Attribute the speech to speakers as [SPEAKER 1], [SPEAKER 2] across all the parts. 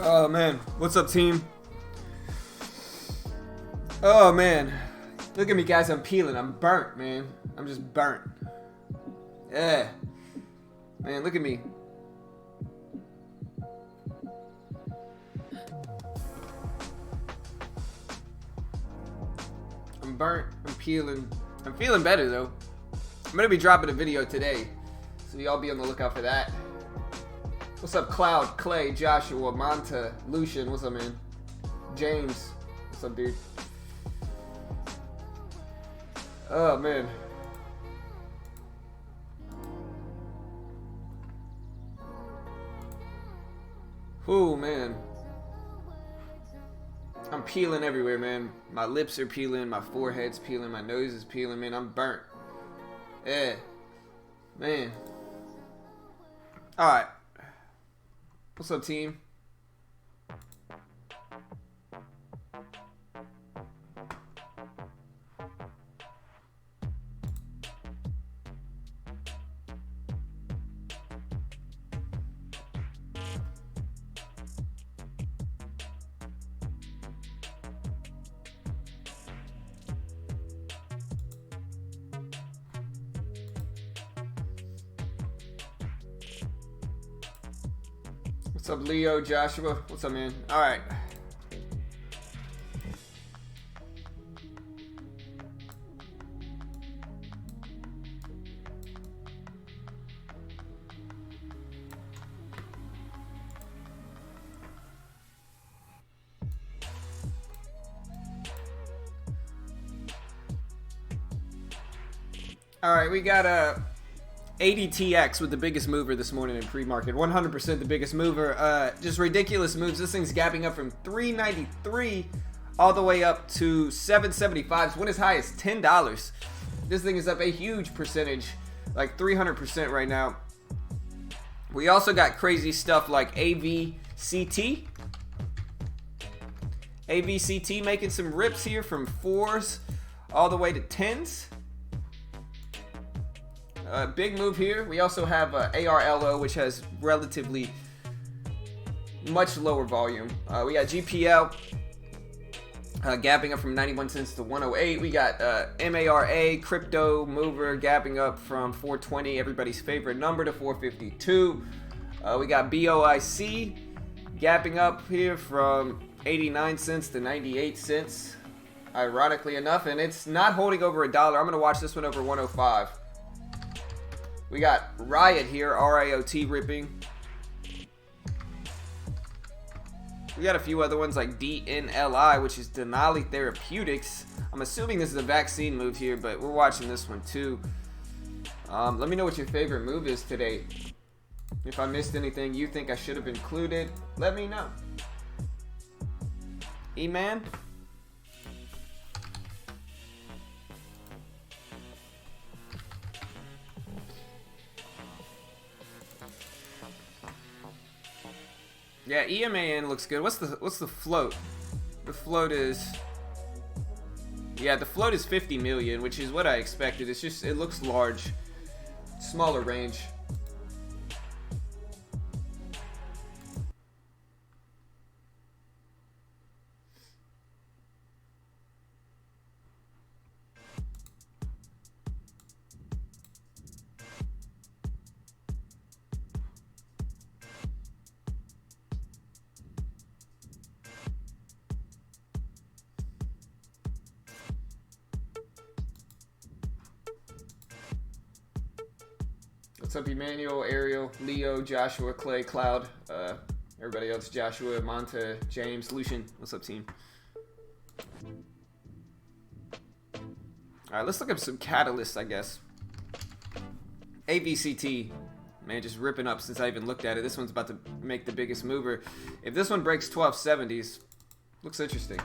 [SPEAKER 1] Oh man, what's up team? Oh man, look at me guys, I'm peeling, I'm burnt man, I'm just burnt. Yeah, man, look at me. I'm burnt, I'm peeling, I'm feeling better though. I'm gonna be dropping a video today, so y'all be on the lookout for that. What's up, Cloud, Clay, Joshua, Monta, Lucian, what's up, man? James, what's up, dude? Oh, man. Oh, man. I'm peeling everywhere, man. My lips are peeling, my forehead's peeling, my nose is peeling, man. I'm burnt. Yeah. Man. Alright. What's up, team? What's up, Leo, Joshua? What's up, man? All right. All right, we got a ADTX with the biggest mover this morning in pre-market. 100% the biggest mover. Just ridiculous moves. This thing's gapping up from $3.93 all the way up to $7.75. Went as high as $10. This thing is up a huge percentage, like 300% right now. We also got crazy stuff like AVCT. AVCT making some rips here from 4s all the way to 10s. Big move here. We also have ARLO, which has relatively much lower volume. We got GPL gapping up from 91 cents to 108. We got MARA, crypto mover, gapping up from 420, everybody's favorite number, to 452. We got BOIC gapping up here from 89 cents to 98 cents, ironically enough, and it's not holding over $1. I'm going to watch this one over 105. We got Riot here, RIOT ripping. We got a few other ones like DNLI, which is Denali Therapeutics. I'm assuming this is a vaccine move here, but we're watching this one too. Let me know what your favorite move is today. If I missed anything you think I should have included, let me know. E-Man? Yeah, EMAN looks good. What's the float? The float is, yeah, the float is 50 million, which is what I expected. It's just, it looks large, smaller range. What's up, Emmanuel, Ariel, Leo, Joshua, Clay, Cloud, everybody else, Joshua, Monta, James, Lucian. What's up, team? All right, let's look up some catalysts, I guess. AVCT, man, just ripping up since I even looked at it. This one's about to make the biggest mover. If this one breaks 1270s, looks interesting.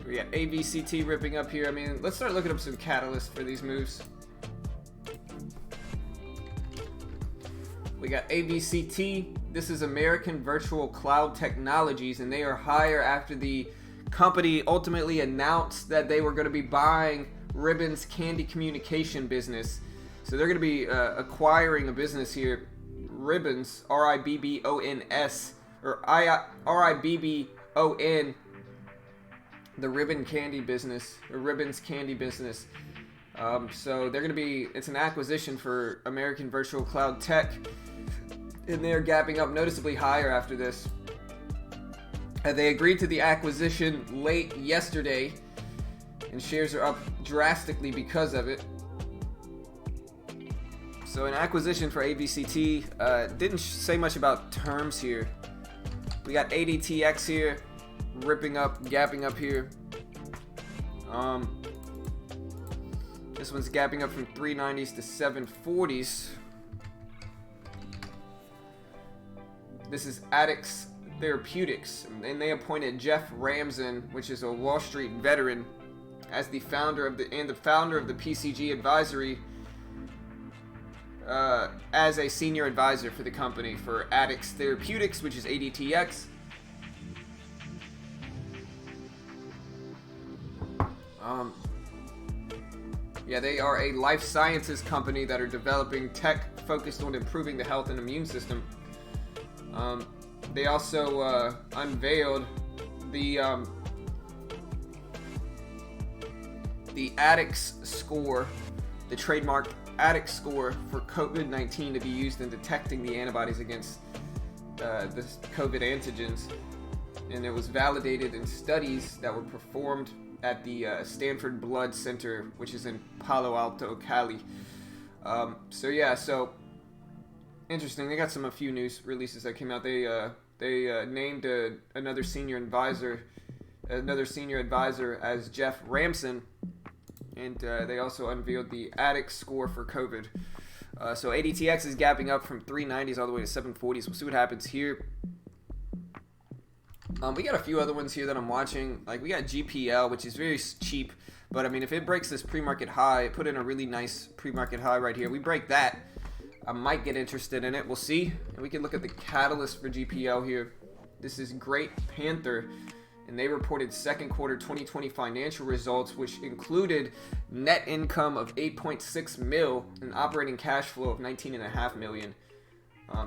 [SPEAKER 1] We got AVCT ripping up here. I mean, let's start looking up some catalysts for these moves. We got AVCT. This is American Virtual Cloud Technologies, and they are higher after the company ultimately announced that they were going to be buying Ribbon's Candy Communication business. So they're going to be acquiring a business here, Ribbons, R-I-B-B-O-N-S, or R-I-B-B-O-N, the Ribbon Candy business, or Ribbon's Candy business. So they're going to be, it's an acquisition for American Virtual Cloud Tech, and they're gapping up noticeably higher after this. They agreed to the acquisition late yesterday, and shares are up drastically because of it. So an acquisition for AVCT, didn't say much about terms here. We got ADTX here, ripping up, gapping up here. This one's gapping up from 390s to 740s. This is Addix Therapeutics, and they appointed Jeff Ramson, which is a Wall Street veteran, as the founder of the PCG Advisory, as a senior advisor for the company for Addix Therapeutics, which is ADTX. Yeah, they are a life sciences company that are developing tech focused on improving the health and immune system. They also unveiled the Addix score, the trademarked Addix score for COVID-19 to be used in detecting the antibodies against the COVID antigens. And it was validated in studies that were performed at the Stanford Blood Center, which is in Palo Alto, Cali. So interesting. They got a few news releases that came out. They named another senior advisor as Jeff Ramson, and they also unveiled the Addix score for COVID. So ADTX is gapping up from 390s all the way to 740s. We'll see what happens here. We got a few other ones here that I'm watching. Like, we got GPL, which is very cheap, but I mean, if it breaks this pre-market high, it put in a really nice pre-market high right here. We break that, I might get interested in it. We'll see. And we can look at the catalyst for GPL here. This is Great Panther, and they reported second quarter 2020 financial results, which included net income of 8.6 mil and operating cash flow of 19.5 million.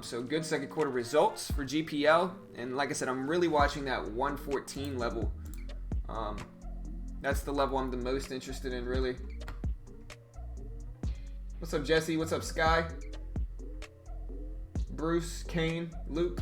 [SPEAKER 1] So good second quarter results for GPL, and like I said, I'm really watching that 114 level. That's the level I'm the most interested in, really. What's up, Jesse? What's up, Sky? Bruce, Kane, Luke.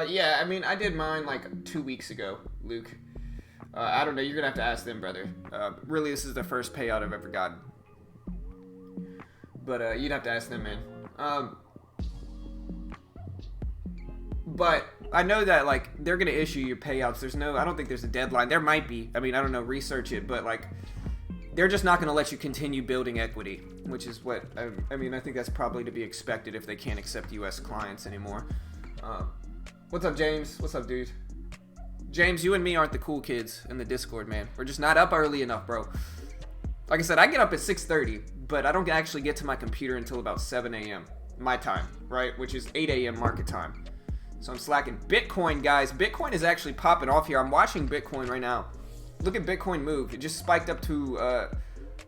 [SPEAKER 1] Yeah, I mean, I did mine like 2 weeks ago, Luke. I don't know, you're gonna have to ask them, brother. Really, this is the first payout I've ever gotten. But you'd have to ask them, man. But I know that like they're gonna issue your payouts. I don't think there's a deadline. There might be. I mean, I don't know. Research it, but like they're just not gonna let you continue building equity, which is what I mean. I think that's probably to be expected if they can't accept U.S. clients anymore. What's up, James? What's up, dude? James, you and me aren't the cool kids in the Discord, man. We're just not up early enough, bro. Like I said, I get up at 6:30, but I don't actually get to my computer until about 7 a.m. my time, right? Which is 8 a.m. market time. So I'm slacking. Bitcoin, guys. Bitcoin is actually popping off here. I'm watching Bitcoin right now. Look at Bitcoin move. It just spiked up to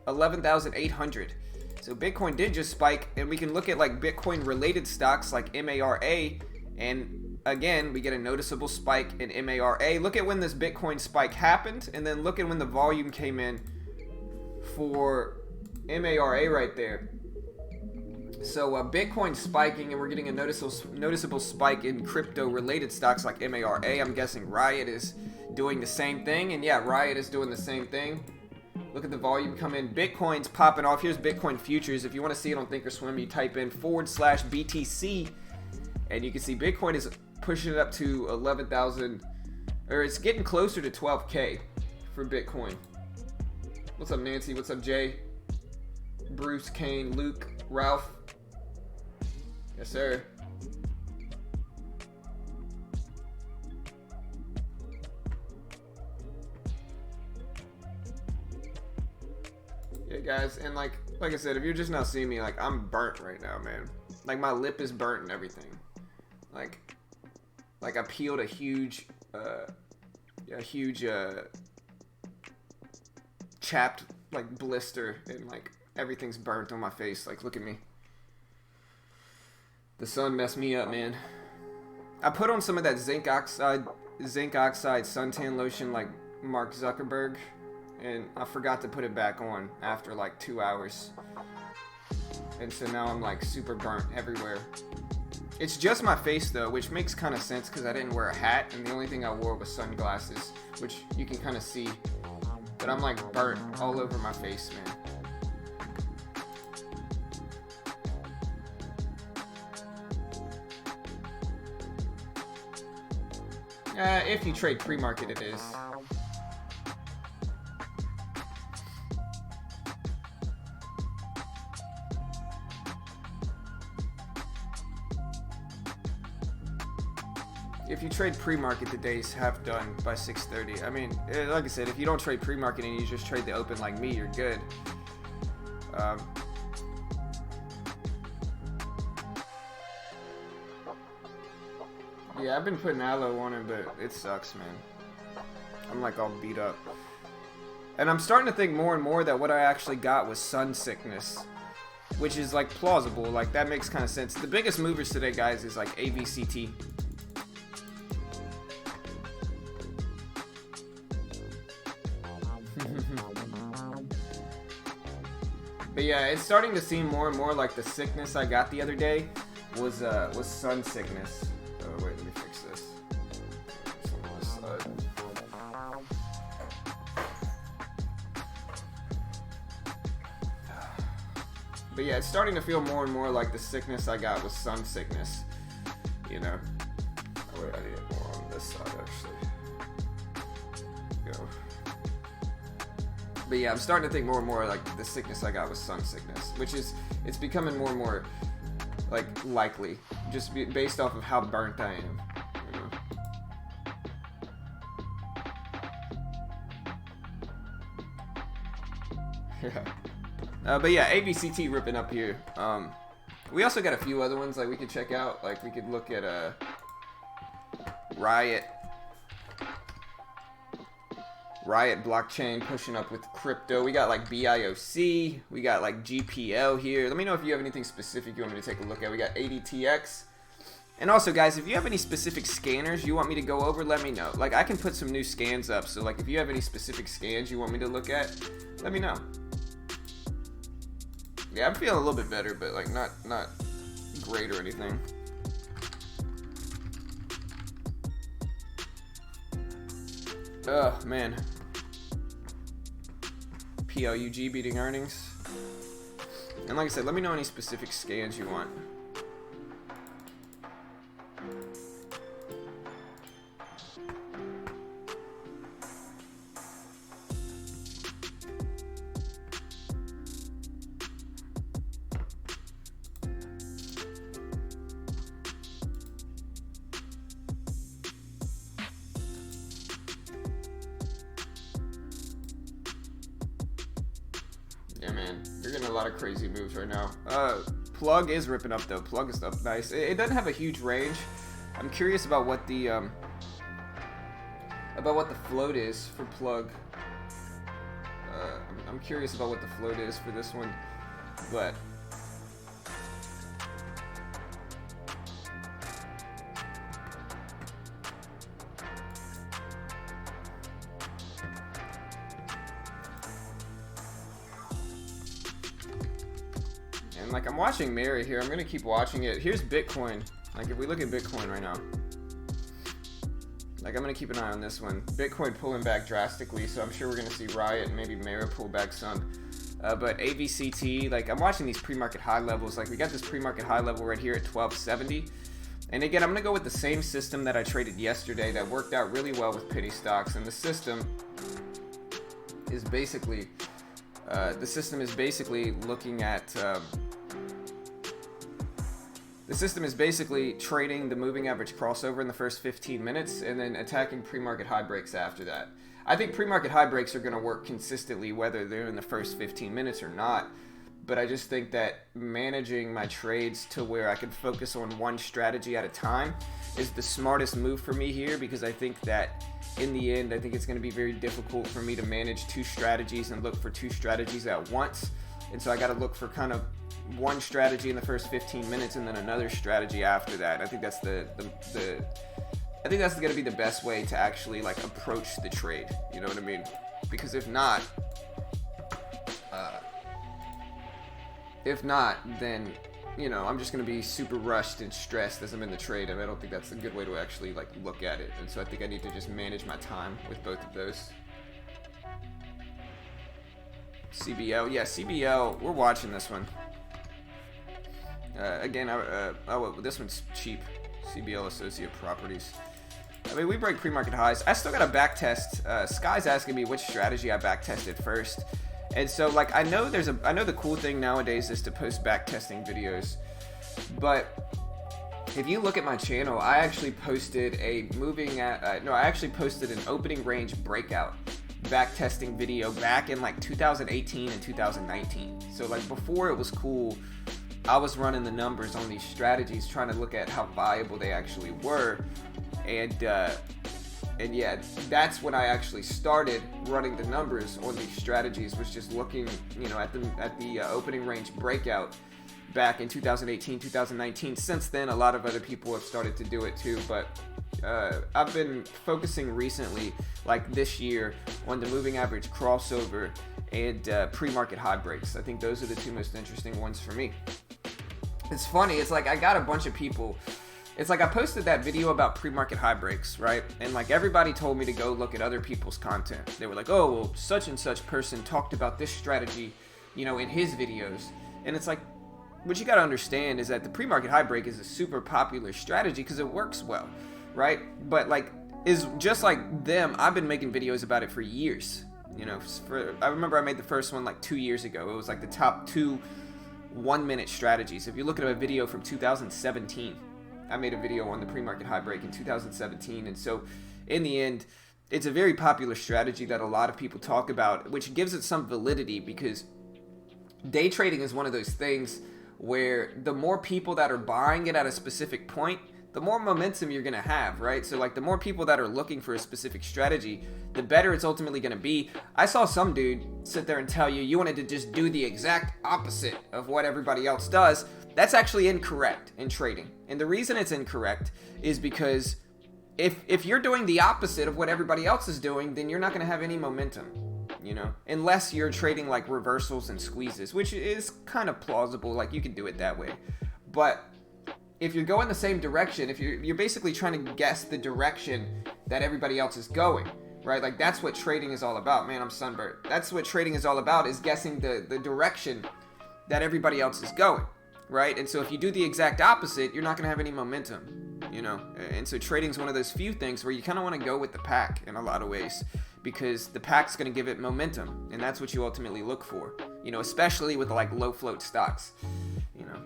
[SPEAKER 1] 11,800. So Bitcoin did just spike, and we can look at like Bitcoin related stocks like MARA, and again, we get a noticeable spike in MARA. Look at when this Bitcoin spike happened, and then look at when the volume came in for MARA right there. So Bitcoin spiking, and we're getting a noticeable spike in crypto-related stocks like MARA. I'm guessing Riot is doing the same thing, and yeah, Riot is doing the same thing. Look at the volume come in. Bitcoin's popping off. Here's Bitcoin futures. If you want to see it on Thinkorswim, you type in /BTC, and you can see Bitcoin is pushing it up to 11,000, or it's getting closer to 12K for Bitcoin. What's up, Nancy? What's up, Jay? Bruce, Kane, Luke, Ralph. Yes, sir. Yeah, guys, and like I said, if you're just now seeing me, like I'm burnt right now, man. Like my lip is burnt and everything. Like I peeled a huge chapped like blister, and like everything's burnt on my face. Like look at me. The sun messed me up, man. I put on some of that zinc oxide suntan lotion like Mark Zuckerberg, and I forgot to put it back on after like 2 hours. And so now I'm like super burnt everywhere. It's just my face though, which makes kind of sense because I didn't wear a hat, and the only thing I wore was sunglasses, which you can kind of see. But I'm like burnt all over my face, man. If you trade pre-market, it is. If you trade pre-market, the day's half done by 6:30. I mean, like I said, if you don't trade pre-market and you just trade the open like me, you're good. Yeah, I've been putting aloe on it, but it sucks, man. I'm like all beat up. And I'm starting to think more and more that what I actually got was sun sickness, which is like plausible. Like that makes kind of sense. The biggest movers today, guys, is like AVCT. But yeah, it's starting to seem more and more like the sickness I got the other day was sun sickness. Oh wait, let me fix this. It's on this side. But yeah, it's starting to feel more and more like the sickness I got was sun sickness. You know. Oh wait, I need it more on this side actually. Go. But yeah, I'm starting to think more and more like the sickness I got was sun sickness, which is, it's becoming more and more like likely, just based off of how burnt I am. You know? Yeah. But yeah, ABCT ripping up here. We also got a few other ones like we could check out. Like we could look at Riot blockchain pushing up with crypto. We got like BIOC. We got like GPL here. Let me know if you have anything specific you want me to take a look at. We got ADTX. And also, guys, if you have any specific scanners you want me to go over, let me know. Like, I can put some new scans up. So, like, if you have any specific scans you want me to look at, let me know. Yeah, I'm feeling a little bit better, but, like, not great or anything. Oh, man. PLUG beating earnings. And like I said, let me know any specific scans you want. Yeah, man, you're getting a lot of crazy moves right now. Plug is ripping up though. Plug is up nice. It doesn't have a huge range. I'm curious about what the float is for Plug. I'm curious about what the float is for this one, but and like I'm watching Mary here. I'm gonna keep watching it. Here's Bitcoin. Like if we look at Bitcoin right now, like I'm gonna keep an eye on this one. Bitcoin pulling back drastically, so I'm sure we're gonna see Riot and maybe Mara pull back some. But AVCT, like I'm watching these pre-market high levels. Like we got this pre-market high level right here at 1270. And again, I'm gonna go with the same system that I traded yesterday that worked out really well with penny stocks. And the system is basically looking at the system is basically trading the moving average crossover in the first 15 minutes and then attacking pre-market high breaks after that. I think pre-market high breaks are going to work consistently whether they're in the first 15 minutes or not. But I just think that managing my trades to where I can focus on one strategy at a time is the smartest move for me here, because I think that in the end, I think it's going to be very difficult for me to manage two strategies and look for two strategies at once. And so I got to look for kind of one strategy in the first 15 minutes and then another strategy after that. I think that's I think that's going to be the best way to actually like approach the trade. You know what I mean? Because if not, then you know I'm just going to be super rushed and stressed as I'm in the trade, and I don't think that's a good way to actually like look at it. And so I think I need to just manage my time with both of those. CBL, yeah, CBL, we're watching this one. Again, this one's cheap. CBL Associate Properties. I mean, we break pre-market highs. I still got a back test. Sky's asking me which strategy I back tested first. And so, like, I know the cool thing nowadays is to post back testing videos. But if you look at my channel, I actually posted an opening range breakout back testing video back in like 2018 and 2019. So like before it was cool, I was running the numbers on these strategies, trying to look at how viable they actually were, and yeah, that's when I actually started running the numbers on these strategies. Was just looking, you know, at the opening range breakout back in 2018, 2019. Since then, a lot of other people have started to do it too, but I've been focusing recently, like this year, on the moving average crossover and pre-market high breaks. I think those are the two most interesting ones for me. It's funny, it's like I got a bunch of people, it's like I posted that video about pre-market high breaks, right? And like everybody told me to go look at other people's content. They were like, oh, well, such and such person talked about this strategy, you know, in his videos. And it's like, what you got to understand is that the pre-market high break is a super popular strategy because it works well, right? But like, is just like them, I've been making videos about it for years. You know, I remember I made the first one like 2 years ago. It was like the top 2 1-minute strategies. If you look at a video from 2017, I made a video on the pre-market high break in 2017. And so in the end, it's a very popular strategy that a lot of people talk about, which gives it some validity, because day trading is one of those things where the more people that are buying it at a specific point, the more momentum you're going to have, right? So like the more people that are looking for a specific strategy, the better it's ultimately going to be. I saw some dude sit there and tell you wanted to just do the exact opposite of what everybody else does. That's actually incorrect in trading. And the reason it's incorrect is because if you're doing the opposite of what everybody else is doing, then you're not going to have any momentum, you know, unless you're trading like reversals and squeezes, which is kind of plausible. Like you could do it that way. But if you're going the same direction, if you're basically trying to guess the direction that everybody else is going, right? Like that's what trading is all about. Man, I'm sunburned. That's what trading is all about, is guessing the direction that everybody else is going, right? And so if you do the exact opposite, you're not going to have any momentum, you know? And so trading is one of those few things where you kind of want to go with the pack in a lot of ways, because the pack's going to give it momentum, and that's what you ultimately look for, you know, especially with like low float stocks, you know.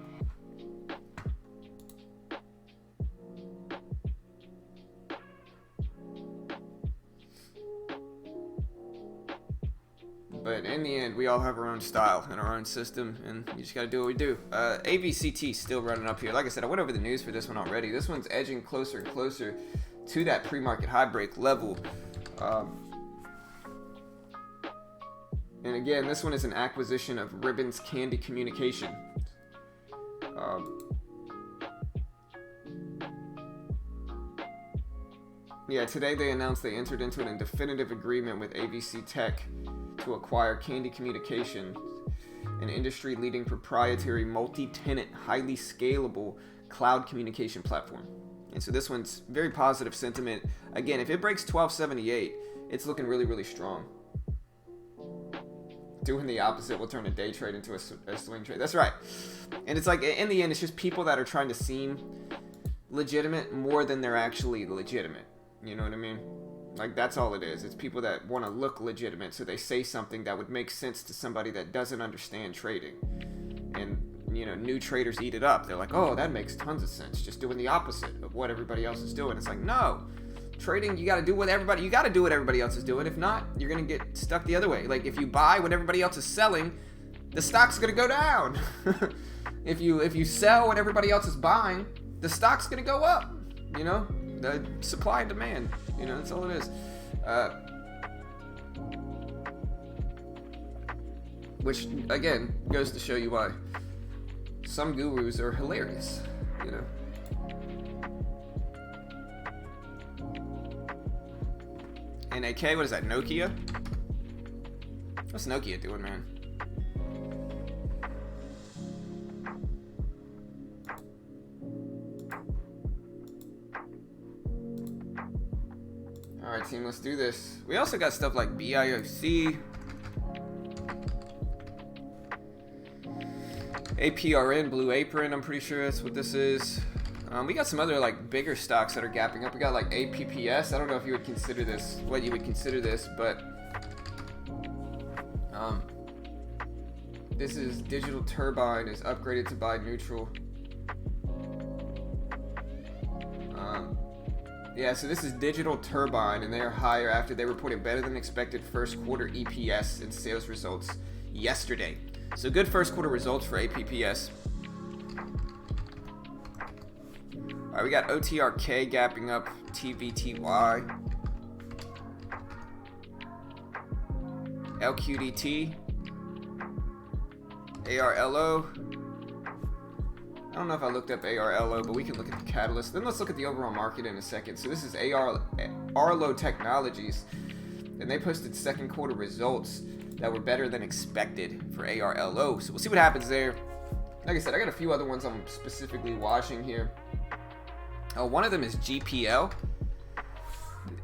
[SPEAKER 1] But in the end, we all have our own style and our own system, and you just got to do what we do. AVCT still running up here. Like I said, I went over the news for this one already. This one's edging closer and closer to that pre-market high break level. And again, this one is an acquisition of Ribbons Candy Communication. Yeah, today they announced they entered into a definitive agreement with AVC Tech to acquire Candy Communication, an industry-leading proprietary multi-tenant, highly scalable cloud communication platform. And so this one's very positive sentiment. Again, if it breaks 1278, it's looking really, really strong. Doing the opposite will turn a day trade into a swing trade. That's right. And it's like, in the end, it's just people that are trying to seem legitimate more than they're actually legitimate. You know what I mean? Like, that's all it is. It's people that want to look legitimate, so they say something that would make sense to somebody that doesn't understand trading. And, you know, new traders eat it up. They're like, oh, that makes tons of sense. Just doing the opposite of what everybody else is doing. It's like, no. Trading, you got to do what everybody else is doing. If not, you're going to get stuck the other way. Like, if you buy when everybody else is selling, the stock's going to go down. If you sell when everybody else is buying, the stock's going to go up. You know, the supply and demand. You know, that's all it is. Which, again, goes to show you why some gurus are hilarious, you know. NAK, what is that, Nokia? What's Nokia doing, man? Alright, team, let's do this. We also got stuff like BIOC, APRN, Blue Apron, I'm pretty sure that's what this is. We got some other like bigger stocks that are gapping up. We got like APPS. I don't know if you would consider this, what you would consider this, but this is Digital Turbine is upgraded to buy neutral. Yeah, so this is Digital Turbine, and they are higher after they reported better than expected first quarter EPS and sales results yesterday. So good first quarter results for APPS. Alright, we got OTRK gapping up, TVTY, LQDT, ARLO. I don't know if I looked up ARLO, but we can look at the catalyst. Then let's look at the overall market in a second. So this is Arlo Technologies, and they posted second quarter results that were better than expected for ARLO. So we'll see what happens there. Like I said, I got a few other ones I'm specifically watching here. One of them is GPL.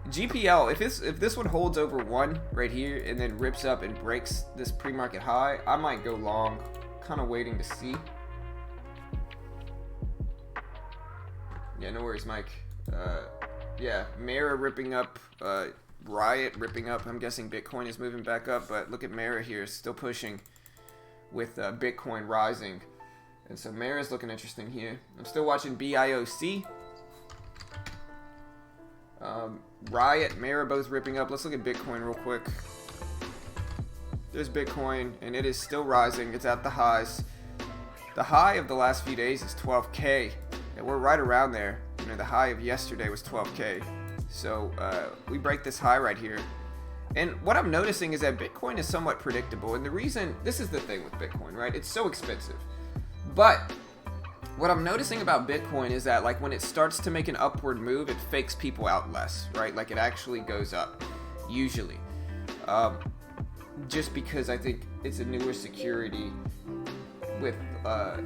[SPEAKER 1] GPL, if this one holds over 1 right here and then rips up and breaks this pre-market high, I might go long. Kind of waiting to see. Yeah, no worries, Mike. Yeah, Mara ripping up, Riot ripping up. I'm guessing Bitcoin is moving back up, but look at Mara here, still pushing with Bitcoin rising. And so Mara's looking interesting here. I'm still watching BIOC. Riot, Mara both ripping up. Let's look at Bitcoin real quick. There's Bitcoin, and it is still rising. It's at the highs. The high of the last few days is 12K, and we're right around there. You know, the high of yesterday was 12K. So we break this high right here. And what I'm noticing is that Bitcoin is somewhat predictable. And the reason, this is the thing with Bitcoin, right? It's so expensive. But what I'm noticing about Bitcoin is that, like, when it starts to make an upward move, it fakes people out less, right? Like, it actually goes up, usually. Just because I think it's a newer security with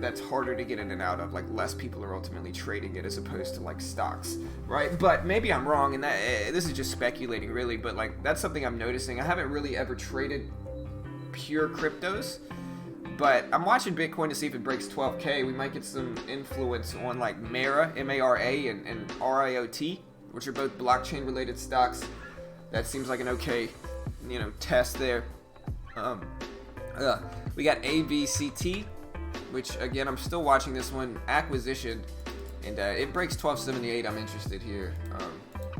[SPEAKER 1] that's harder to get in and out of. Like, less people are ultimately trading it as opposed to, like, stocks, right? But maybe I'm wrong, and that this is just speculating, really. But, like, that's something I'm noticing. I haven't really ever traded pure cryptos, But I'm watching Bitcoin to see if it breaks 12K. We might get some influence on like Mara, M-A-R-A, and RIOT, which are both blockchain related stocks. That seems like an okay, test there. We got AVCT, which again, I'm still watching this one, acquisition, and it breaks 1278. I'm interested here.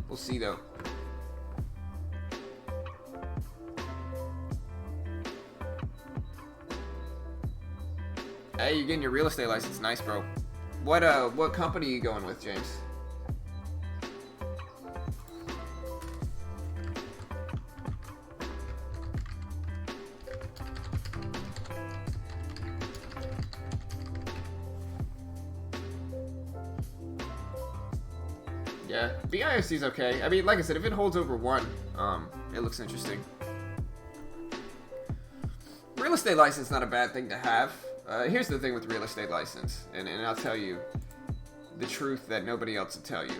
[SPEAKER 1] We'll see though. Hey, you're getting your real estate license. Nice, bro. What company are you going with, James? Yeah, BIOC is okay. I mean, like I said, if it holds over 1, it looks interesting. Real estate license not a bad thing to have. Here's the thing with real estate license, and I'll tell you the truth that nobody else will tell you.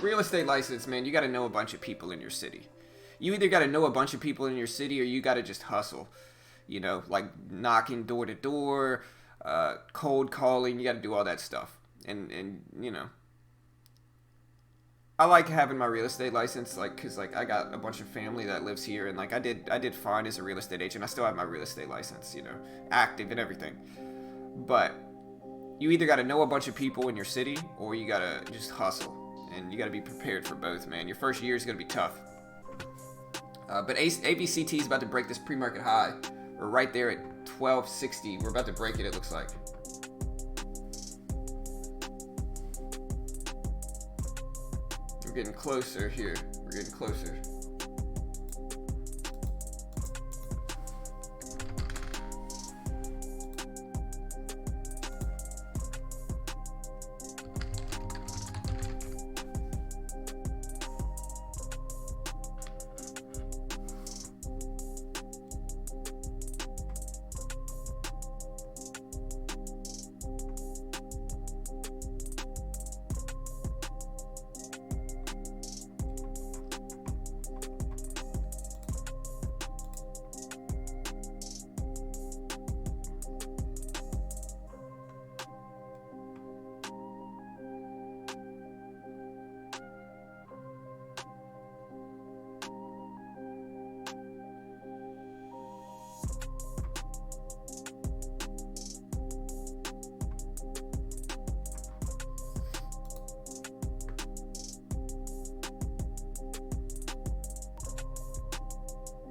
[SPEAKER 1] Real estate license, man, you got to know a bunch of people in your city. You either got to know a bunch of people in your city, or you got to just hustle. Like knocking door to door, cold calling. You got to do all that stuff, and I like having my real estate license, cause I got a bunch of family that lives here, and I did fine as a real estate agent. I still have my real estate license, active and everything. But you either got to know a bunch of people in your city, or you got to just hustle, and you got to be prepared for both, man. Your first year is gonna be tough. But ABCT is about to break this pre-market high. We're right there at 1260. We're about to break it. It looks like. We're getting closer here. We're getting closer.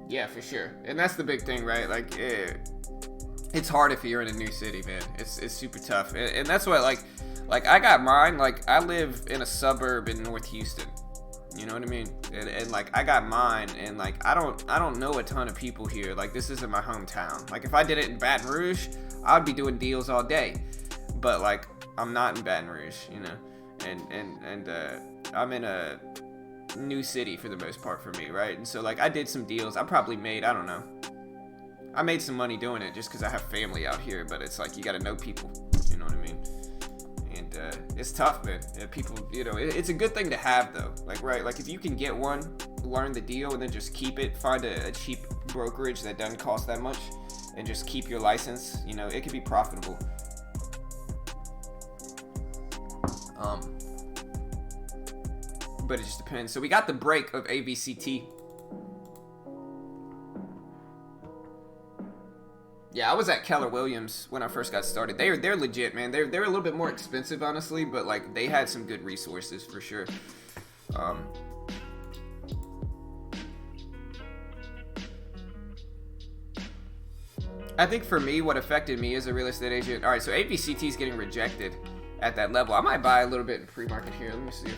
[SPEAKER 1] Yeah, for sure. And that's the big thing, right? It's hard if you're in a new city, man. It's super tough. And that's what, I got mine. I live in a suburb in North Houston. You know what I mean? And I got mine, and I don't know a ton of people here. This isn't my hometown. If I did it in Baton Rouge, I'd be doing deals all day. But I'm not in Baton Rouge, and I'm in a new city for the most part for me, right? And so I did some deals. I probably made, I don't know, I made some money doing it just because I have family out here. But it's you got to know people, you know what I mean? And it's tough, man. People, it's a good thing to have though. Right, if you can get one, learn the deal, and then just keep it. Find a cheap brokerage that doesn't cost that much, and just keep your license. It could be profitable. But it just depends. So we got the break of AVCT. Yeah, I was at Keller Williams when I first got started. They're legit, man. They're a little bit more expensive, honestly, but they had some good resources for sure. I think for me, what affected me as a real estate agent. All right, so AVCT is getting rejected at that level. I might buy a little bit in pre-market here. Let me see.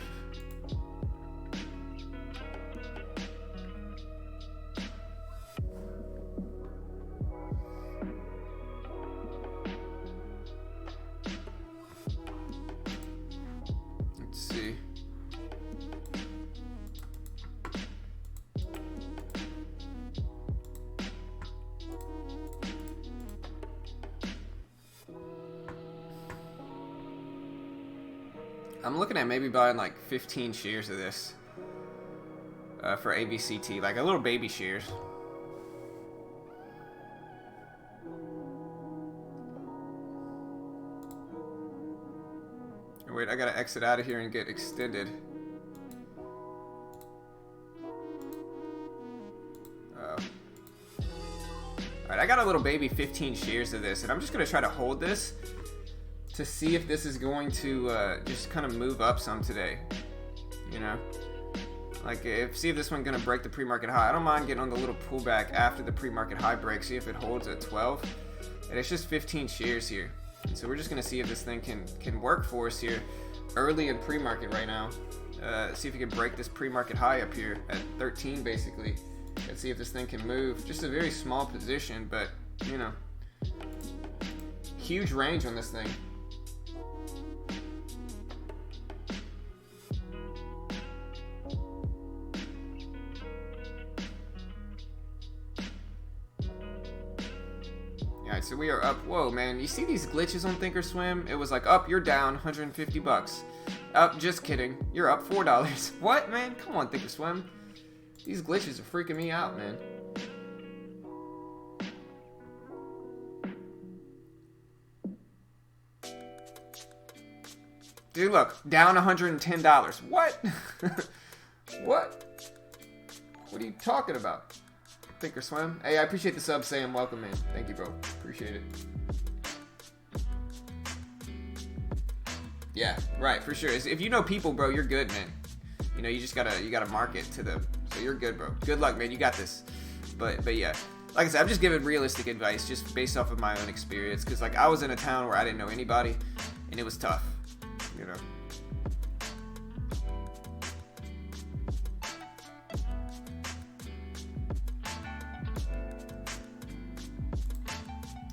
[SPEAKER 1] I'm looking at maybe buying 15 shares of this for AVCT, a little baby shares. Oh, wait, I gotta exit out of here and get extended. Alright, I got a little baby 15 shares of this, and I'm just gonna try to hold this to see if this is going to just kind of move up some today. You know? Like, see if this one's gonna break the pre-market high. I don't mind getting on the little pullback after the pre-market high break, see if it holds at 12. And it's just 15 shares here. And so we're just gonna see if this thing can work for us here early in pre-market right now. See if we can break this pre-market high up here at 13 basically. Let's see if this thing can move. Just a very small position, but you know, huge range on this thing. Alright, so we are up. Whoa, man, you see these glitches on Thinkorswim? It was like, up, you're down, 150 bucks. Up, just kidding, you're up $4. What, man? Come on, Thinkorswim. These glitches are freaking me out, man. Dude, look, down $110. What? What? What are you talking about? Thinkorswim. Hey, I appreciate the sub, Sam. Welcome, man. Thank you, bro. Appreciate it. Yeah, right, for sure. If you know people, bro, you're good, man. You know, you gotta market to them. So you're good, bro. Good luck, man. You got this. But yeah, like I said, I'm just giving realistic advice, just based off of my own experience. Cause like I was in a town where I didn't know anybody, and it was tough. You know.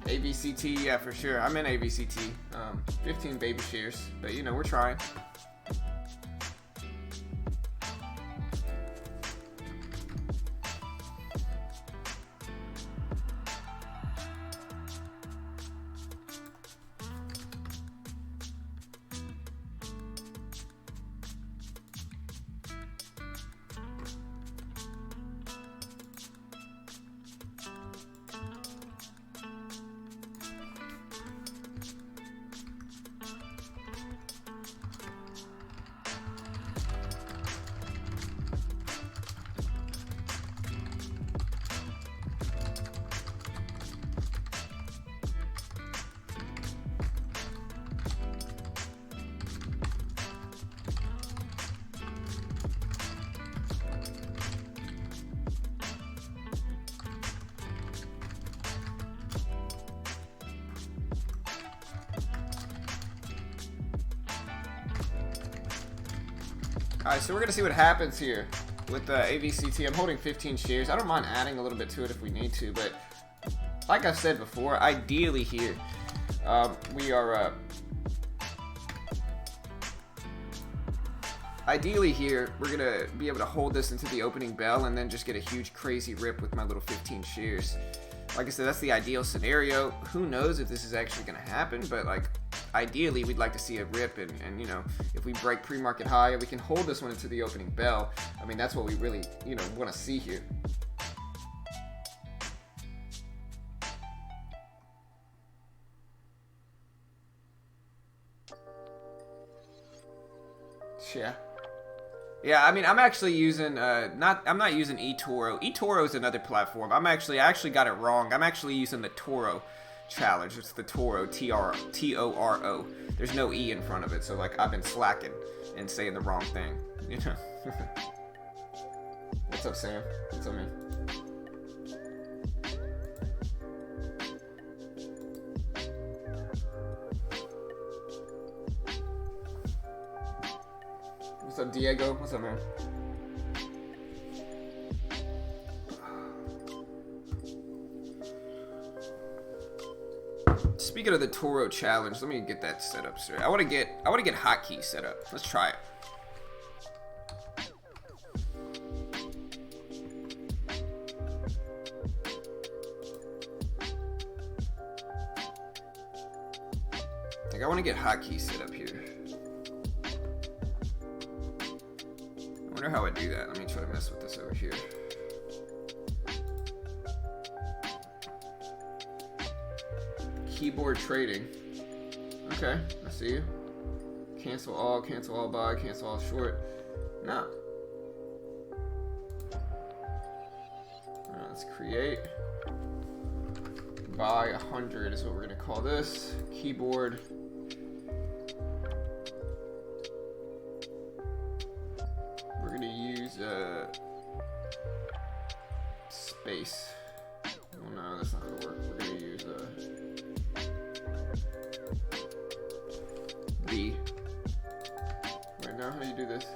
[SPEAKER 1] AVCT, yeah, for sure. I'm in AVCT. 15 baby shares, but you know, we're trying. Alright, so we're going to see what happens here with AVCT. I'm holding 15 shares. I don't mind adding a little bit to it if we need to, but like I've said before, ideally here, ideally here, we're going to be able to hold this into the opening bell and then just get a huge crazy rip with my little 15 shares. Like I said, that's the ideal scenario. Who knows if this is actually going to happen, but like, ideally, we'd like to see a rip, and you know, if we break pre-market high, we can hold this one into the opening bell. I mean, that's what we really, you know, want to see here. Yeah, I mean, I'm actually using I'm not using eToro. eToro is another platform. I actually got it wrong. I'm actually using the Toro challenge. It's the Toro, T-O-R-O. There's no E in front of it, so like I've been slacking and saying the wrong thing, you know. What's up, Sam? What's up, man? What's up, Diego? What's up, man? Speaking of the Toro challenge, let me get that set up, sir. I want to get hotkeys set up. Let's try it. Like, I want to get hotkeys set up here. I wonder how I do that. Let me try to mess with this over here. Keyboard trading. Okay, I see you. cancel all buy, cancel all short. No. Let's create. Buy 100 is what we're gonna call this. Keyboard. We're gonna use space. Oh no, that's not gonna work. We're gonna use B. Right now, how do you do this?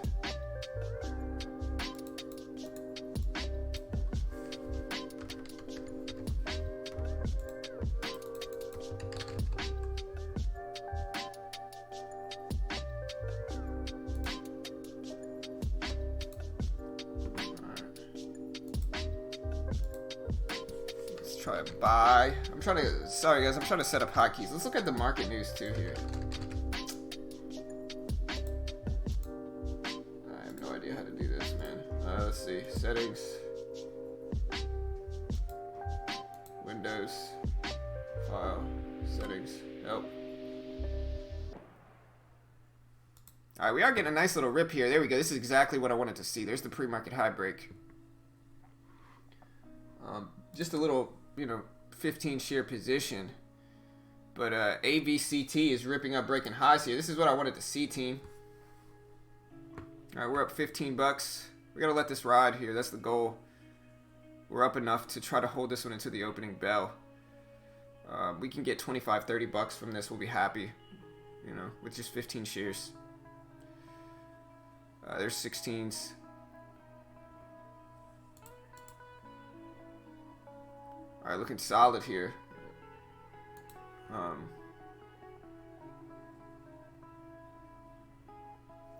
[SPEAKER 1] Try a buy. Sorry guys, I'm trying to set up hotkeys. Let's look at the market news too here. I have no idea how to do this, man. Let's see. Settings. Windows. File. Settings. Help. Alright, we are getting a nice little rip here. There we go. This is exactly what I wanted to see. There's the pre-market high break. Just a little, 15 share position, but AVCT is ripping up, breaking highs here. This is what I wanted to see, team. All right, we're up 15 bucks. We gotta let this ride here. That's the goal. We're up enough to try to hold this one into the opening bell. We can get 25, 30 bucks from this. We'll be happy, with just 15 shares. There's 16s. All right, looking solid here.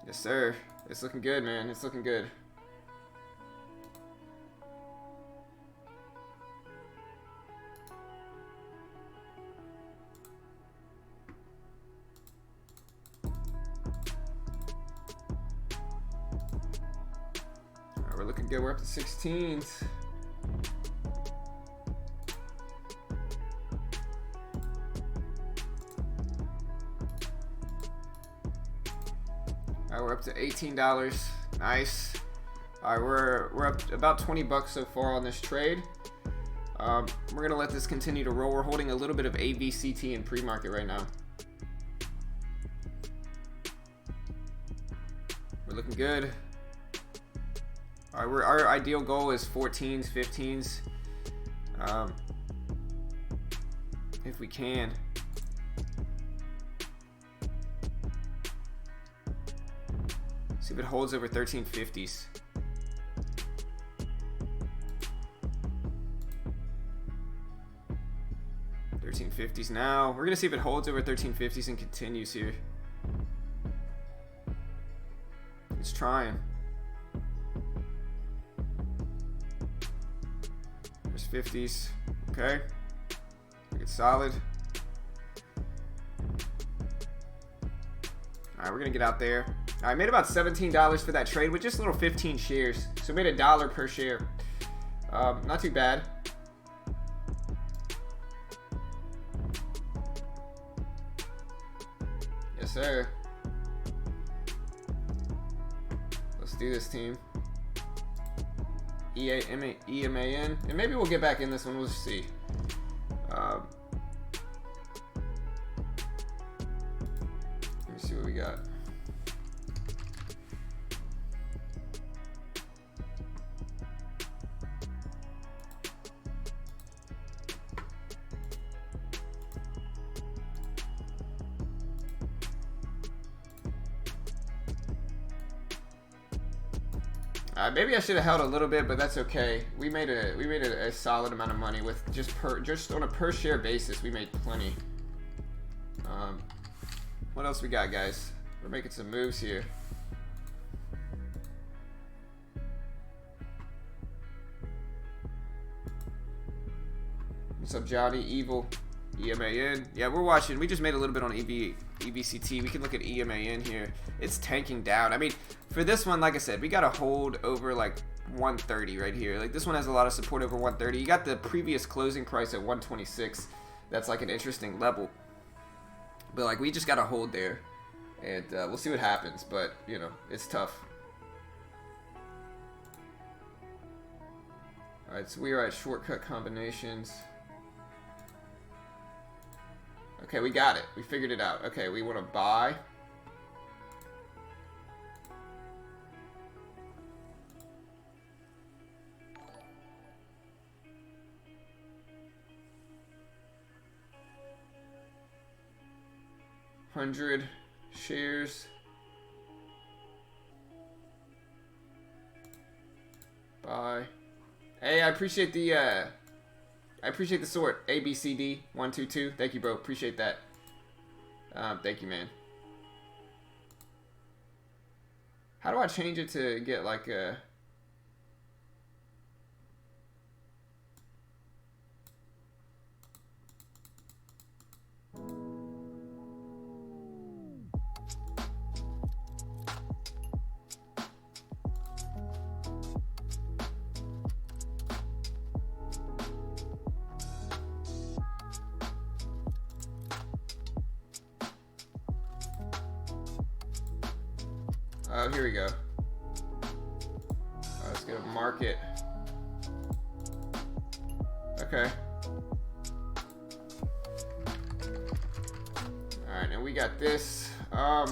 [SPEAKER 1] Yes, sir. It's looking good, man. It's looking good. All right, we're looking good. We're up to 16s. We're up to $18. Nice. All right, we're up about 20 bucks so far on this trade. We're gonna let this continue to roll. We're holding a little bit of AVCT in pre-market right now. We're looking good. All right, our ideal goal is 14s, 15s, if we can. See if it holds over 1350s. 1350s now. We're gonna see if it holds over 1350s and continues here. It's trying. There's 50s. Okay. It's solid. Alright, we're gonna get out there. I made about $17 for that trade with just little 15 shares. So made $1 per share. Not too bad. Yes, sir. Let's do this, team. EMAN. And maybe we'll get back in this one. We'll see. Let me see what we got. Maybe I should have held a little bit, but that's okay. We made a solid amount of money with just on a per share basis. We made plenty. What else we got, guys? We're making some moves here. What's up, Johnny? Evil. EMAN. Yeah, we're watching. We just made a little bit on EVCT. We can look at EMAN here. It's tanking down. I mean, for this one, like I said, we got to hold over like 130 right here. Like this one has a lot of support over 130. You got the previous closing price at 126. That's like an interesting level. But like we just got to hold there. And we'll see what happens, but, you know, it's tough. Alright, so we are at shortcut combinations. Okay, we got it. We figured it out. Okay, we want to buy. $100 shares. Buy. Hey, I appreciate the sort. ABCD 122. Thank you, bro. Appreciate that. Thank you, man. How do I change it to get like a? Oh, here we go. Let's go to market. Okay. Alright, and we got this. How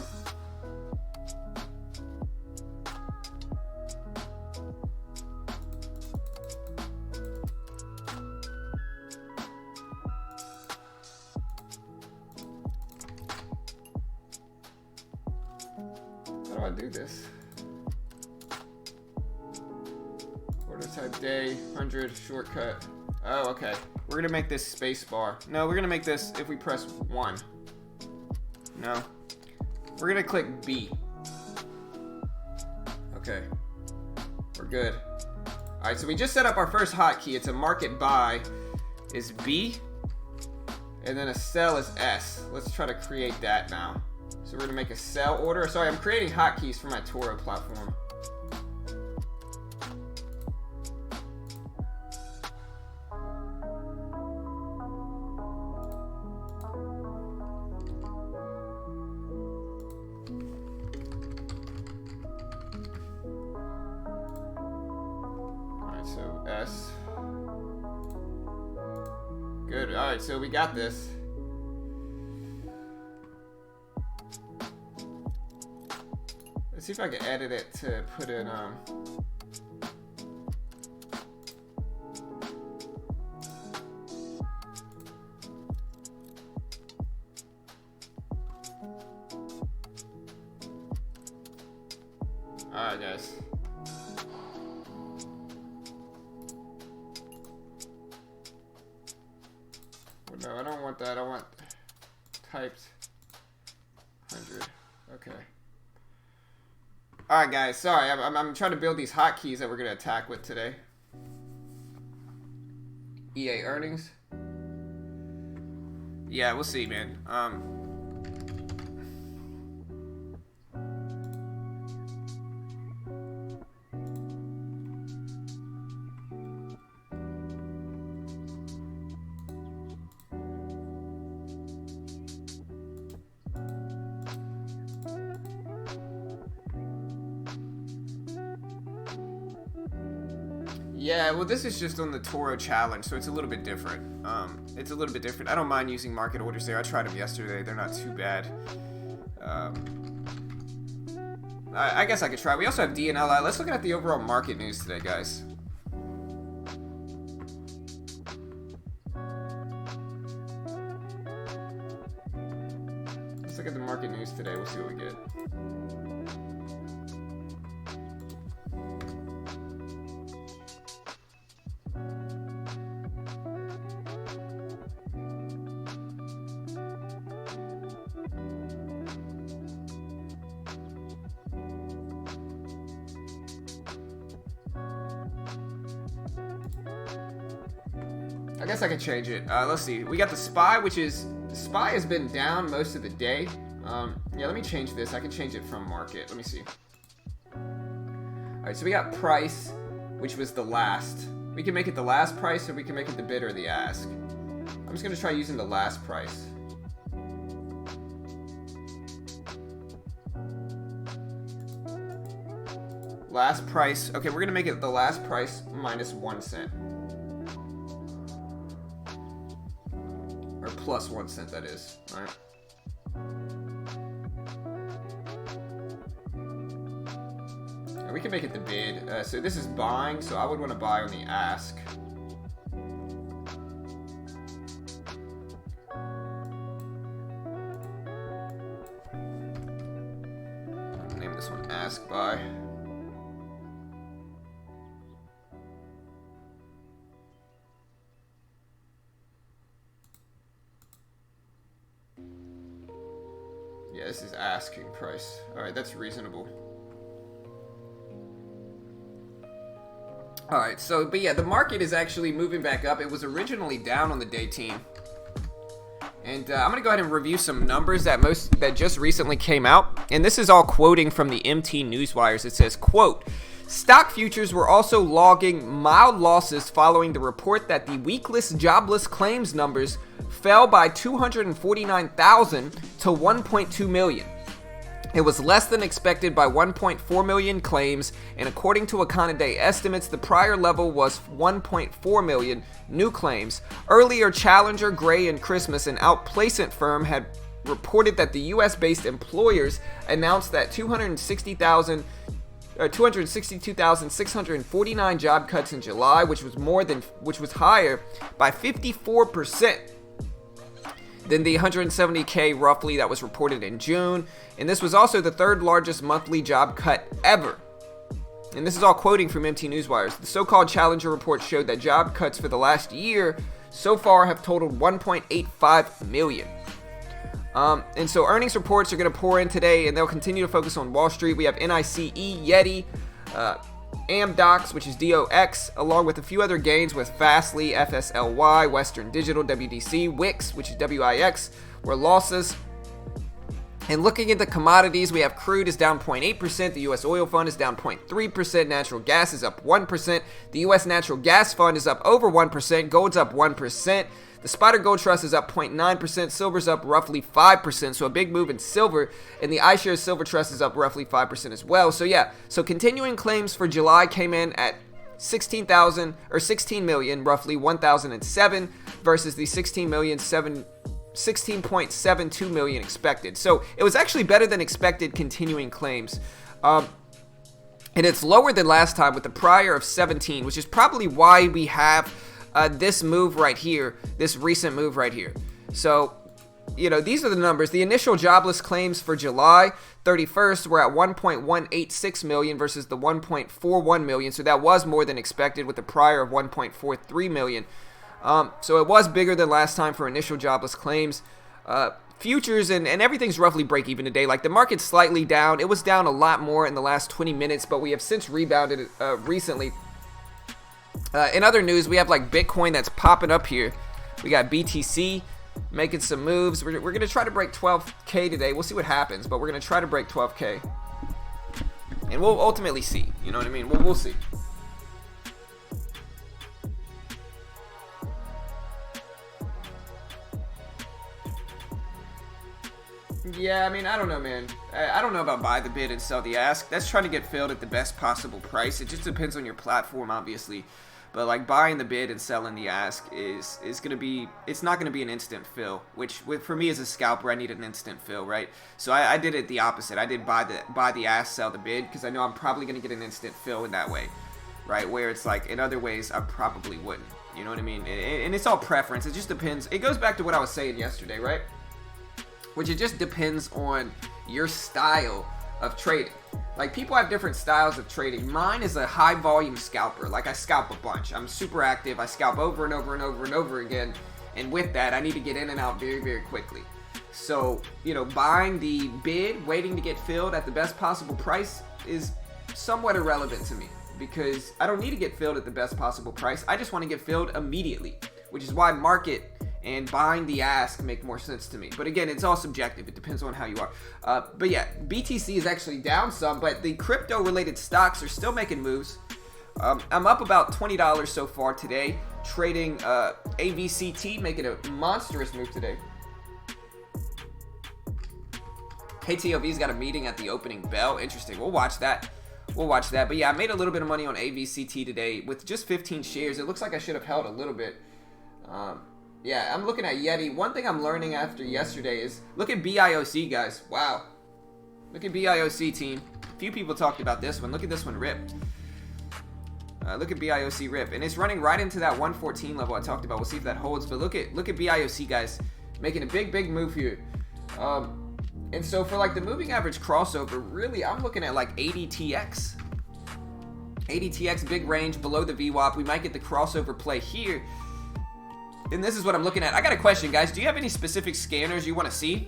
[SPEAKER 1] do I do this? Order type day, 100, shortcut. Oh, okay. We're gonna make this space bar. No, we're gonna make this if we press 1. No. We're gonna click B. Okay. We're good. Alright, so we just set up our first hotkey. It's a market buy is B. And then a sell is S. Let's try to create that now. So we're gonna make a sell order. Sorry, I'm creating hotkeys for my Toro platform. Alright, so S. Good, alright, so we got this. Let's see if I can edit it to put in Alright, guys. Well, no, I don't want that. I want typed 100. Okay. Alright, guys. Sorry, I'm trying to build these hotkeys that we're going to attack with today. EA earnings. Yeah, we'll see, man. Yeah, well, this is just on the Toro challenge, so it's a little bit different. I don't mind using market orders there. I tried them yesterday. They're not too bad. I guess I could try. We also have DNLI. Let's look at the overall market news today, guys. Let's look at the market news today. We'll see what we get. I guess I can change it. Let's see. We got the SPY, the SPY has been down most of the day. Yeah, let me change this. I can change it from market. Let me see. Alright, so we got price, which was the last. We can make it the last price, or we can make it the bid or the ask. I'm just going to try using the last price. Last price. Okay, we're gonna make it the last price minus 1 cent. Or plus 1 cent, that is. All right. We can make it the bid. So this is buying, so I would want to buy on the ask. I'll name this one ask buy. Yeah, this is asking price. All right, that's reasonable. All right, so, but yeah, the market is actually moving back up. It was originally down on the day team. And I'm going to go ahead and review some numbers that just recently came out. And this is all quoting from the MT Newswires. It says, quote, stock futures were also logging mild losses following the report that the weekless jobless claims numbers fell by 249,000 to 1.2 million. It was less than expected by 1.4 million claims, and according to Econoday estimates, the prior level was 1.4 million new claims. Earlier, Challenger, Gray, and Christmas, an outplacement firm, had reported that the U.S.-based employers announced that 262,649 job cuts in July, which was higher by 54%. Than the 170K roughly that was reported in June. And this was also the third largest monthly job cut ever. And this is all quoting from MT Newswires. The so-called Challenger report showed that job cuts for the last year so far have totaled 1.85 million. And so earnings reports are going to pour in today, and they'll continue to focus on Wall Street. We have NICE, Yeti, Amdocs, which is DOX, along with a few other gains with Fastly, FSLY, Western Digital, WDC, Wix, which is WIX, were losses. And looking at the commodities, we have crude is down 0.8%, the U.S. oil fund is down 0.3%, natural gas is up 1%, the U.S. natural gas fund is up over 1%, gold's up 1%, the Spider Gold Trust is up 0.9%, silver's up roughly 5%, so a big move in silver, and the iShares Silver Trust is up roughly 5% as well. So yeah, so continuing claims for July came in at 16 million, roughly 1,007 versus the 16.72 million expected. So it was actually better than expected continuing claims. And it's lower than last time with the prior of 17, which is probably why we have this move right here, this recent move right here. So, you know, these are the numbers. The initial jobless claims for July 31st were at 1.186 million versus the 1.41 million. So that was more than expected with the prior of 1.43 million. So it was bigger than last time for initial jobless claims. Futures and everything's roughly break even today. Like the market's slightly down. It was down a lot more in the last 20 minutes, but we have since rebounded recently. In other news, we have like Bitcoin that's popping up here. We got BTC making some moves. We're going to try to break 12K today. We'll see what happens, but we're going to try to break 12K. And we'll ultimately see. You know what I mean? We'll see. Yeah, I mean, I don't know, man. I don't know about buy the bid and sell the ask. That's trying to get filled at the best possible price. It just depends on your platform, obviously. But like buying the bid and selling the ask is gonna be, it's not gonna be an instant fill. Which for me as a scalper, I need an instant fill, right? So I did it the opposite. I did buy the ask, sell the bid, because I know I'm probably gonna get an instant fill in that way, right? Where it's like in other ways I probably wouldn't. You know what I mean? And it's all preference. It just depends. It goes back to what I was saying yesterday, right? Which it just depends on your style of trading. Like people have different styles of trading. Mine is a high volume scalper. Like I scalp a bunch. I'm super active. I scalp over and over and over and over again. And with that, I need to get in and out very, very quickly. So, you know, buying the bid, waiting to get filled at the best possible price is somewhat irrelevant to me because I don't need to get filled at the best possible price. I just want to get filled immediately, which is why market and buying the ask make more sense to me. But again, it's all subjective. It depends on how you are. But yeah, BTC is actually down some, but the crypto-related stocks are still making moves. I'm up about $20 so far today, trading AVCT, making a monstrous move today. KTLV's got a meeting at the opening bell. Interesting. We'll watch that. we'll watch that. But yeah, I made a little bit of money on AVCT today with just 15 shares. It looks like I should have held a little bit. Yeah, I'm looking at Yeti. One thing I'm learning after yesterday is look at BIOC, guys. Wow. Look at BIOC, team. A few people talked about this one. Look at this one ripped. Look at BIOC rip. And it's running right into that 114 level I talked about. We'll see if that holds. But look at BIOC, guys. Making a big move here. And so for like the moving average crossover, really, I'm looking at like 80TX. 80TX, big range, below the VWAP. We might get the crossover play here. And this is what I'm looking at. I got a question, guys. Do you have any specific scanners you want to see?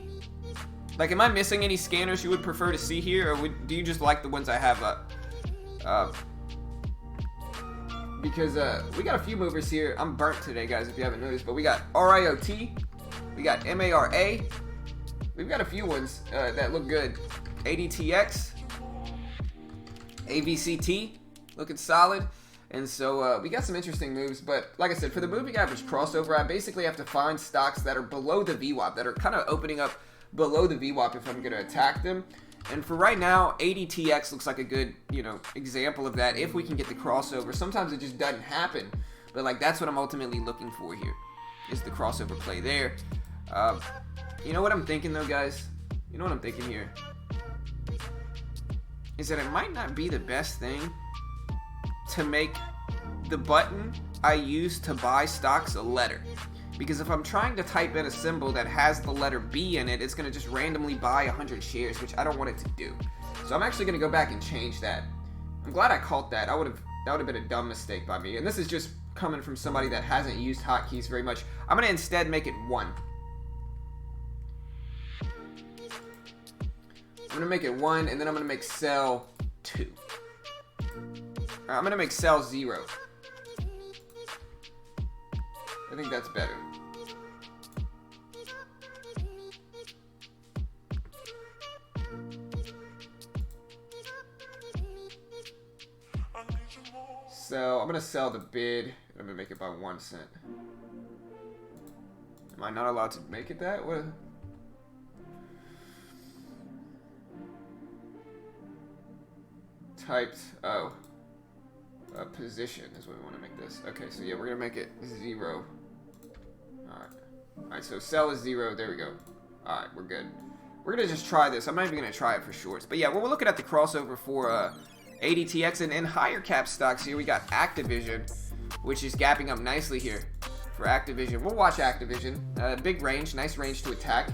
[SPEAKER 1] Like, am I missing any scanners you would prefer to see here? Or do you just like the ones I have up? Because we got a few movers here. I'm burnt today, guys, if you haven't noticed. But we got RIOT. We got MARA. We've got a few ones that look good. ADTX. AVCT. Looking solid. And so we got some interesting moves, but like I said, for the moving average crossover, I basically have to find stocks that are below the VWAP, that are kind of opening up below the VWAP if I'm going to attack them. And for right now, ADTX looks like a good, example of that if we can get the crossover. Sometimes it just doesn't happen, but like that's what I'm ultimately looking for here, is the crossover play there. You know what I'm thinking though, guys? You know what I'm thinking here? Is that it might not be the best thing to make the button I use to buy stocks a letter. Because if I'm trying to type in a symbol that has the letter B in it, it's going to just randomly buy 100 shares, which I don't want it to do. So I'm actually going to go back and change that. I'm glad I caught that. That would have been a dumb mistake by me. And this is just coming from somebody that hasn't used hotkeys very much. I'm going to instead make it 1. I'm going to make it 1, and then I'm going to make sell 2. I'm going to make sell 0. I think that's better. So I'm going to sell the bid. I'm going to make it by 1 cent. Am I not allowed to make it that way? Typed, position is what we want to make this. Okay, so yeah, we're going to make it 0. Alright, so sell is 0. There we go. Alright, we're good. We're going to just try this. I'm not even going to try it for shorts. But yeah, when we're looking at the crossover for ADTX and higher cap stocks here, we got Activision, which is gapping up nicely here for Activision. We'll watch Activision. Big range, nice range to attack.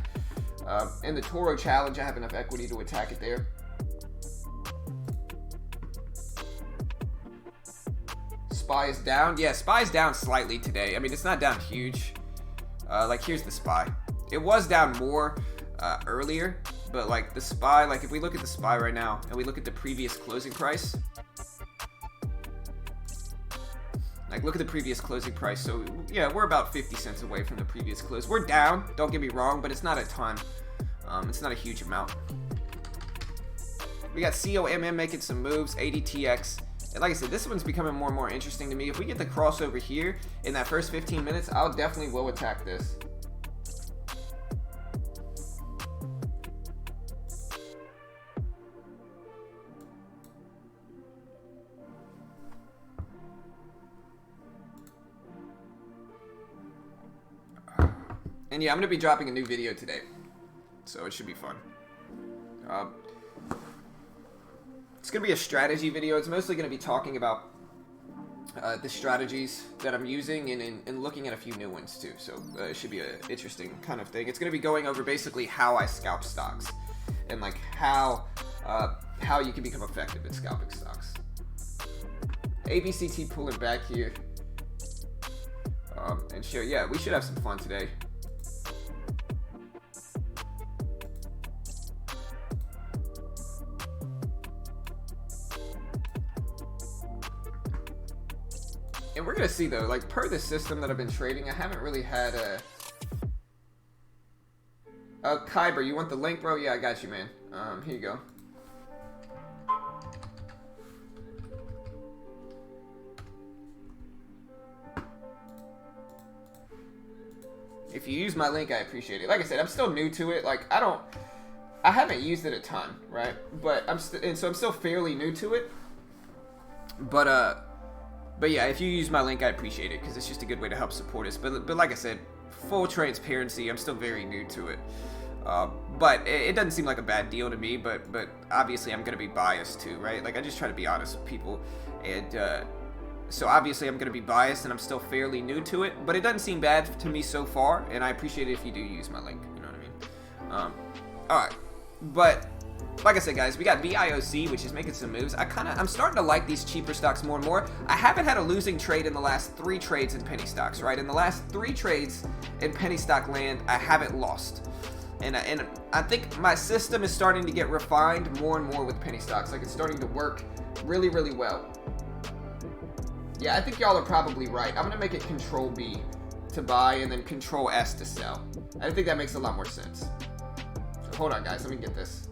[SPEAKER 1] In the Toro Challenge, I have enough equity to attack it there. SPY is down. Yeah, SPY is down slightly today. I mean, it's not down huge. Like, here's the SPY. It was down more earlier, but like the SPY, like if we look at the SPY right now and we look at the previous closing price, like look at the previous closing price. So yeah, we're about 50 cents away from the previous close. We're down, don't get me wrong, but it's not a ton. It's not a huge amount. We got COMM making some moves, ADTX. And like I said, this one's becoming more and more interesting to me. If we get the crossover here in that first 15 minutes, I'll definitely will attack this. And yeah, I'm going to be dropping a new video today, so it should be fun. It's going to be a strategy video. It's mostly going to be talking about the strategies that I'm using and looking at a few new ones too. So it should be an interesting kind of thing. It's going to be going over basically how I scalp stocks and like how you can become effective at scalping stocks. ABCT pulling back here. And sure, yeah, we should have some fun today. And we're going to see, though, like, per the system that I've been trading, I haven't really had a... Kyber, you want the link, bro? Yeah, I got you, man. Here you go. If you use my link, I appreciate it. Like I said, I'm still new to it. Like, I don't... I haven't used it a ton, right? But I'm still fairly new to it. But yeah, if you use my link, I appreciate it because it's just a good way to help support us. But like I said, full transparency, I'm still very new to it. But it doesn't seem like a bad deal to me. But obviously, I'm gonna be biased too, right? Like I just try to be honest with people, and so obviously I'm gonna be biased, and I'm still fairly new to it. But it doesn't seem bad to me so far, and I appreciate it if you do use my link. You know what I mean? All right, but. Like I said, guys, we got BIOC, which is making some moves. I'm starting to like these cheaper stocks more and more. I haven't had a losing trade in the last 3 trades in penny stocks, right? In the last 3 trades in penny stock land, I haven't lost. And I think my system is starting to get refined more and more with penny stocks. Like, it's starting to work really, really well. Yeah, I think y'all are probably right. I'm going to make it Control B to buy and then Control S to sell. I think that makes a lot more sense. So hold on, guys. Let me get this.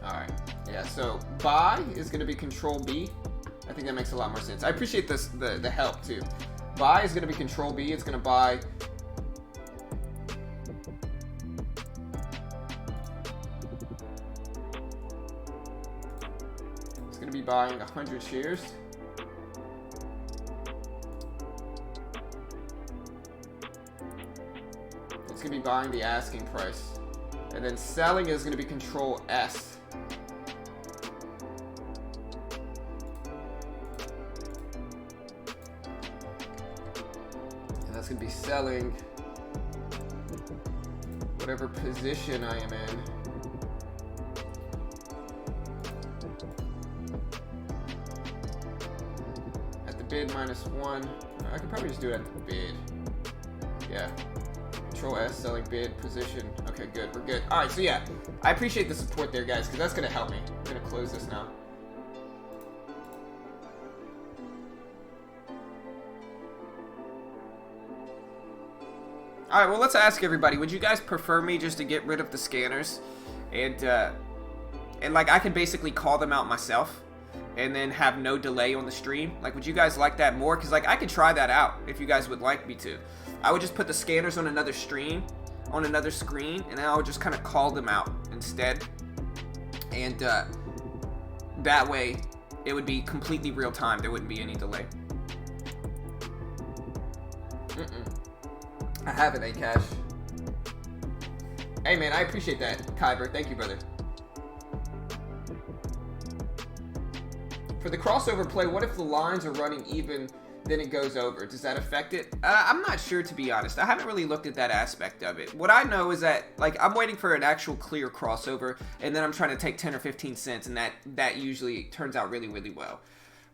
[SPEAKER 1] Alright, yeah, so buy is going to be Control B. I think that makes a lot more sense. I appreciate this, the help too. Buy is going to be Control B. It's going to buy. It's going to be buying 100 shares. It's going to be buying the asking price. And then selling is going to be Control S. That's going to be selling whatever position I am in. At the bid -1. I could probably just do it at the bid. Yeah. Control S, selling bid, position. Okay, good. We're good. Alright, so yeah. I appreciate the support there, guys, because that's going to help me. I'm going to close this now. Alright, well, let's ask everybody. Would you guys prefer me just to get rid of the scanners? And like, I can basically call them out myself and then have no delay on the stream? Like, would you guys like that more? Because, like, I could try that out if you guys would like me to. I would just put the scanners on another stream, on another screen, and then I would just kind of call them out instead. And that way, it would be completely real time. There wouldn't be any delay. I have it, A-Cash. Hey, man, I appreciate that, Kyber. Thank you, brother. For the crossover play, what if the lines are running even, then it goes over? Does that affect it? I'm not sure, to be honest. I haven't really looked at that aspect of it. What I know is that, like, I'm waiting for an actual clear crossover, and then I'm trying to take 10 or 15 cents, and that usually turns out really, really well.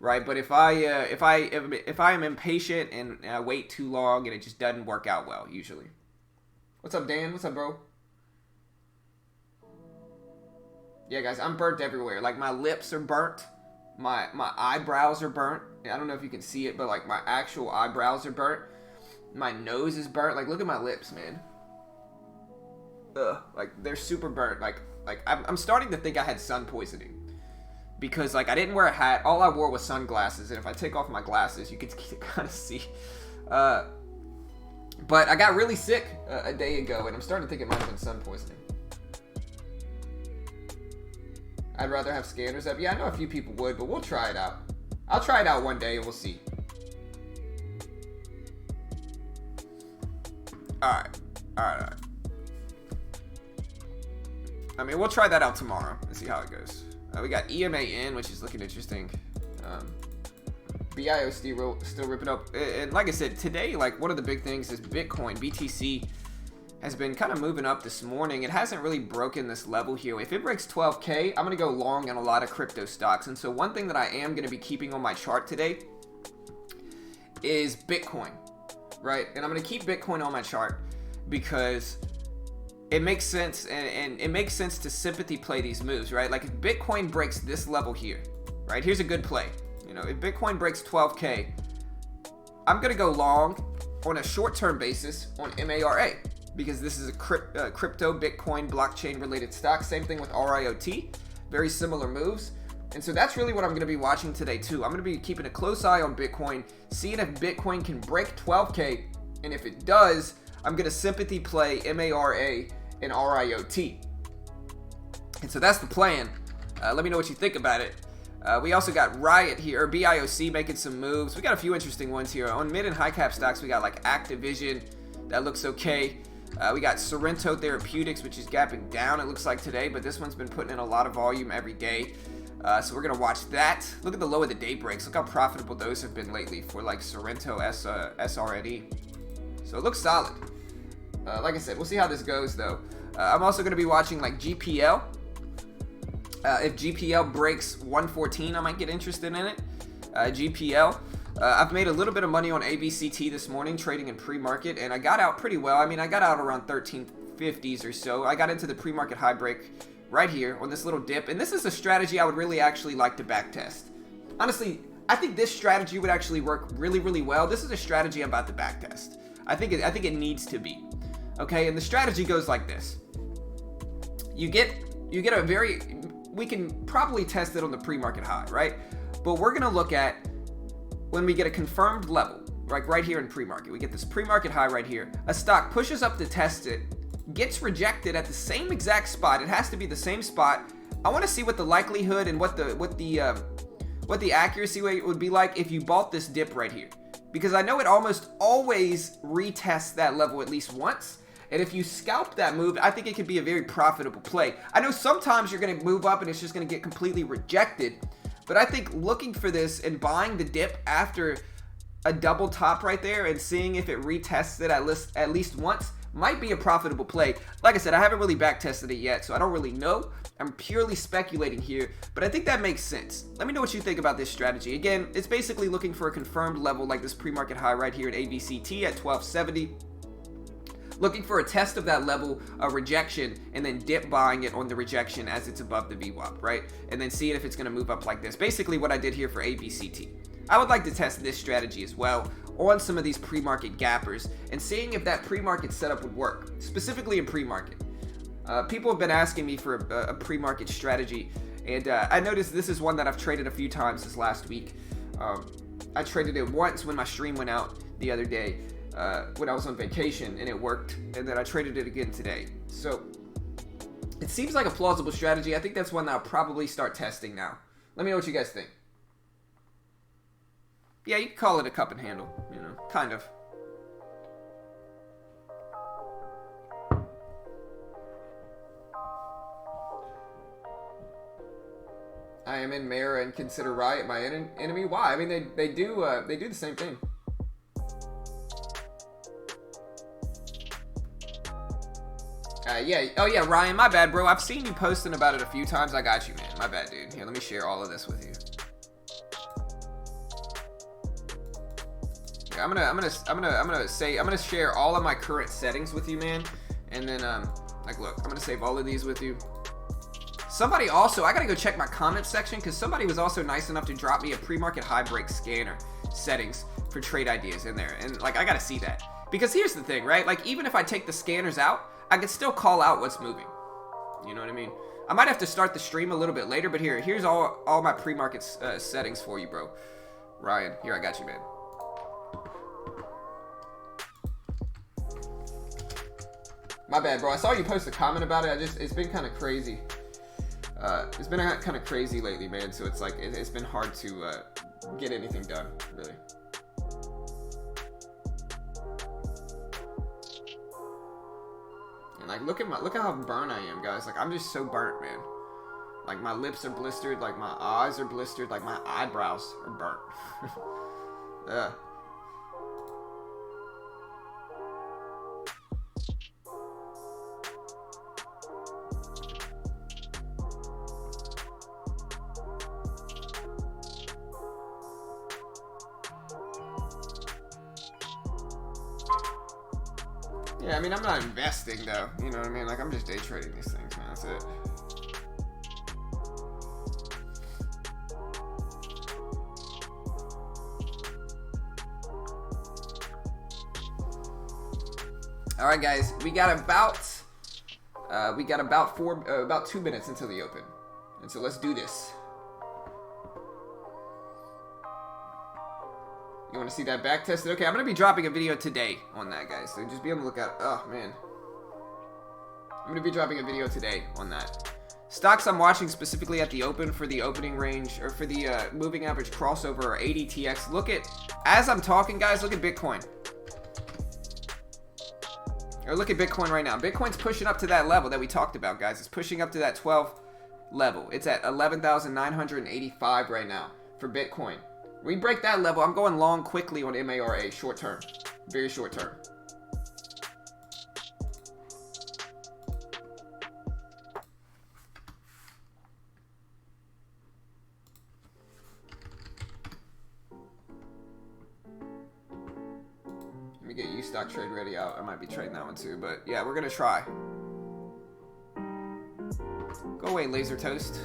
[SPEAKER 1] Right, but if I am impatient and I wait too long and it just doesn't work out well, usually. What's up, Dan? What's up, bro? Yeah, guys, I'm burnt everywhere. Like, my lips are burnt, my eyebrows are burnt. I don't know if you can see it, but like my actual eyebrows are burnt. My nose is burnt. Like, look at my lips, man. Ugh, like they're super burnt. Like I'm starting to think I had sun poisoning. Because, like, I didn't wear a hat. All I wore was sunglasses. And if I take off my glasses, you can kind of see. But I got really sick a day ago. And I'm starting to think it might have been sun poisoning. I'd rather have scanners up. Yeah, I know a few people would. But we'll try it out. I'll try it out one day and we'll see. Alright. I mean, we'll try that out tomorrow and see how it goes. We got EMAN, which is looking interesting. BIO still ripping up. And like I said, today, like, one of the big things is Bitcoin. BTC has been kind of moving up this morning. It hasn't really broken this level here. If it breaks 12K, I'm going to go long on a lot of crypto stocks. And so one thing that I am going to be keeping on my chart today is Bitcoin, right? And I'm going to keep Bitcoin on my chart because it makes sense, and it makes sense to sympathy play these moves, right? Like, if Bitcoin breaks this level here, right? Here's a good play. You know, if Bitcoin breaks 12K, I'm gonna go long on a short-term basis on MARA, because this is a crypto Bitcoin blockchain related stock. Same thing with RIOT, very similar moves. And so that's really what I'm going to be watching today too. I'm going to be keeping a close eye on Bitcoin, seeing if Bitcoin can break 12K, and if it does, I'm going to sympathy play MARA and RIOT. And so that's the plan. Let me know what you think about it. We also got Riot here, or BIOC, making some moves. We got a few interesting ones here. On mid and high cap stocks, we got like Activision, that looks okay. We got Sorrento Therapeutics, which is gapping down, it looks like today, but this one's been putting in a lot of volume every day. So we're going to watch that. Look at the low of the day breaks. Look how profitable those have been lately for like Sorrento, SRNE. So it looks solid. Like I said, we'll see how this goes though. I'm also going to be watching like GPL. If GPL breaks 114, I might get interested in it. GPL. I've made a little bit of money on ABCT this morning, trading in pre-market, and I got out pretty well. I mean, I got out around 1350s or so. I got into the pre-market high break right here on this little dip, and this is a strategy I would really actually like to backtest. Honestly, I think this strategy would actually work really, really well. This is a strategy I'm about to backtest. I think it needs to be. Okay, and the strategy goes like this. You get a very, we can probably test it on the pre-market high, right? But we're gonna look at when we get a confirmed level, like right here in pre-market. We get this pre-market high right here. A stock pushes up to test it, gets rejected at the same exact spot. It has to be the same spot. I want to see what the likelihood and what the accuracy rate would be like if you bought this dip right here, because I know it almost always retests that level at least once. And if you scalp that move, I think it could be a very profitable play. I know sometimes you're going to move up and it's just going to get completely rejected, but I think looking for this and buying the dip after a double top right there and seeing if it retests it at least once might be a profitable play. Like I said, I haven't really back tested it yet, so I don't really know. I'm purely speculating here, but I think that makes sense. Let me know what you think about this strategy. Again, it's basically looking for a confirmed level like this pre-market high right here at ABCT at 1270. Looking for a test of that level, a rejection, and then dip buying it on the rejection as it's above the VWAP, right? And then seeing if it's going to move up like this. Basically what I did here for ABCT. I would like to test this strategy as well on some of these pre-market gappers and seeing if that pre-market setup would work, specifically in pre-market. People have been asking me for a pre-market strategy, and I noticed this is one that I've traded a few times this last week. I traded it once when my stream went out the other day, when I was on vacation, and it worked, and then I traded it again today. So it seems like a plausible strategy. I think that's one that I'll probably start testing now. Let me know what you guys think. Yeah, you can call it a cup and handle, you know, kind of. I am in Mara and consider Riot my enemy. Why? I mean, they do the same thing. Yeah. Oh yeah, Ryan. My bad, bro. I've seen you posting about it a few times. I got you, man. My bad, dude. Here, let me share all of this with you. I'm gonna share all of my current settings with you, man. And then like, look, I'm gonna save all of these with you. Somebody also, I gotta go check my comment section because somebody was also nice enough to drop me a pre-market high break scanner settings for trade ideas in there, and like I gotta see that, because here's the thing, right? Like, even if I take the scanners out, I can still call out what's moving. You know what I mean? I might have to start the stream a little bit later, but here's all my pre-market settings for you, bro. Ryan, here, I got you, man. My bad, bro. I saw you post a comment about it. It's been kind of crazy. It's been kind of crazy lately, man. So it's like it's been hard to get anything done, really. And like, look at how burnt I am, guys. Like, I'm just so burnt, man. Like, my lips are blistered. Like, my eyes are blistered. Like, my eyebrows are burnt. Yeah. Yeah, I mean, I'm not investing, though. You know what I mean? Like, I'm just day trading these things, man. That's it. All right, guys, we got about 2 minutes until the open, and so let's do this. You want to see that back tested? Okay, I'm gonna be dropping a video today on that, guys. So just be on the lookout. Oh man, I'm gonna be dropping a video today on that. Stocks I'm watching specifically at the open for the opening range, or for the moving average crossover, or ADTX. Look at, as I'm talking, guys, look at Bitcoin. Or look at Bitcoin right now. Bitcoin's pushing up to that level that we talked about, guys. It's pushing up to that 12 level. It's at 11,985 right now for Bitcoin. We break that level, I'm going long quickly on MARA, short term. Very short term. Let me get you stock trade ready out. I might be trading that one too, but yeah, we're gonna try. Go away, laser toast.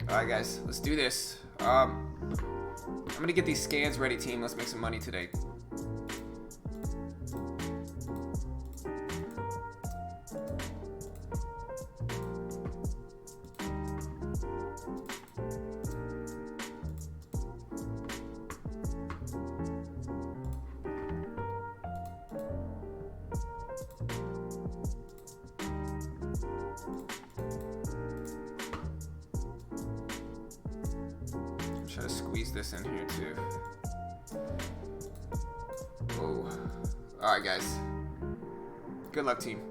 [SPEAKER 1] Alright, guys, let's do this. I'm gonna get these scans ready, team. Let's make some money today. Try to squeeze this in here too. Oh. Alright, guys. Good luck, team.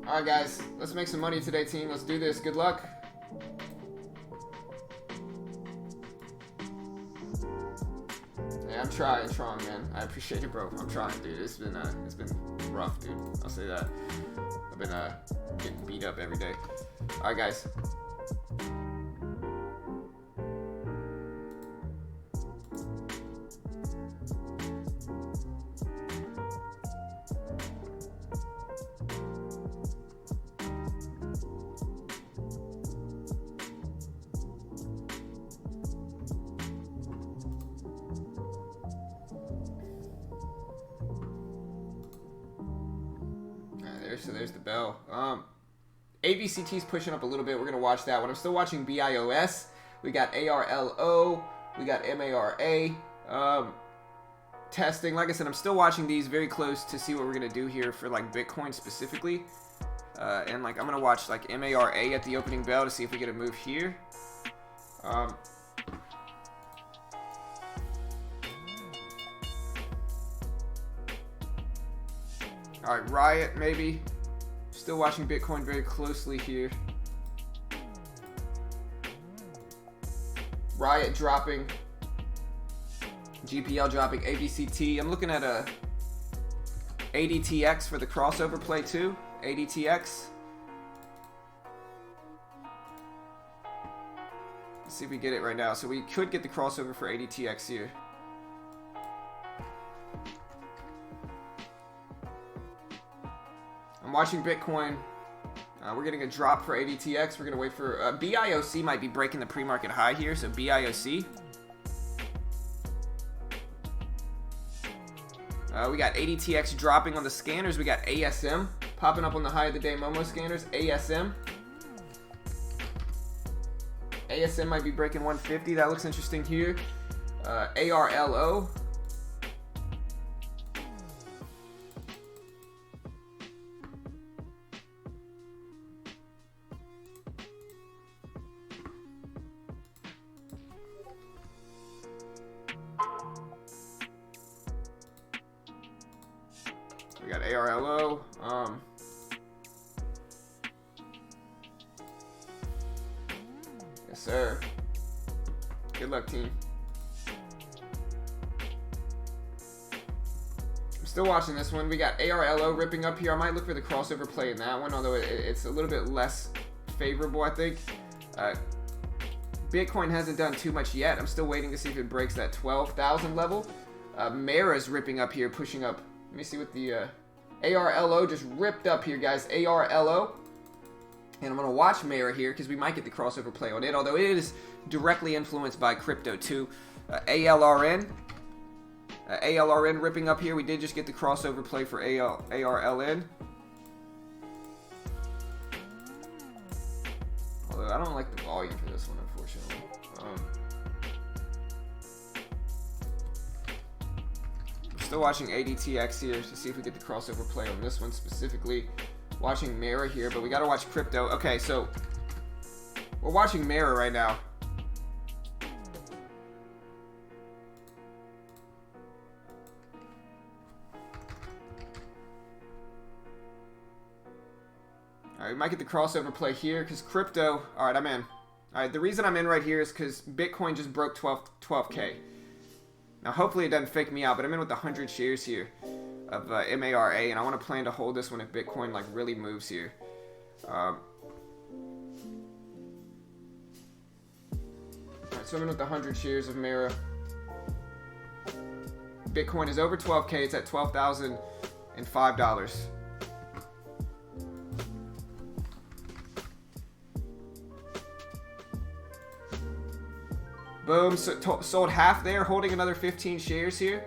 [SPEAKER 1] Alright, guys. Let's make some money today, team. Let's do this. Good luck. I'm trying, man. I appreciate it, bro. I'm trying, dude. It's been rough, dude. I'll say that. I've been getting beat up every day. All right, guys. So there's the bell. AVCT's pushing up a little bit. We're gonna watch that one. I'm still watching BIOS. We got ARLO. We got MARA. Testing. Like I said, I'm still watching these very close to see what we're gonna do here for like Bitcoin specifically. And like I'm gonna watch like MARA at the opening bell to see if we get a move here. Alright, Riot maybe. Still watching Bitcoin very closely here. Riot dropping. GPL dropping. AVCT. I'm looking at a ADTX for the crossover play too. ADTX. Let's see if we get it right now. So we could get the crossover for ADTX here. I'm watching Bitcoin. We're getting a drop for ADTX. We're going to wait for... BIOC might be breaking the pre-market high here, so BIOC. We got ADTX dropping on the scanners. We got ASM popping up on the high of the day Momo scanners. ASM. ASM might be breaking 150. That looks interesting here. ARLO. We got ARLO. Yes, sir. Good luck, team. I'm still watching this one. We got ARLO ripping up here. I might look for the crossover play in that one, although it's a little bit less favorable, I think. Bitcoin hasn't done too much yet. I'm still waiting to see if it breaks that 12,000 level. Mara's ripping up here, pushing up. Let me see what the ARLO just ripped up here, guys. ARLO. And I'm going to watch Mara here because we might get the crossover play on it, although it is directly influenced by crypto too. ALRN. ALRN ripping up here. We did just get the crossover play for ARLN. Although I don't like the volume for this one, unfortunately. I'm still watching ADTX here to see if we get the crossover play on this one specifically. Watching Mara here, but we gotta watch crypto. Okay, so we're watching Mara right now. All right, we might get the crossover play here because crypto. All right, I'm in. All right, the reason I'm in right here is because Bitcoin just broke 12K. Now, hopefully it doesn't fake me out, but I'm in with 100 shares here of MARA, and I want to plan to hold this one if Bitcoin like really moves here. Alright, so I'm in with 100 shares of Mara. Bitcoin is over 12K. It's at $12,005. Boom, so sold half there, holding another 15 shares here.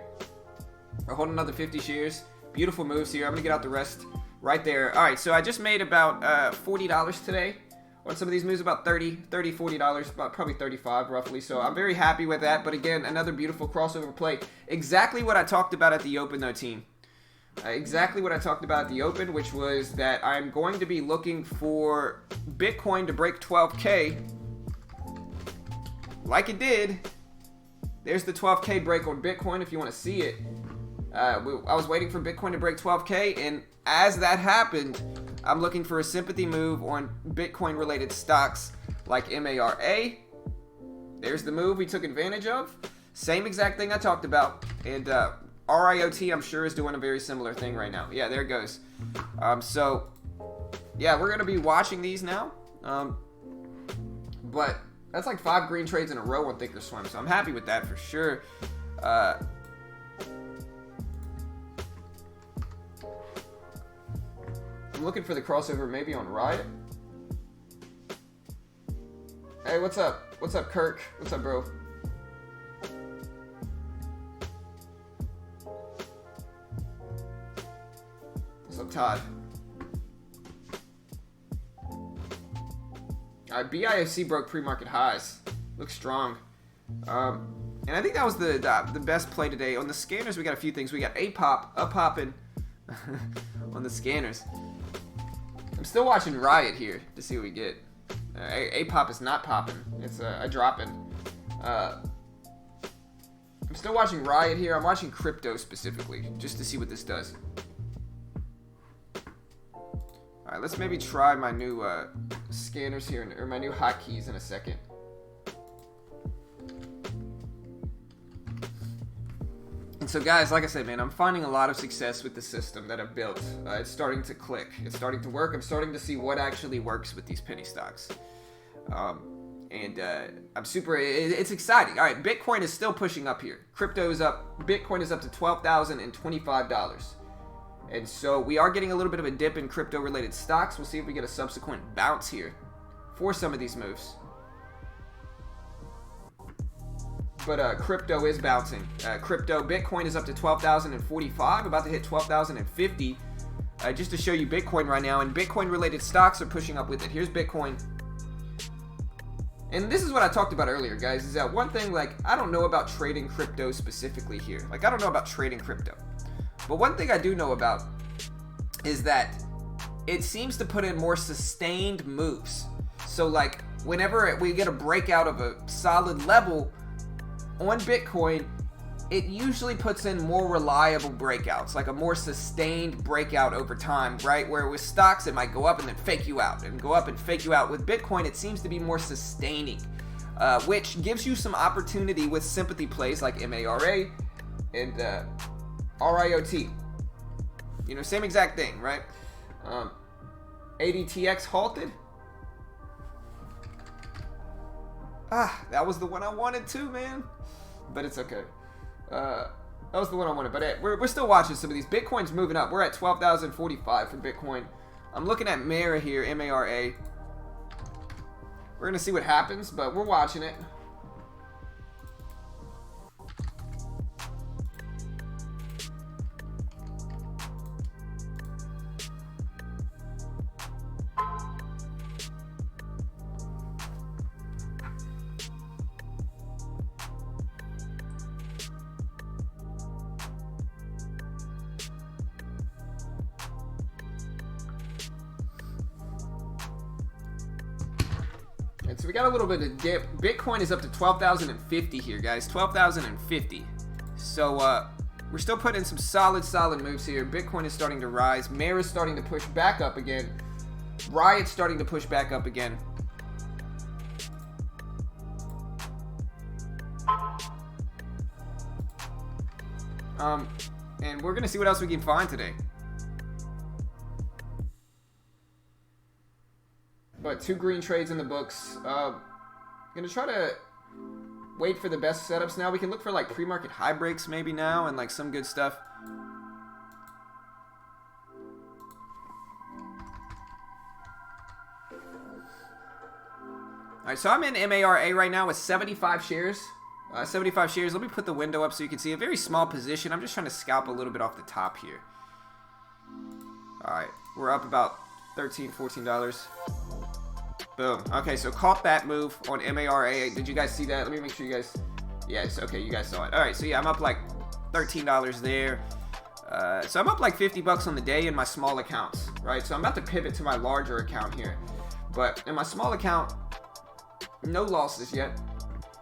[SPEAKER 1] Or holding another 50 shares. Beautiful moves here. I'm going to get out the rest right there. All right, so I just made about $40 today on some of these moves, about $40, about probably $35 roughly. So I'm very happy with that. But again, another beautiful crossover play. Exactly what I talked about at the Open, though, team. Exactly what I talked about at the Open, which was that I'm going to be looking for Bitcoin to break 12K. Like it did. There's the 12K break on Bitcoin if you want to see it. I was waiting for Bitcoin to break 12K, and as that happened, I'm looking for a sympathy move on Bitcoin-related stocks like MARA. There's the move we took advantage of. Same exact thing I talked about. And RIOT, I'm sure, is doing a very similar thing right now. Yeah, there it goes. So, yeah, we're going to be watching these now. But that's like 5 green trades in a row on Thinkorswim, so I'm happy with that for sure. I'm looking for the crossover maybe on Riot. Hey, what's up? What's up, Kirk? What's up, bro? What's up, Todd? Alright, BIFC broke pre-market highs. Looks strong. And I think that was the best play today. On the scanners, we got a few things. We got A-Pop, up-popping on the scanners. I'm still watching Riot here to see what we get. A-Pop is not popping. It's a dropping. I'm still watching Riot here. I'm watching crypto specifically, just to see what this does. Alright, let's maybe try my new scanners here, or my new hotkeys in a second. And so guys, like I said, man, I'm finding a lot of success with the system that I've built. It's starting to click. It's starting to work. I'm starting to see what actually works with these penny stocks. And I'm super, it's exciting. All right, Bitcoin is still pushing up here. Crypto is up. Bitcoin is up to $12,025. And so we are getting a little bit of a dip in crypto-related stocks. We'll see if we get a subsequent bounce here for some of these moves. But crypto is bouncing. Bitcoin is up to 12,045, about to hit 12,050. Just to show you Bitcoin right now, and Bitcoin-related stocks are pushing up with it. Here's Bitcoin. And this is what I talked about earlier, guys, is that one thing, like, I don't know about trading crypto specifically here. Like, I don't know about trading crypto. But one thing I do know about is that it seems to put in more sustained moves. So, like, whenever we get a breakout of a solid level on Bitcoin, it usually puts in more reliable breakouts, like a more sustained breakout over time, right? Where with stocks, it might go up and then fake you out, and go up and fake you out. With Bitcoin, it seems to be more sustaining, which gives you some opportunity with sympathy plays like MARA and RIOT. You know, same exact thing, right? ADTX halted. Ah, that was the one I wanted too, man. But it's okay. That was the one I wanted. But hey, we're still watching some of these. Bitcoin's moving up. We're at 12,045 for Bitcoin. I'm looking at Mara here, M-A-R-A. We're going to see what happens, but we're watching it. And so we got a little bit of dip. Bitcoin is up to 12,050 here, guys. 12,050. So we're still putting in some solid moves here. Bitcoin is starting to rise. Mara is starting to push back up again. Riot's starting to push back up again. And we're gonna see what else we can find today. But 2 green trades in the books. Gonna try to wait for the best setups now. We can look for like pre-market high breaks maybe now and like some good stuff. Alright, so I'm in MARA right now with 75 shares. 75 shares. Let me put the window up so you can see a very small position. I'm just trying to scalp a little bit off the top here. Alright, we're up about $13, $14. Boom. Okay, so caught that move on MARA. Did you guys see that? Let me make sure you guys... Yes, okay, you guys saw it. Alright, so yeah, I'm up like $13 there. So I'm up like 50 bucks on the day in my small accounts, right? So I'm about to pivot to my larger account here. But in my small account, no losses yet.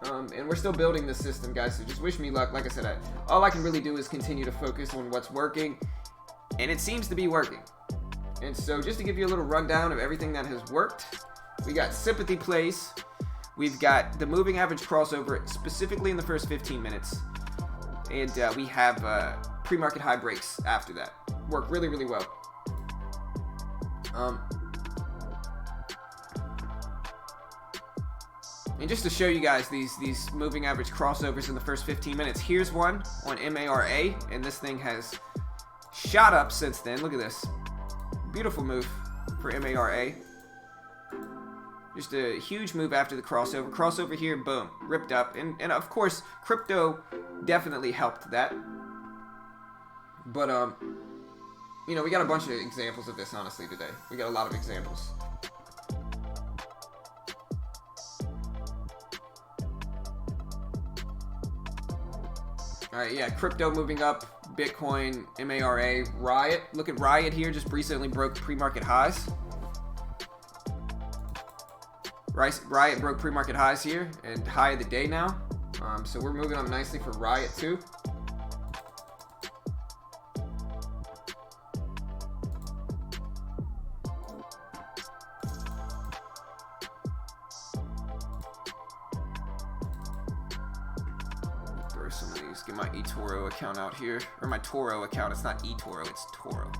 [SPEAKER 1] And we're still building this system, guys, so just wish me luck. Like I said, all I can really do is continue to focus on what's working. And it seems to be working. And so just to give you a little rundown of everything that has worked... We got sympathy plays. We've got the moving average crossover, specifically in the first 15 minutes. And we have pre-market high breaks after that. Work really well. And just to show you guys these moving average crossovers in the first 15 minutes, here's one on MARA, and this thing has shot up since then. Look at this. Beautiful move for MARA. Just a huge move after the crossover. Crossover here, boom, ripped up. And of course, crypto definitely helped that. But, you know, we got a bunch of examples of this, honestly, today. We got a lot of examples. Alright, yeah, crypto moving up. Bitcoin, MARA, Riot. Look at Riot here, just recently broke pre-market highs. Riot broke pre-market highs here and high of the day now. So we're moving up nicely for Riot too. Throw some of these. Get my eToro account out here. Or my Toro account. It's not eToro, it's Toro.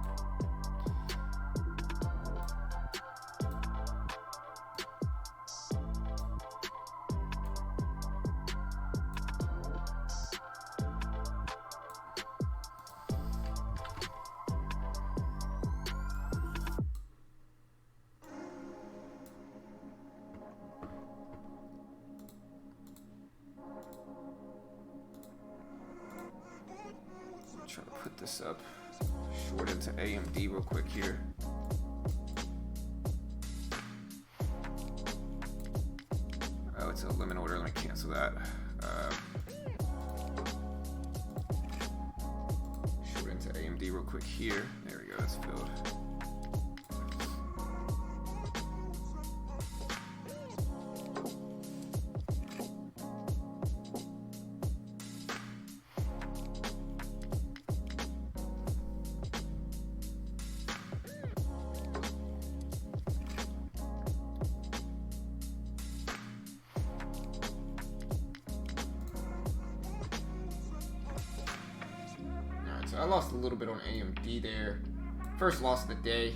[SPEAKER 1] Try to put this up short into AMD real quick here. Oh, it's a limit order. Let me cancel that. Short into AMD real quick here. There we go. That's filled. I lost a little bit on AMD there. First loss of the day.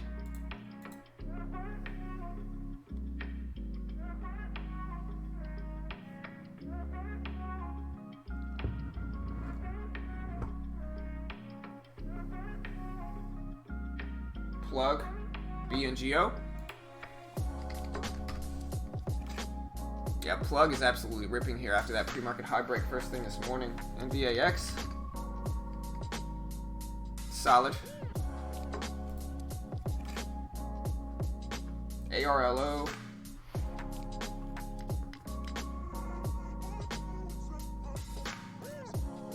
[SPEAKER 1] plug, B and GO. Yeah, plug is absolutely ripping here after that pre-market high break first thing this morning. NVAX, solid. ARLO.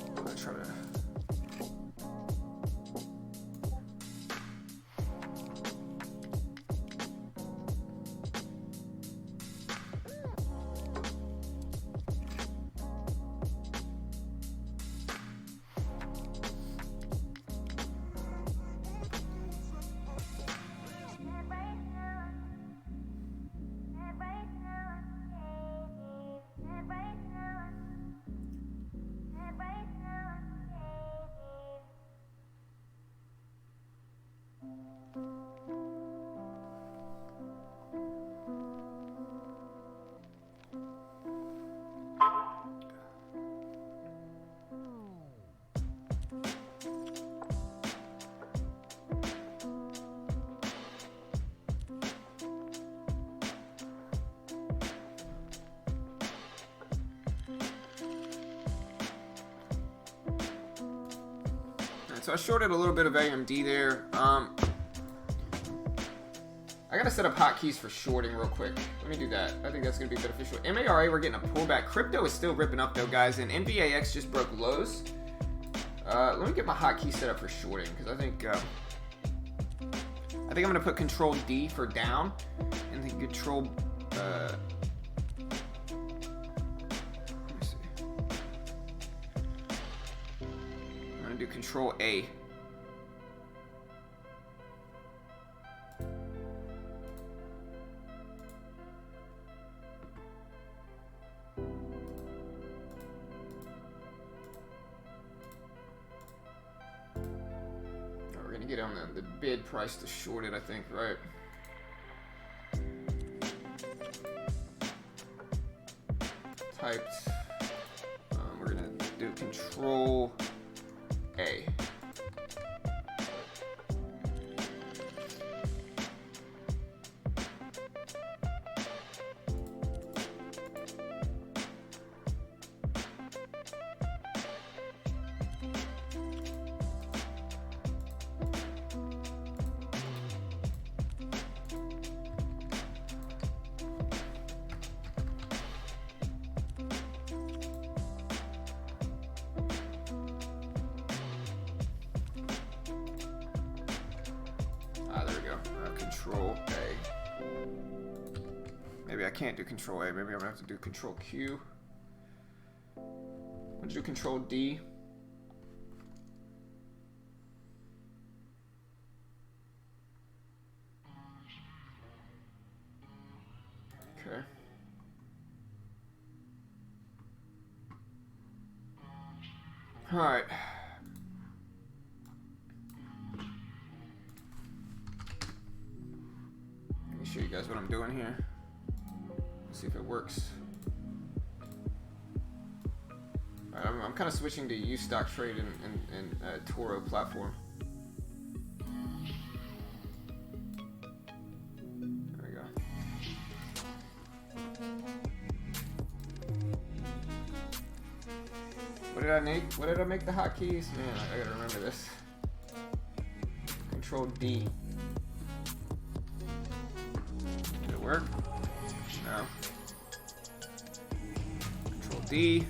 [SPEAKER 1] I'm gonna try to. So I shorted a little bit of AMD there. I gotta set up hotkeys for shorting real quick. Let me do that. I think that's gonna be beneficial. MARA, we're getting a pullback. Crypto is still ripping up though, guys, and NVAX just broke lows. Let me get my hotkey set up for shorting because I think I'm gonna put Control D for down, and then Control. Let me see. I'm gonna do Control A. Get on the bid price to short it, I think, right? Typed. We're gonna do Control A. There we go. Control A. Maybe I can't do Control A. Maybe I'm gonna have to do Control Q. I'm gonna do Control D. Okay. All right. Show you guys what I'm doing here. Let's see if it works. All right, I'm kind of switching to U stock trade and Toro platform. There we go. What did I make? What did I make the hotkeys? Man, I gotta remember this. Control D. Work? No. Control D.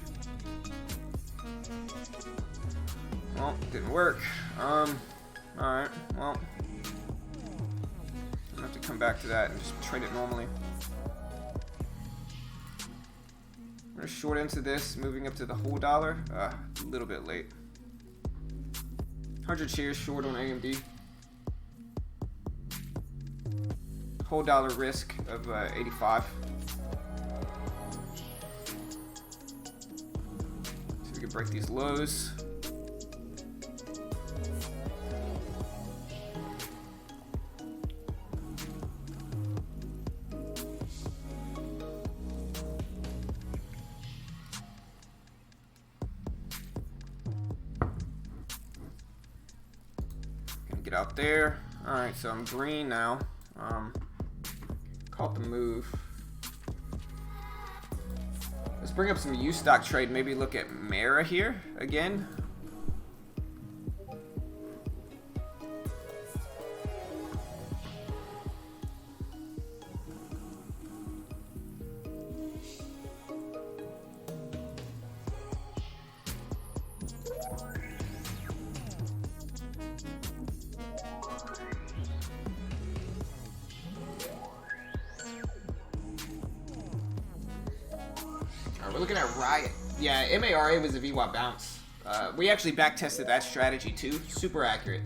[SPEAKER 1] Well, didn't work. Alright, well. I'm gonna have to come back to that and just trade it normally. I'm gonna short into this, moving up to the whole dollar. A little bit late. 100 shares short on AMD. Whole dollar risk of 85. So we can break these lows. Gonna get out there. Alright, so I'm green now. Caught the move. Let's bring up some U-stock trade. Maybe look at Mara here again. We're looking at Riot. Yeah, MARA was a VWAP bounce. We actually back tested that strategy too. Super accurate.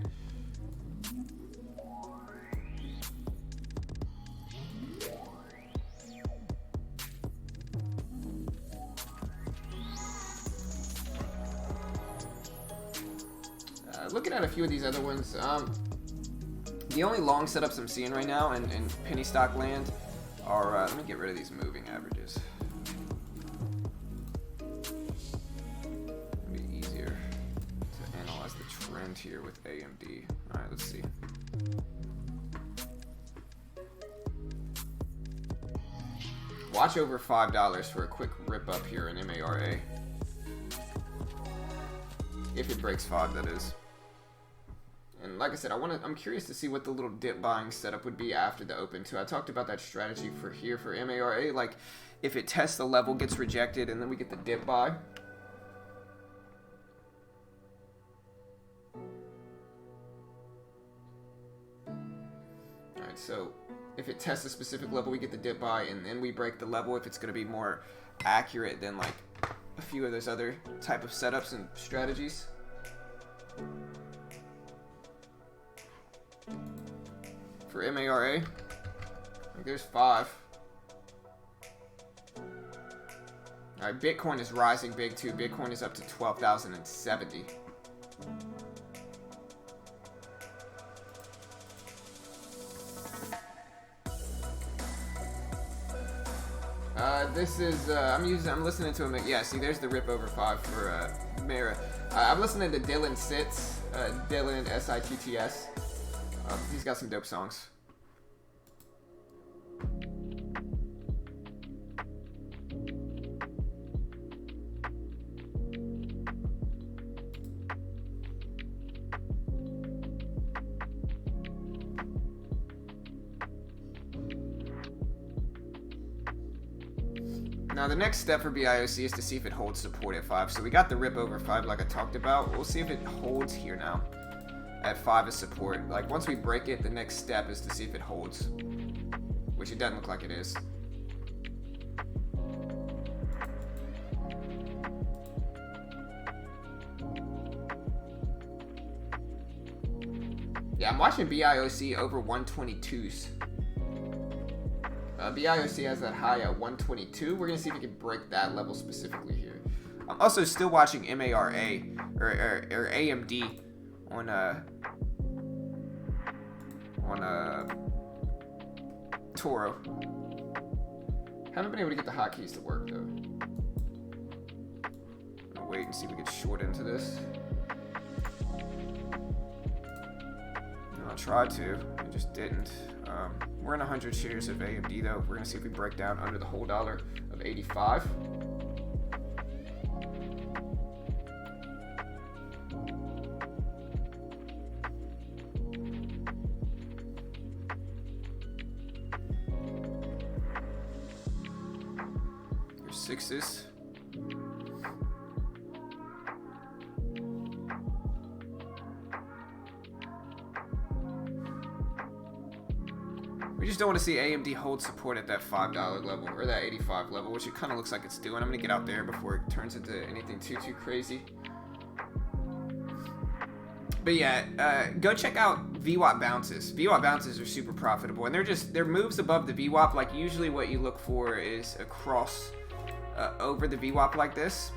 [SPEAKER 1] Looking at a few of these other ones, the only long setups I'm seeing right now in penny stock land are, let me get rid of these moving averages. Here with AMD. All right, let's see. Watch over $5 for a quick rip up here in MARA. If it breaks 5, that is. And like I said, I'm curious to see what the little dip buying setup would be after the open too. I talked about that strategy for here for MARA, like if it tests the level, gets rejected, and then we get the dip buy. So if it tests a specific level, we get the dip buy, and then we break the level if it's going to be more accurate than like a few of those other type of setups and strategies. For MARA, I think there's 5. Alright, Bitcoin is rising big too. Bitcoin is up to 12,070. This is, I'm listening to him. Yeah, see, there's the rip over 5 for, Mara. I'm listening to Dylan Sitz, Dylan, S-I-T-T-S. He's got some dope songs. Now the next step for BIOC is to see if it holds support at 5. So we got the rip over 5 like I talked about. We'll see if it holds here now at 5 as support. Like once we break it, the next step is to see if it holds, which it doesn't look like it is. Yeah, I'm watching BIOC over 122s. BIOC has that high at 122. We're gonna see if we can break that level specifically here. I'm also still watching MARA or AMD on Toro. Haven't been able to get the hotkeys to work though. I'm gonna wait and see if we get short into this. I tried to, I just didn't. We're in 100 shares of AMD though. We're gonna see if we break down under the whole dollar of 85. There's 6s. We just don't want to see AMD hold support at that $5 level or that 85 level, which it kind of looks like it's doing. I'm going to get out there before it turns into anything too crazy. But yeah, go check out VWAP bounces. VWAP bounces are super profitable, and they're moves above the VWAP. Like usually what you look for is a cross over the VWAP like this.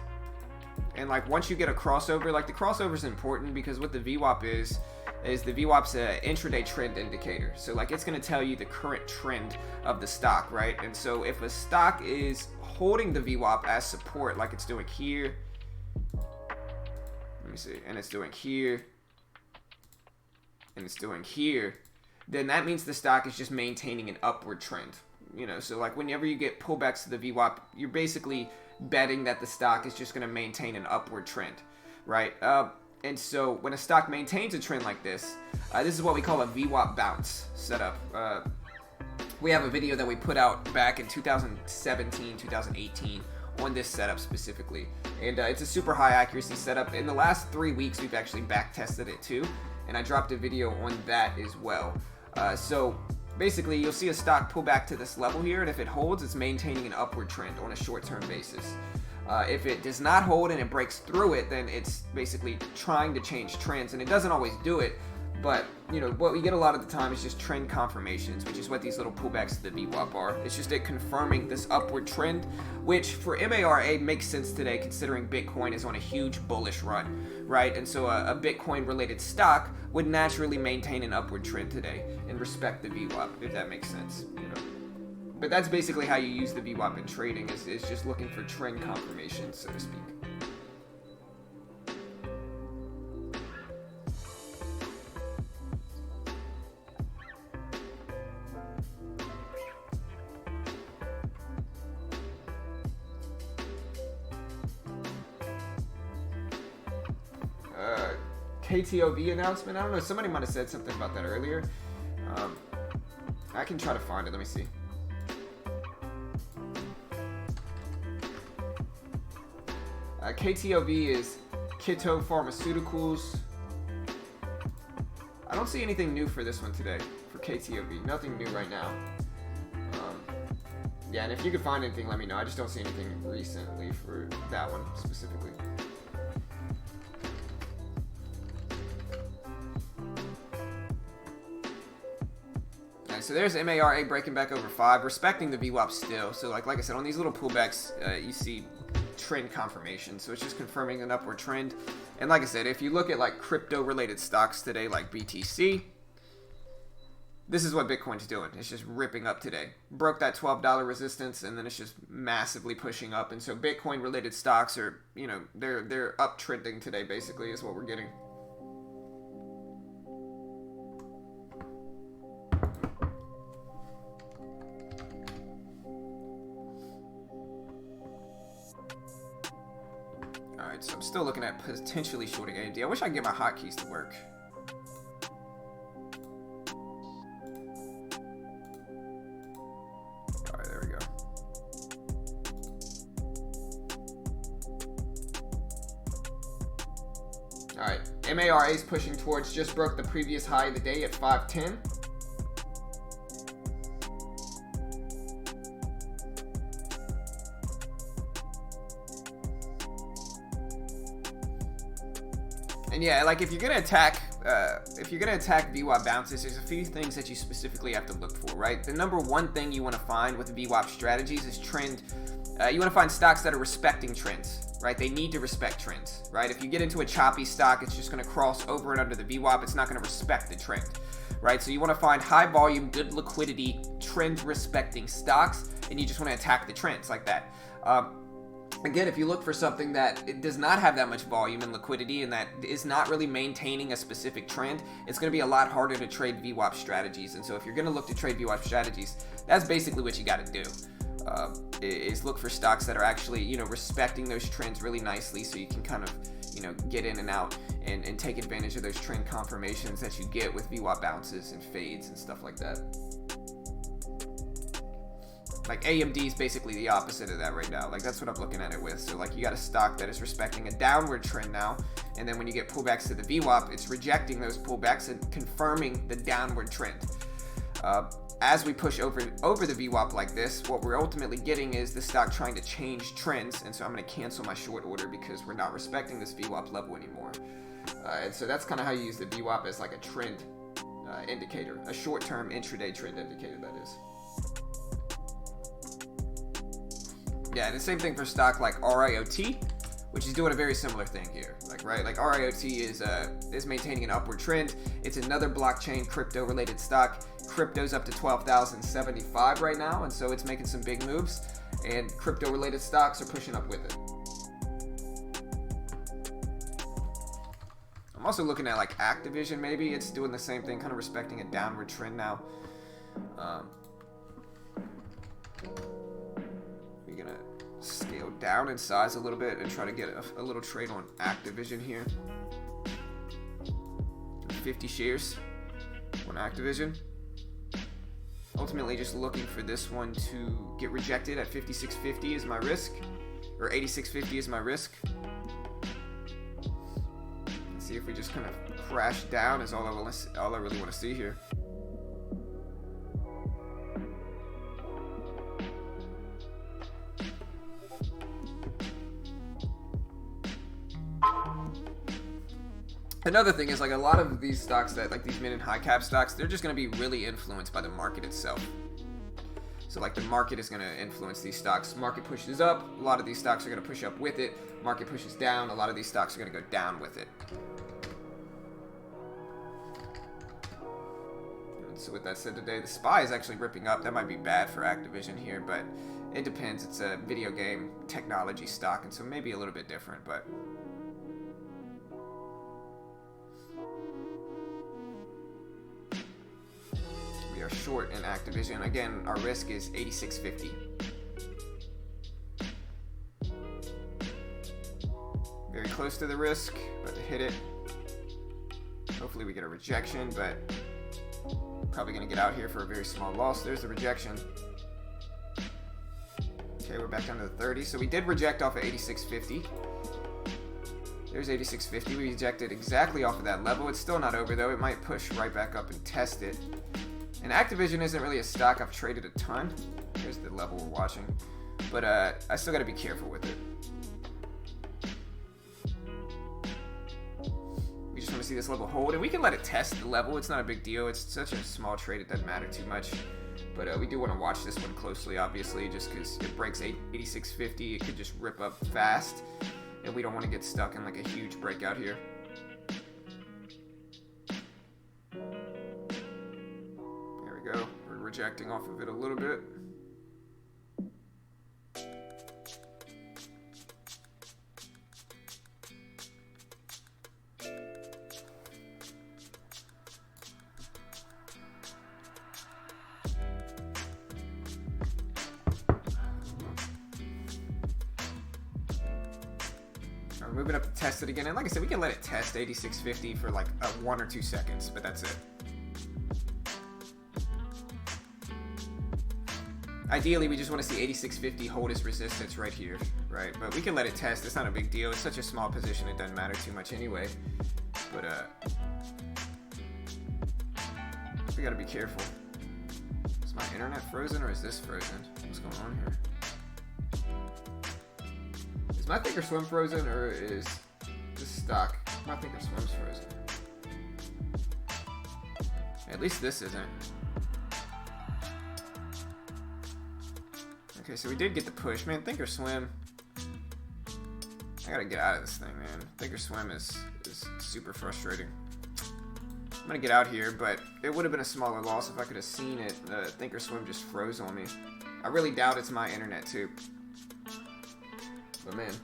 [SPEAKER 1] And like once you get a crossover, like the crossover is important because what the VWAP is the VWAP's an intraday trend indicator. So like it's going to tell you the current trend of the stock, right? And so if a stock is holding the VWAP as support, like it's doing here, let me see, and it's doing here, and it's doing here, then that means the stock is just maintaining an upward trend. You know, so like whenever you get pullbacks to the VWAP, you're basically betting that the stock is just going to maintain an upward trend, right? And so when a stock maintains a trend like this, this is what we call a VWAP bounce setup. We have a video that we put out back in 2017, 2018 on this setup specifically. And it's a super high accuracy setup. In the last 3 weeks, we've actually back tested it too. And I dropped a video on that as well. So basically, you'll see a stock pull back to this level here, and if it holds, it's maintaining an upward trend on a short-term basis. If it does not hold and it breaks through it, then it's basically trying to change trends, and it doesn't always do it. But, you know, what we get a lot of the time is just trend confirmations, which is what these little pullbacks to the VWAP are. It's just it confirming this upward trend, which for MARA makes sense today considering Bitcoin is on a huge bullish run, right? And so a Bitcoin-related stock would naturally maintain an upward trend today and respect the VWAP, if that makes sense, you know. But that's basically how you use the VWAP in trading, is just looking for trend confirmation, so to speak. KTOV announcement. I don't know. Somebody might have said something about that earlier. I can try to find it. Let me see. KTOV is Kito Pharmaceuticals. I don't see anything new for this one today for KTOV. Nothing new right now. Yeah, and if you could find anything, let me know. I just don't see anything recently for that one specifically. So there's MARA breaking back over 5, respecting the VWAP still. So like I said, on these little pullbacks, you see trend confirmation. So it's just confirming an upward trend. And like I said, if you look at like crypto-related stocks today, like BTC, this is what Bitcoin's doing. It's just ripping up today. Broke that $12 resistance, and then it's just massively pushing up. And so Bitcoin-related stocks are, you know, they're uptrending today. Basically, is what we're getting. Alright, so I'm still looking at potentially shorting AMD. I wish I could get my hotkeys to work. Alright, there we go. Alright, MARA is pushing towards, just broke the previous high of the day at 510. And yeah, like if you're gonna attack VWAP bounces, there's a few things that you specifically have to look for, right? The number one thing you want to find with VWAP strategies is trend. You want to find stocks that are respecting trends, right? They need to respect trends, right? If you get into a choppy stock, it's just going to cross over and under the VWAP. It's not going to respect the trend, right? So you want to find high volume, good liquidity, trend respecting stocks, and you just want to attack the trends like that. Again, if you look for something that it does not have that much volume and liquidity and that is not really maintaining a specific trend, it's going to be a lot harder to trade VWAP strategies. And so if you're going to look to trade VWAP strategies, that's basically what you got to do, is look for stocks that are actually, you know, respecting those trends really nicely, so you can kind of, you know, get in and out and take advantage of those trend confirmations that you get with VWAP bounces and fades and stuff like that. Like AMD is basically the opposite of that right now. Like that's what I'm looking at it with. So like you got a stock that is respecting a downward trend now, and then when you get pullbacks to the VWAP, it's rejecting those pullbacks and confirming the downward trend. As we push over the VWAP like this, what we're ultimately getting is the stock trying to change trends, and so I'm going to cancel my short order because we're not respecting this VWAP level anymore. And so that's kind of how you use the VWAP as like a trend indicator, a short-term intraday trend indicator, that is. Yeah, and the same thing for stock like RIOT, which is doing a very similar thing here. Like, right, like RIOT is maintaining an upward trend. It's another blockchain crypto-related stock. Crypto's up to 12,075 right now, and so it's making some big moves. And crypto-related stocks are pushing up with it. I'm I'm also looking at like Activision. Maybe it's doing the same thing, kind of respecting a downward trend now. We're gonna scale down in size a little bit and try to get a little trade on Activision here. 50 shares on Activision. Ultimately just looking for this one to get rejected at 56.50 is my risk, or 86.50 is my risk. Let's see if we just kind of crash down is all I really want to see here. Another thing is, like, a lot of these stocks that, like these mid and high cap stocks, they're just going to be really influenced by the market itself. So, like, the market is going to influence these stocks. Market pushes up, a lot of these stocks are going to push up with it. Market pushes down, a lot of these stocks are going to go down with it. And so with that said, today the SPY is actually ripping up. That might be bad for Activision here, but it depends. It's a video game technology stock, and so maybe a little bit different, but... we are short in Activision. Again, our risk is 86.50. Very close to the risk, but to hit it. Hopefully we get a rejection, but probably going to get out here for a very small loss. There's the rejection. Okay, we're back down to the 30. So we did reject off of 86.50. There's 86.50. We rejected exactly off of that level. It's still not over, though. It might push right back up and test it. And Activision isn't really a stock I've traded a ton. Here's the level we're watching. But I still got to be careful with it. We just want to see this level hold. And we can let it test the level. It's not a big deal. It's such a small trade. It doesn't matter too much. But we do want to watch this one closely, obviously, just because it breaks 86.50. It could just rip up fast. And we don't want to get stuck in like a huge breakout here. Go. We're rejecting off of it a little bit. We're moving up to test it again, and like I said, we can let it test 86.50 for like 1 or 2 seconds, but that's it. Ideally, we just want to see 86.50 hold its resistance right here, right? But we can let it test. It's not a big deal. It's such a small position. It doesn't matter too much anyway. But we got to be careful. Is my internet frozen or is this frozen? What's going on here? Is my Thinkorswim frozen or is this stock? My Thinkorswim's frozen. At least this isn't. Okay, so we did get the push. Man, Thinkorswim. I gotta get out of this thing, man. Thinkorswim is super frustrating. I'm gonna get out here, but it would have been a smaller loss if I could have seen it. Thinkorswim just froze on me. I really doubt it's my internet, too. But, man.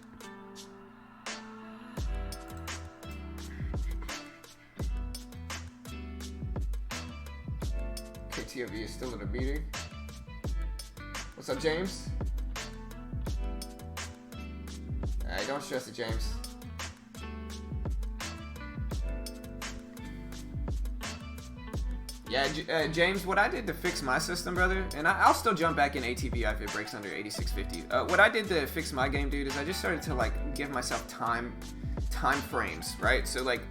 [SPEAKER 1] KTOV is still in a meeting. What's up, James? Hey, don't stress it, James. Yeah, James, what I did to fix my system, brother, and I'll still jump back in ATVI if it breaks under 86.50. What I did to fix my game, dude, is I just started to, like, give myself time frames, right? So, like,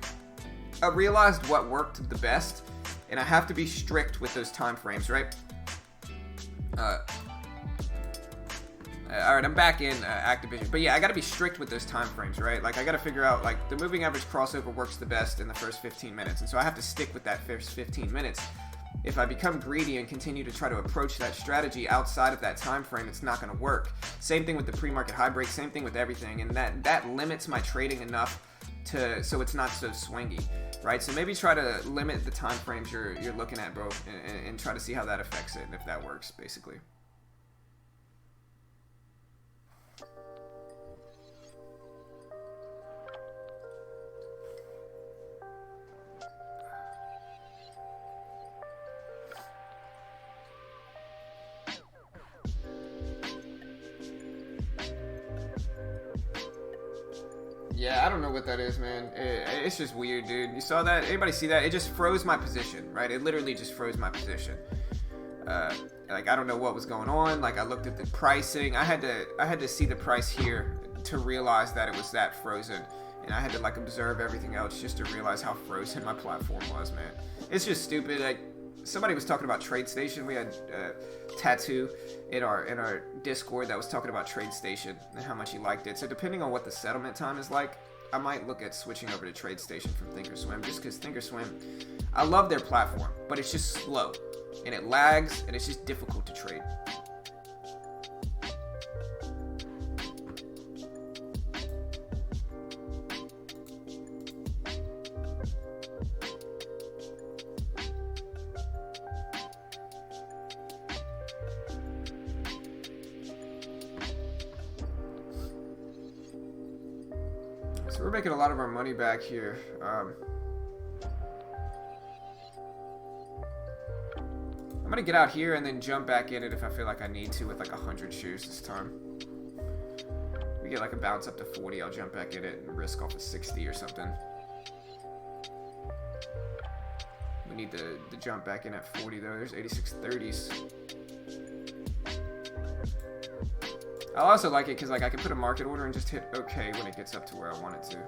[SPEAKER 1] I realized what worked the best, and I have to be strict with those time frames, right? Alright, I'm back in Activision. But yeah, I gotta be strict with those time frames, right? Like, I gotta figure out, like, the moving average crossover works the best in the first 15 minutes. And so I have to stick with that first 15 minutes. If I become greedy and continue to try to approach that strategy outside of that time frame, it's not gonna work. Same thing with the pre-market high break, same thing with everything. And that limits my trading enough so it's not so swingy, right? So maybe try to limit the time frames you're looking at, bro, and try to see how that affects it and if that works, basically. Yeah, I don't know what that is, man. It's just weird, dude. You saw that? Anybody see that? It just froze my position, right? It literally just froze my position. Like, I don't know what was going on. Like, I looked at the pricing. I had to see the price here to realize that it was that frozen. And I had to, like, observe everything else just to realize how frozen my platform was, man. It's just stupid. Like, somebody was talking about TradeStation. We had Tattoo in our Discord that was talking about TradeStation and how much he liked it. So depending on what the settlement time is like, I might look at switching over to TradeStation from Thinkorswim, just because Thinkorswim, I love their platform, but it's just slow and it lags and it's just difficult to trade. So we're making a lot of our money back here. I'm gonna get out here and then jump back in it if I feel like I need to with like 100 shares this time. We get like a bounce up to 40, I'll jump back in it and risk off of 60 or something. We need to jump back in at 40 though. There's 86.30s. I also like it because like I can put a market order and just hit OK when it gets up to where I want it to.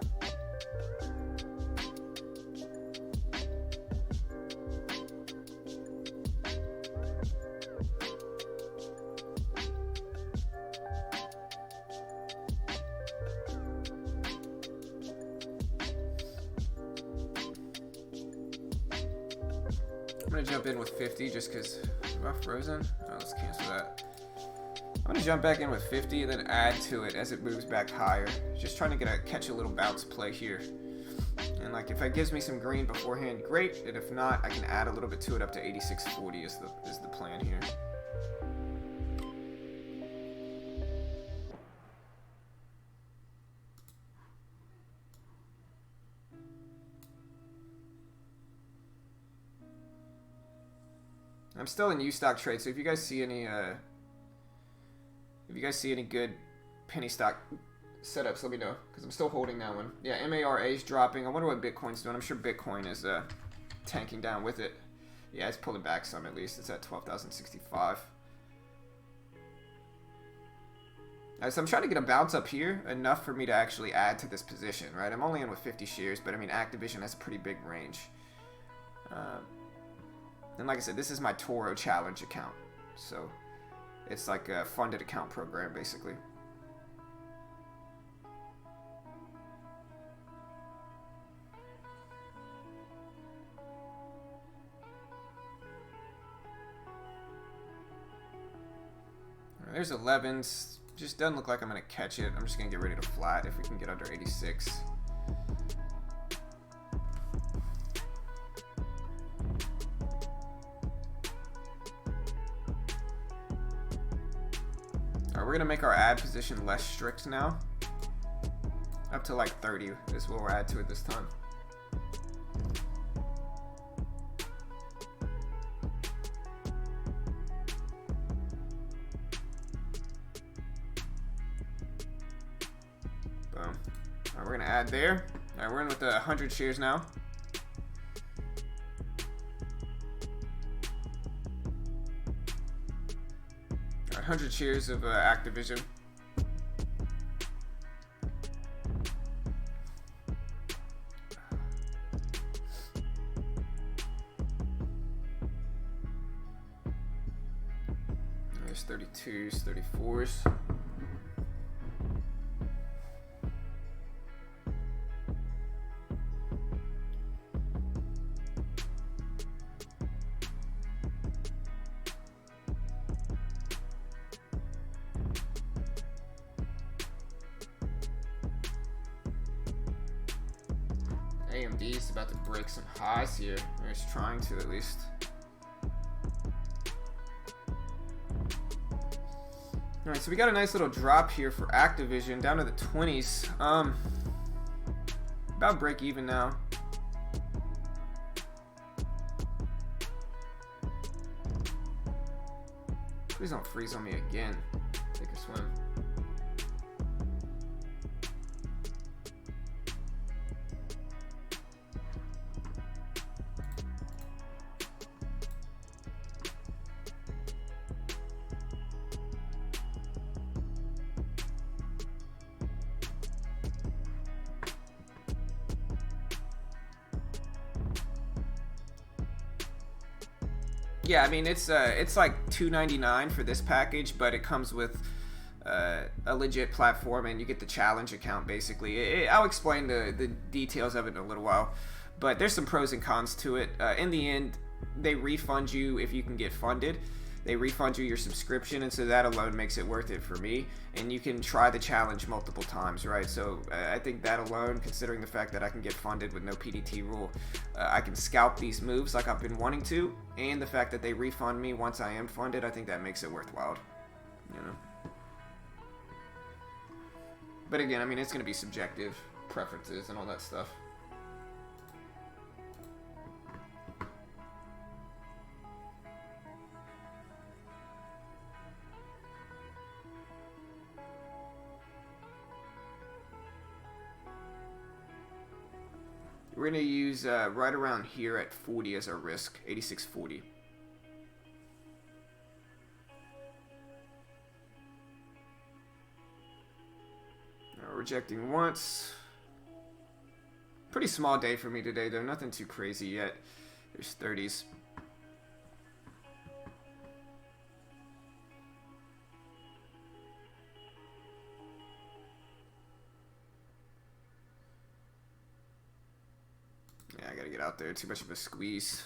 [SPEAKER 1] I'm gonna jump in with 50 just because am I frozen? Oh, let's cancel that. I'm gonna jump back in with 50 and then add to it as it moves back higher. Just trying to catch a little bounce play here. And like if it gives me some green beforehand, great. And if not, I can add a little bit to it up to 86.40 is the plan here. I'm still in U-stock trade, so if you guys see any good penny stock setups, let me know, because I'm still holding that one. Yeah, MARA is dropping. I wonder what Bitcoin's doing. I'm sure Bitcoin is tanking down with it. Yeah, it's pulling back some at least. It's at 12,065. Alright, so I'm trying to get a bounce up here, enough for me to actually add to this position, right? I'm only in with 50 shares, but I mean, Activision has a pretty big range. And like I said, this is my Toro Challenge account. So it's like a funded account program, basically. There's 11s. Just doesn't look like I'm going to catch it. I'm just going to get ready to flat if we can get under 86. We're going to make our add position less strict now. Up to like 30 is what we'll add to it this time. Boom. Alright, we're going to add there. Alright, we're in with 100 shares now. 100 shares of Activision. There's 32s, 34s. AMD is about to break some highs here, or it's trying to at least. Alright, so we got a nice little drop here for Activision down to the 20s. About break even now. Please don't freeze on me again. Take a swim. Yeah, I mean it's like $2.99 for this package, but it comes with a legit platform, and you get the challenge account basically. I'll explain the details of it in a little while, but there's some pros and cons to it. In the end, they refund you if you can get funded. They refund you your subscription, and so that alone makes it worth it for me. And you can try the challenge multiple times, right? So I think that alone, considering the fact that I can get funded with no PDT rule, I can scalp these moves like I've been wanting to, and the fact that they refund me once I am funded, I think that makes it worthwhile, you know. But again, I mean, it's going to be subjective preferences and all that stuff. We're going to use right around here at 40 as our risk, 86.40. Rejecting once. Pretty small day for me today, though. Nothing too crazy yet. There's 30s. Yeah, I gotta get out there. Too much of a squeeze.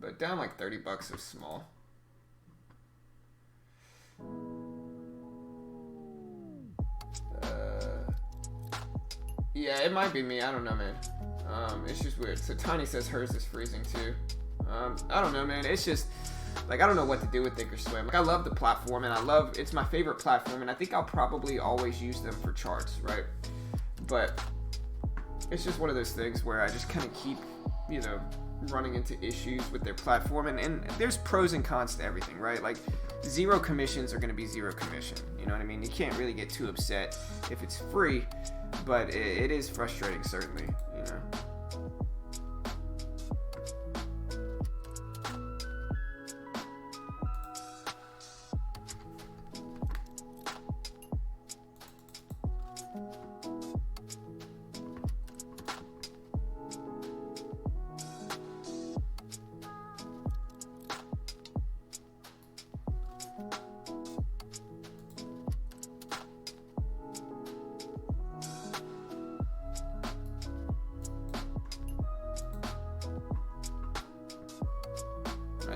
[SPEAKER 1] But down like 30 bucks is small. Yeah, it might be me. I don't know, man. It's just weird. So Tiny says hers is freezing too. I don't know, man. It's just like I don't know what to do with Thinkorswim. Like I love the platform, and it's my favorite platform, and I think I'll probably always use them for charts, right? But it's just one of those things where I just kind of keep, you know, running into issues with their platform, and there's pros and cons to everything, right? Like zero commissions are going to be zero commission. You know what I mean? You can't really get too upset if it's free. But it is frustrating, certainly, you know.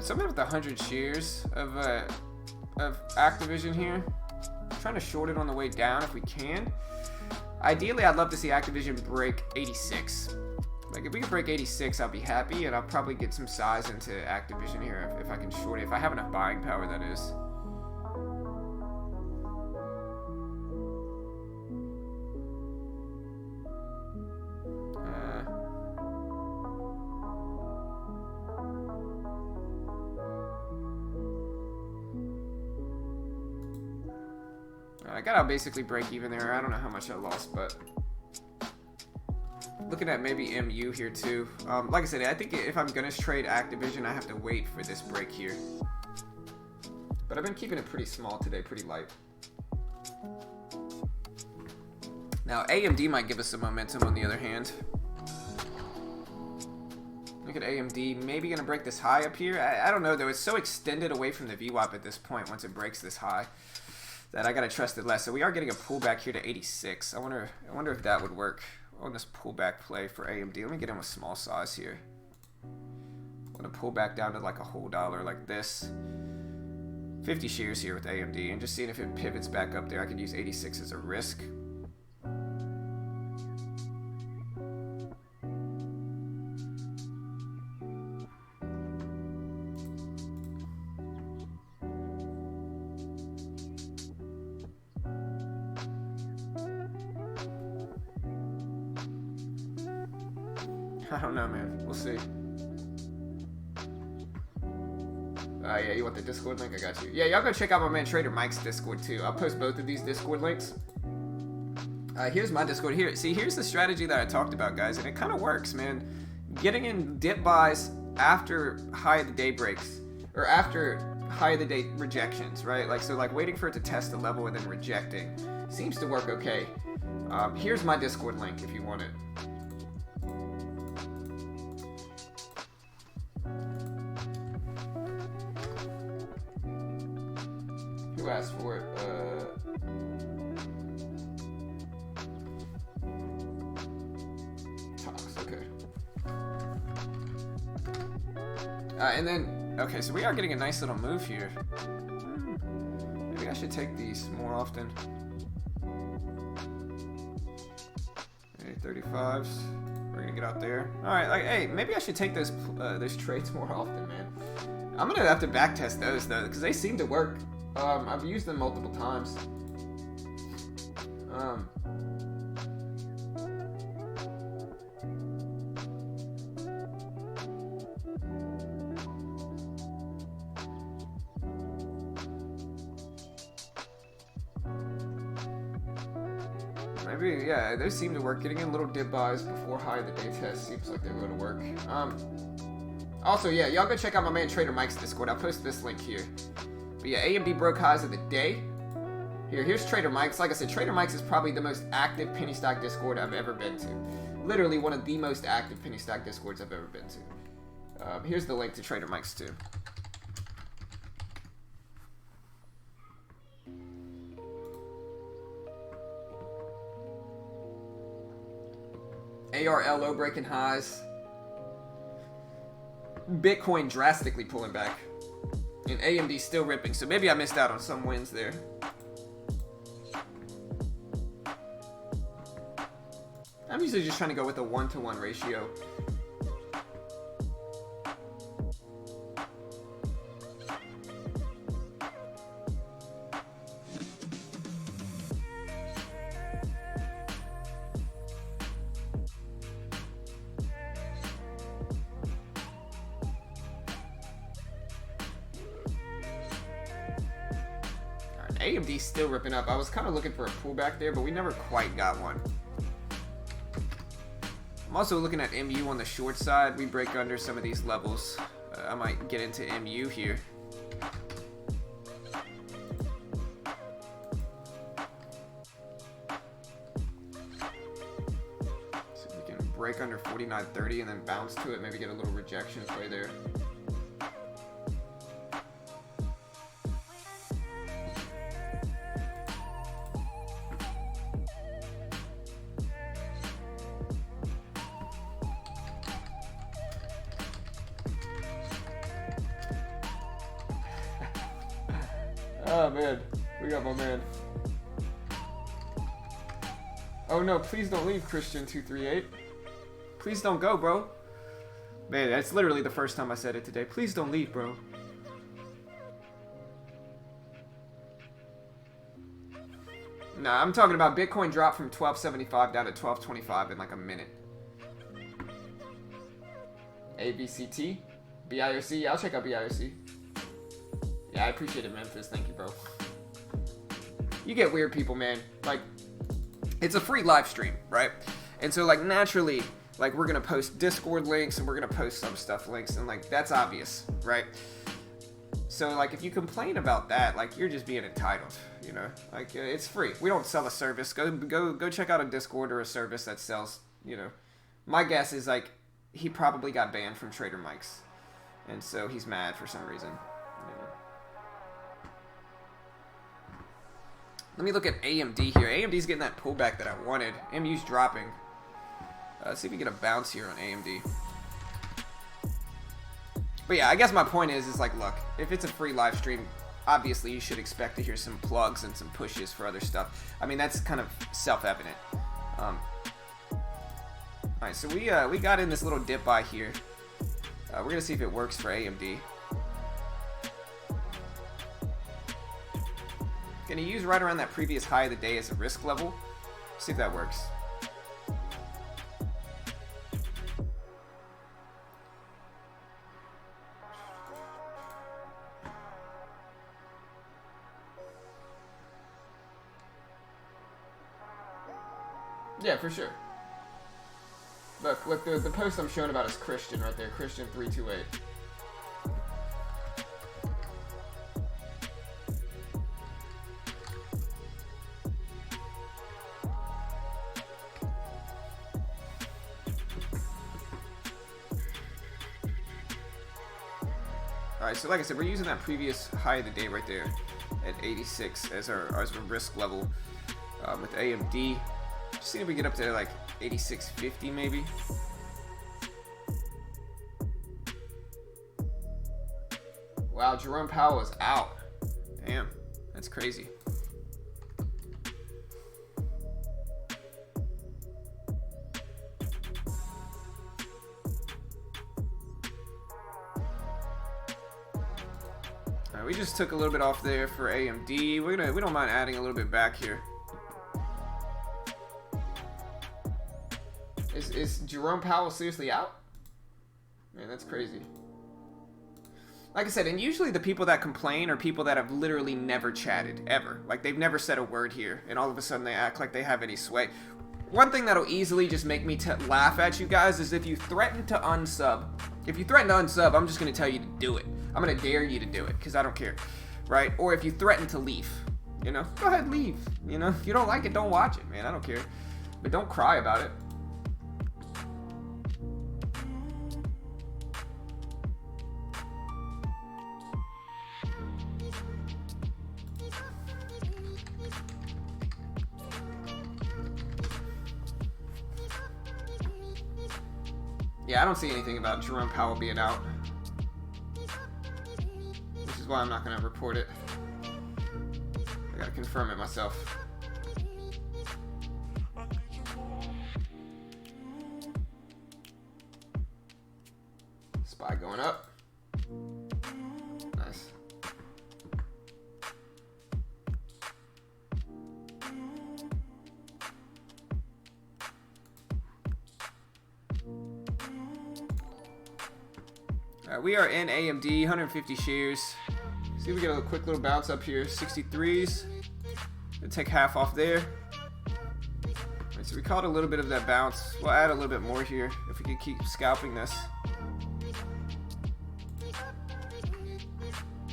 [SPEAKER 1] Something with 100 shares of Activision here. I'm trying to short it on the way down if we can. Ideally, I'd love to see Activision break 86. Like if we could break 86, I'll be happy, and I'll probably get some size into Activision here if I can short it. If I have enough buying power, that is. I gotta basically break even there. I don't know how much I lost, but looking at maybe MU here too. Like I said, I think if I'm gonna trade Activision, I have to wait for this break here. But I've been keeping it pretty small today, pretty light. Now AMD might give us some momentum on the other hand. Look at AMD, maybe gonna break this high up here. I don't know though, it's so extended away from the VWAP at this point once it breaks this high that I gotta trust it less. So we are getting a pullback here to 86. I wonder if that would work on this pullback play for AMD. Let me get in with small size here. I'm gonna pull back down to like a whole dollar like this. 50 shares here with AMD, and just seeing if it pivots back up there. I could use 86 as a risk. I don't know, man. We'll see. Yeah, you want the Discord link? I got you. Yeah, y'all go check out my man Trader Mike's Discord too. I'll post both of these Discord links. Here's my Discord here. See, here's the strategy that I talked about, guys, and it kind of works, man. Getting in dip buys after high of the day breaks, or after high of the day rejections, right? Like, so like waiting for it to test the level and then rejecting seems to work okay. Here's my Discord link if you want it. Who asked for it? Tox, okay. And then, okay, so we are getting a nice little move here. Maybe I should take these more often. Okay, 35s. We're gonna get out there. All right, like, hey, maybe I should take those trades more often, man. I'm gonna have to backtest those though, because they seem to work. I've used them multiple times. Maybe, yeah, those seem to work. Getting in little dip buys before high of the day test seems like they're going to work. Also, yeah, y'all go check out my man Trader Mike's Discord. I'll post this link here. But yeah, AMD broke highs of the day. Here's Trader Mike's. Like I said, Trader Mike's is probably the most active penny stock Discord I've ever been to. Literally one of the most active penny stock Discords I've ever been to. Here's the link to Trader Mike's too. ARLO breaking highs. Bitcoin drastically pulling back. And AMD still ripping. So maybe I missed out on some wins there. I'm usually just trying to go with a 1-to-1 ratio. AMD's still ripping up. I was kind of looking for a pullback there, but we never quite got one. I'm also looking at MU on the short side. We break under some of these levels. I might get into MU here. See if we can break under 49.30 and then bounce to it. Maybe get a little rejection play there. Oh man, we got my man. Oh no, please don't leave, Christian238. Please don't go, bro. Man, that's literally the first time I said it today. Please don't leave, bro. Nah, I'm talking about Bitcoin dropped from 1275 down to 1225 in like a minute. ABCT? BIOC? Yeah, I'll check out BIOC. Yeah, I appreciate it, Memphis. Thank you, bro. You get weird people, man. Like, it's a free live stream, right? And so, like, naturally, like, we're going to post Discord links and we're going to post some stuff links. And, like, that's obvious, right? So, like, if you complain about that, like, you're just being entitled, you know? Like, it's free. We don't sell a service. Go check out a Discord or a service that sells, you know. My guess is, like, he probably got banned from Trader Mike's. And so he's mad for some reason. Let me look at AMD here. AMD's getting that pullback that I wanted. MU's dropping. Let's see if we get a bounce here on AMD. But yeah, I guess my point is like, look, if it's a free live stream, obviously you should expect to hear some plugs and some pushes for other stuff. I mean, that's kind of self-evident. Alright, so we got in this little dip buy here. We're going to see if it works for AMD. Gonna use right around that previous high of the day as a risk level. See if that works. Yeah, for sure. Look, the post I'm showing about is Christian right there, Christian328. Alright, so like I said, we're using that previous high of the day right there at 86 as our risk level with AMD. Just see if we get up to like 86.50 maybe. Wow, Jerome Powell is out. Damn, that's crazy. We just took a little bit off there for AMD. We don't mind adding a little bit back here. Is Jerome Powell seriously out? Man, that's crazy. Like I said, and usually the people that complain are people that have literally never chatted, ever. Like, they've never said a word here, and all of a sudden they act like they have any sway. One thing that'll easily just make me laugh at you guys is if you threaten to unsub. If you threaten to unsub, I'm just going to tell you to do it. I'm going to dare you to do it, because I don't care, right? Or if you threaten to leave, you know, go ahead and leave. You know, if you don't like it, don't watch it, man. I don't care. But don't cry about it. Yeah, I don't see anything about Jerome Powell being out. Which is why I'm not going to report it. I got to confirm it myself. SPY going up. Nice. We are in AMD, 150 shares. See if we get a quick little bounce up here. 63s. Gonna take half off there. All right, so we caught a little bit of that bounce. We'll add a little bit more here if we can keep scalping this.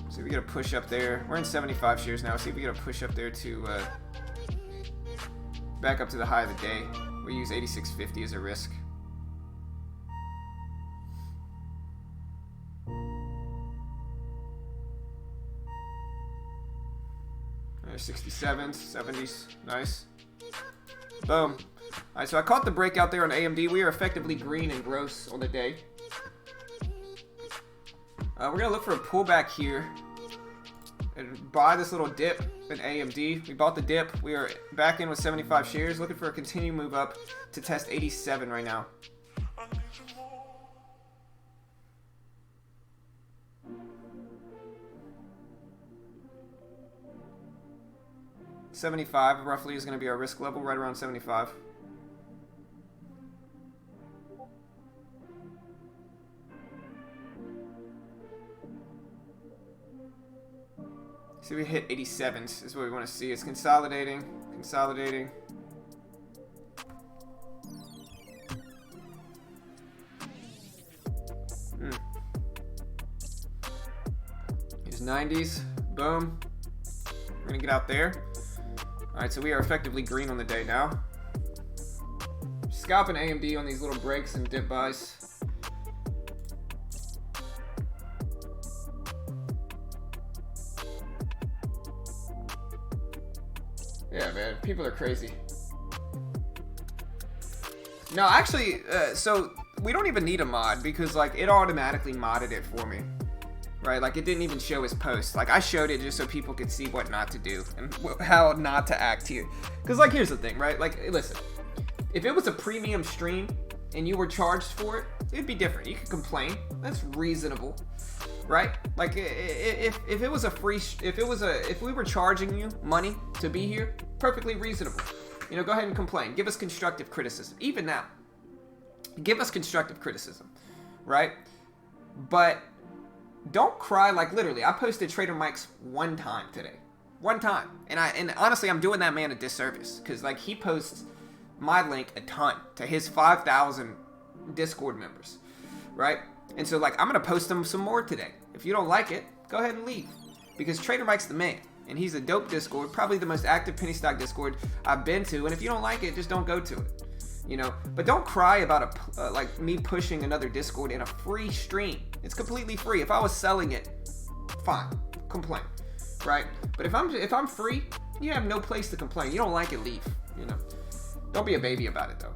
[SPEAKER 1] See if we get a push up there. We're in 75 shares now. See if we get a push up there to back up to the high of the day. We use 86.50 as a risk. There's 67s, 70s, nice. Boom. Alright, so I caught the breakout there on AMD. We are effectively green and gross on the day. We're going to look for a pullback here and buy this little dip in AMD. We bought the dip. We are back in with 75 shares, looking for a continued move up to test 87 right now. $75 roughly is going to be our risk level, right around 75. See, we hit 87s is what we want to see. It's consolidating, consolidating. Here's 90s, boom. We're going to get out there. Alright, so we are effectively green on the day now. Scalping AMD on these little breaks and dip buys. Yeah, man, people are crazy. No, actually, so we don't even need a mod because, like, it automatically modded it for me. Right, like it didn't even show his post. Like I showed it just so people could see what not to do and how not to act here. Because like here's the thing, right? Like listen, if it was a premium stream and you were charged for it, it'd be different. You could complain. That's reasonable, right? Like if it was a free, if we were charging you money to be here, perfectly reasonable. You know, go ahead and complain. Give us constructive criticism. Even now, give us constructive criticism, right? But don't cry. Like literally, I posted Trader Mike's one time today, one time, and honestly, I'm doing that man a disservice because like he posts my link a ton to his 5,000 Discord members, right? And so like I'm gonna post them some more today. If you don't like it, go ahead and leave because Trader Mike's the man, and he's a dope Discord, probably the most active penny stock Discord I've been to. And if you don't like it, just don't go to it. You know, but don't cry about like me pushing another Discord in a free stream. It's completely free. If I was selling it, fine, complain, right? But if I'm free, you have no place to complain. You don't like it, leave. You know, don't be a baby about it though.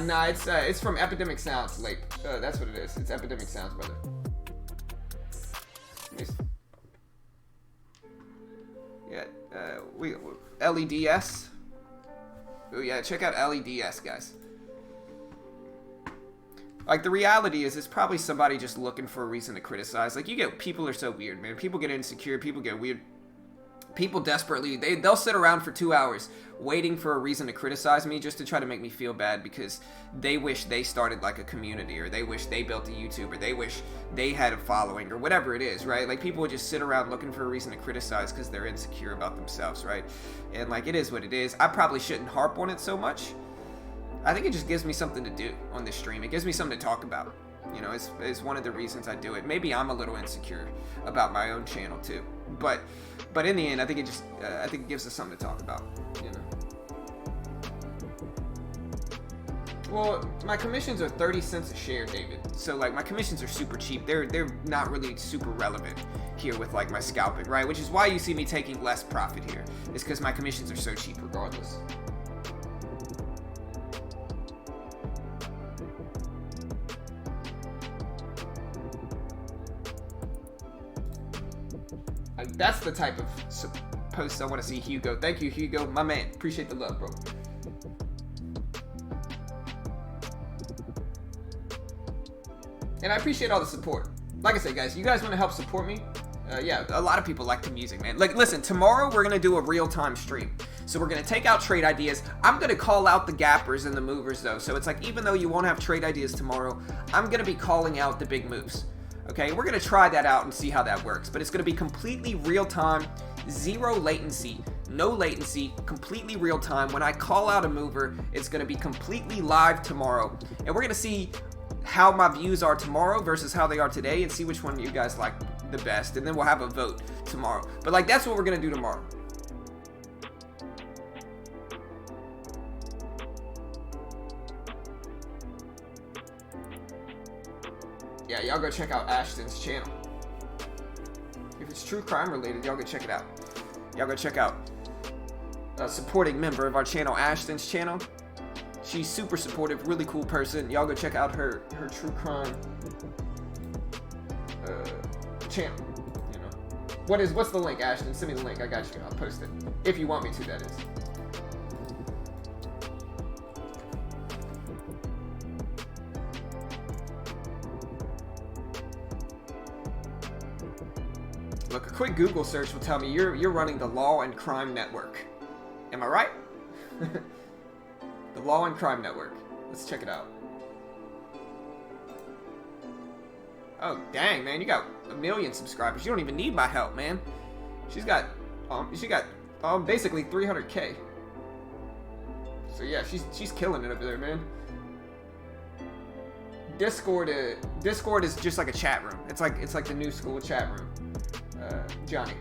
[SPEAKER 1] Nah, it's from Epidemic Sounds, Lake. That's what it is. It's Epidemic Sounds, brother. Yeah, we LEDS. Oh yeah, check out LEDS, guys. Like, the reality is, it's probably somebody just looking for a reason to criticize. Like, people are so weird, man. People get insecure. People get weird. People desperately, they'll sit around for 2 hours waiting for a reason to criticize me just to try to make me feel bad because they wish they started like a community, or they wish they built a YouTube, or they wish they had a following, or whatever it is, right? Like, people would just sit around looking for a reason to criticize because they're insecure about themselves, right? And like, it is what it is. I probably shouldn't harp on it so much. I think it just gives me something to do on this stream. It gives me something to talk about. You know, it's one of the reasons I do it. Maybe I'm a little insecure about my own channel too, but in the end, I think it gives us something to talk about. You know. Well, my commissions are 30 cents a share, David. So like, my commissions are super cheap. They're not really super relevant here with like my scalping, right? Which is why you see me taking less profit here. Is because my commissions are so cheap regardless. That's the type of posts I want to see, Hugo. Thank you, Hugo. My man. Appreciate the love, bro. And I appreciate all the support. Like I said, guys, you guys want to help support me? Yeah, a lot of people like the music, man. Like, listen, tomorrow we're going to do a real-time stream. So we're going to take out trade ideas. I'm going to call out the gappers and the movers, though. So it's like, even though you won't have trade ideas tomorrow, I'm going to be calling out the big moves. Okay, we're going to try that out and see how that works. But it's going to be completely real-time, zero latency, no latency, completely real-time. When I call out a mover, it's going to be completely live tomorrow. And we're going to see how my views are tomorrow versus how they are today and see which one you guys like the best. And then we'll have a vote tomorrow. But, like, that's what we're going to do tomorrow. Yeah, y'all go check out Ashton's channel. If it's true crime related, y'all go check it out. Y'all go check out a supporting member of our channel, Ashton's channel. She's super supportive, really cool person. Y'all go check out her true crime channel. You know, what's the link, Ashton? Send me the link. I got you. I'll post it if you want me to. That is. Look, a quick Google search will tell me you're running the Law and Crime Network. Am I right? The Law and Crime Network. Let's check it out. Oh, dang, man, you got 1 million subscribers. You don't even need my help, man. She got basically 300K. So yeah, she's killing it over there, man. Discord is just like a chat room. It's like the new school chat room. Johnny.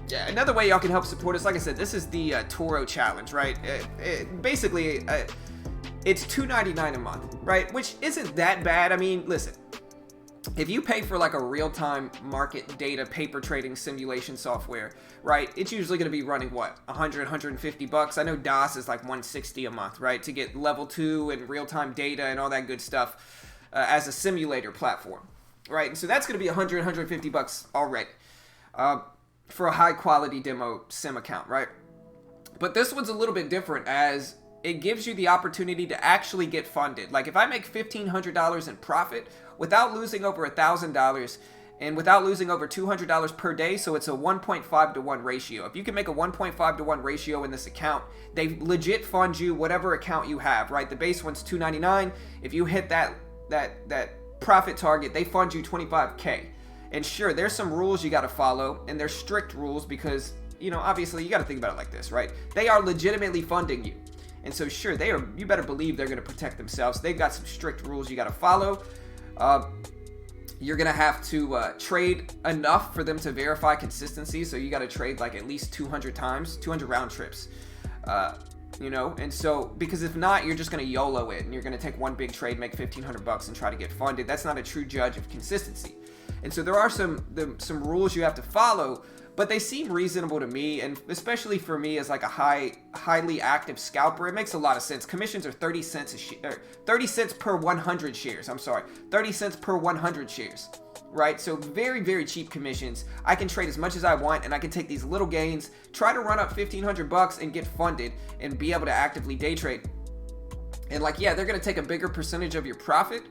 [SPEAKER 1] Yeah, another way y'all can help support us, like I said, this is the Toro challenge, right? Basically, it's $2.99 a month, right? Which isn't that bad. I mean, listen, if you pay for like a real-time market data paper trading simulation software, right, it's usually going to be running what, 150 bucks. I know DOS is like 160 a month, right, to get level 2 and real-time data and all that good stuff as a simulator platform, right? And so that's going to be 150 bucks already for a high-quality demo sim account, right? But this one's a little bit different, as it gives you the opportunity to actually get funded. Like, if I make $1,500 in profit without losing over $1,000 and without losing over $200 per day, so it's a 1.5 to 1 ratio. If you can make a 1.5 to 1 ratio in this account, they legit fund you whatever account you have, right? The base one's $299. If you hit that profit target, they fund you $25K. And sure, there's some rules you got to follow, and they're strict rules because, you know, obviously you got to think about it like this, right? They are legitimately funding you. And so sure, you better believe they're going to protect themselves. They've got some strict rules you got to follow. You're going to have to trade enough for them to verify consistency. So you got to trade like at least 200 times, 200 round trips. You know, and so, because if not, you're just going to YOLO it, and you're going to take one big trade, make 1,500 bucks, and try to get funded. That's not a true judge of consistency. And so there are some rules you have to follow, but they seem reasonable to me, and especially for me as like a highly active scalper, it makes a lot of sense. Commissions are 30 cents per 100 shares. I'm sorry, 30 cents per 100 shares. Right? So very, very cheap commissions. I can trade as much as I want, and I can take these little gains, try to run up 1,500 bucks and get funded and be able to actively day trade. And like, yeah, they're going to take a bigger percentage of your profit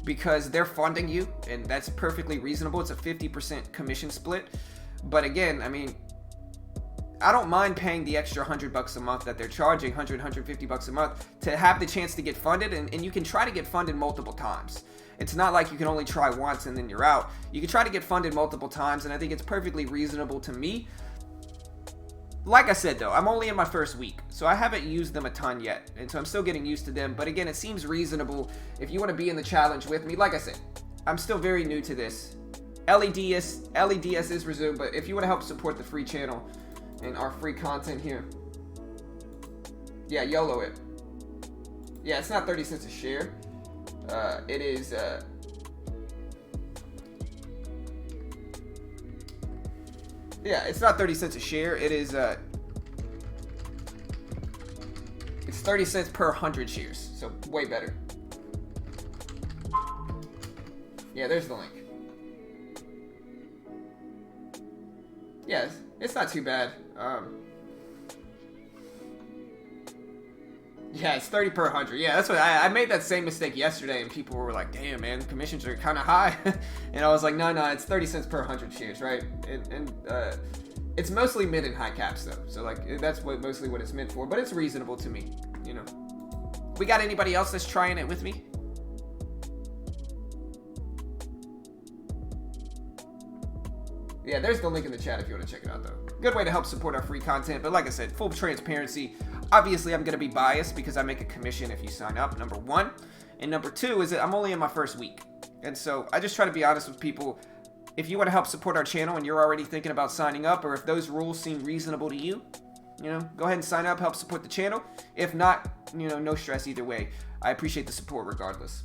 [SPEAKER 1] because they're funding you, and that's perfectly reasonable. It's a 50% commission split. But again, I mean, I don't mind paying the extra 100 bucks a month that they're charging, 150 bucks a month, to have the chance to get funded, and you can try to get funded multiple times. It's not like you can only try once and then you're out. You can try to get funded multiple times, and I think it's perfectly reasonable to me. Like I said, though, I'm only in my first week, so I haven't used them a ton yet, and so I'm still getting used to them. But again, it seems reasonable if you want to be in the challenge with me. Like I said, I'm still very new to this. LEDS is resumed, but if you want to help support the free channel and our free content here, yeah, YOLO it. Yeah, it's not 30 cents a share. It is yeah, it's not 30 cents a share. It is it's 30 cents per 100 shares, so way better. Yeah, there's the link. Yeah, it's not too bad. Yeah, it's 30 per 100. Yeah, that's what I made that same mistake yesterday, and people were like, damn, man, commissions are kind of high. And I was like, no, it's 30 cents per 100 shares, right? And it's mostly mid and high caps, though. So, like, that's mostly what it's meant for. But it's reasonable to me, you know. We got anybody else that's trying it with me? Yeah, there's the link in the chat if you want to check it out, though. Good way to help support our free content. But like I said, full transparency. Obviously, I'm going to be biased because I make a commission if you sign up, number one. And number two is that I'm only in my first week. And so I just try to be honest with people. If you want to help support our channel and you're already thinking about signing up, or if those rules seem reasonable to you, you know, go ahead and sign up, help support the channel. If not, you know, no stress either way. I appreciate the support regardless.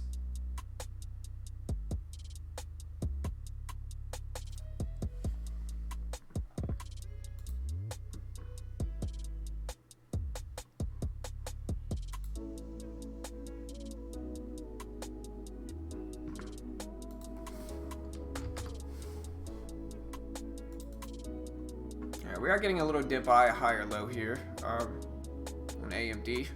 [SPEAKER 1] We are getting a little dip by a higher low here on AMD.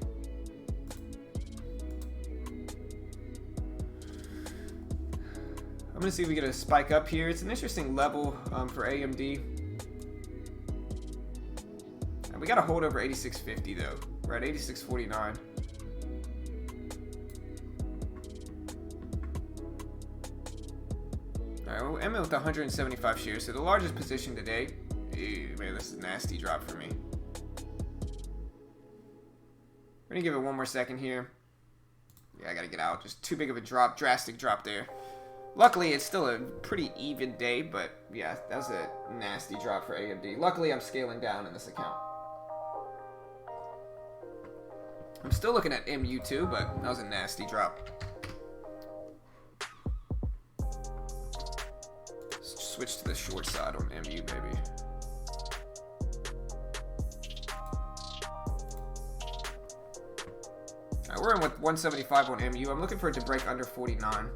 [SPEAKER 1] I'm going to see if we get a spike up here. It's an interesting level for AMD. And we got to hold over 86.50 though. We're at 86.49. Alright, we'll end with 175 shares. So the largest position today. Ew, man, this is a nasty drop for me. We're gonna give it one more second here. Yeah, I gotta get out. Just too big of a drop, drastic drop there. Luckily, it's still a pretty even day, but yeah, that was a nasty drop for AMD. Luckily, I'm scaling down in this account. I'm still looking at MU too, but that was a nasty drop. Let's switch to the short side on MU, maybe. We're in with 175 on MU. I'm looking for it to break under 49.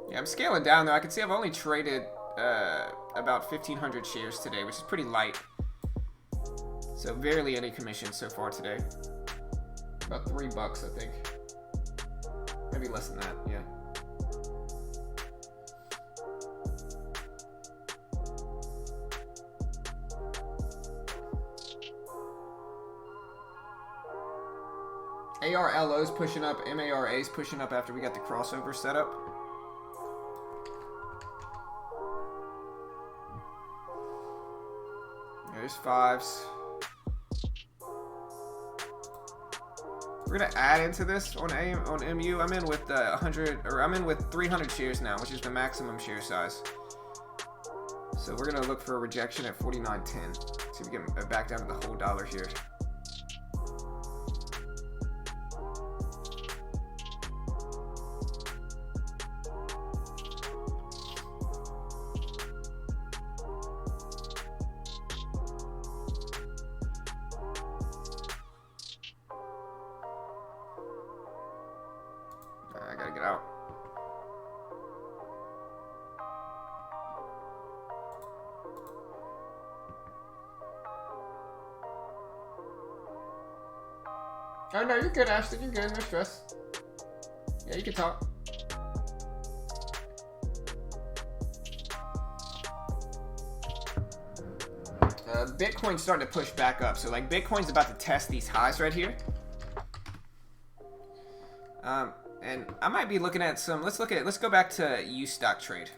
[SPEAKER 1] Yeah, I'm scaling down though. I can see I've only traded about 1,500 shares today, which is pretty light. So barely any commission so far today. About $3, I think. Maybe less than that, yeah. ARLO's pushing up, MARA's pushing up after we got the crossover set up. There's 5s. We're gonna add into this on MU. I'm in with 100, or I'm in with 300 shares now, which is the maximum share size. So we're gonna look for a rejection at 49.10. See if we get back down to the whole dollar here. I gotta get out. Oh no, you're good, Ashton. You're good. No stress. Yeah, you can talk. Bitcoin's starting to push back up. So like Bitcoin's about to test these highs right here. And I might be looking at some. Let's go back to use stock trade.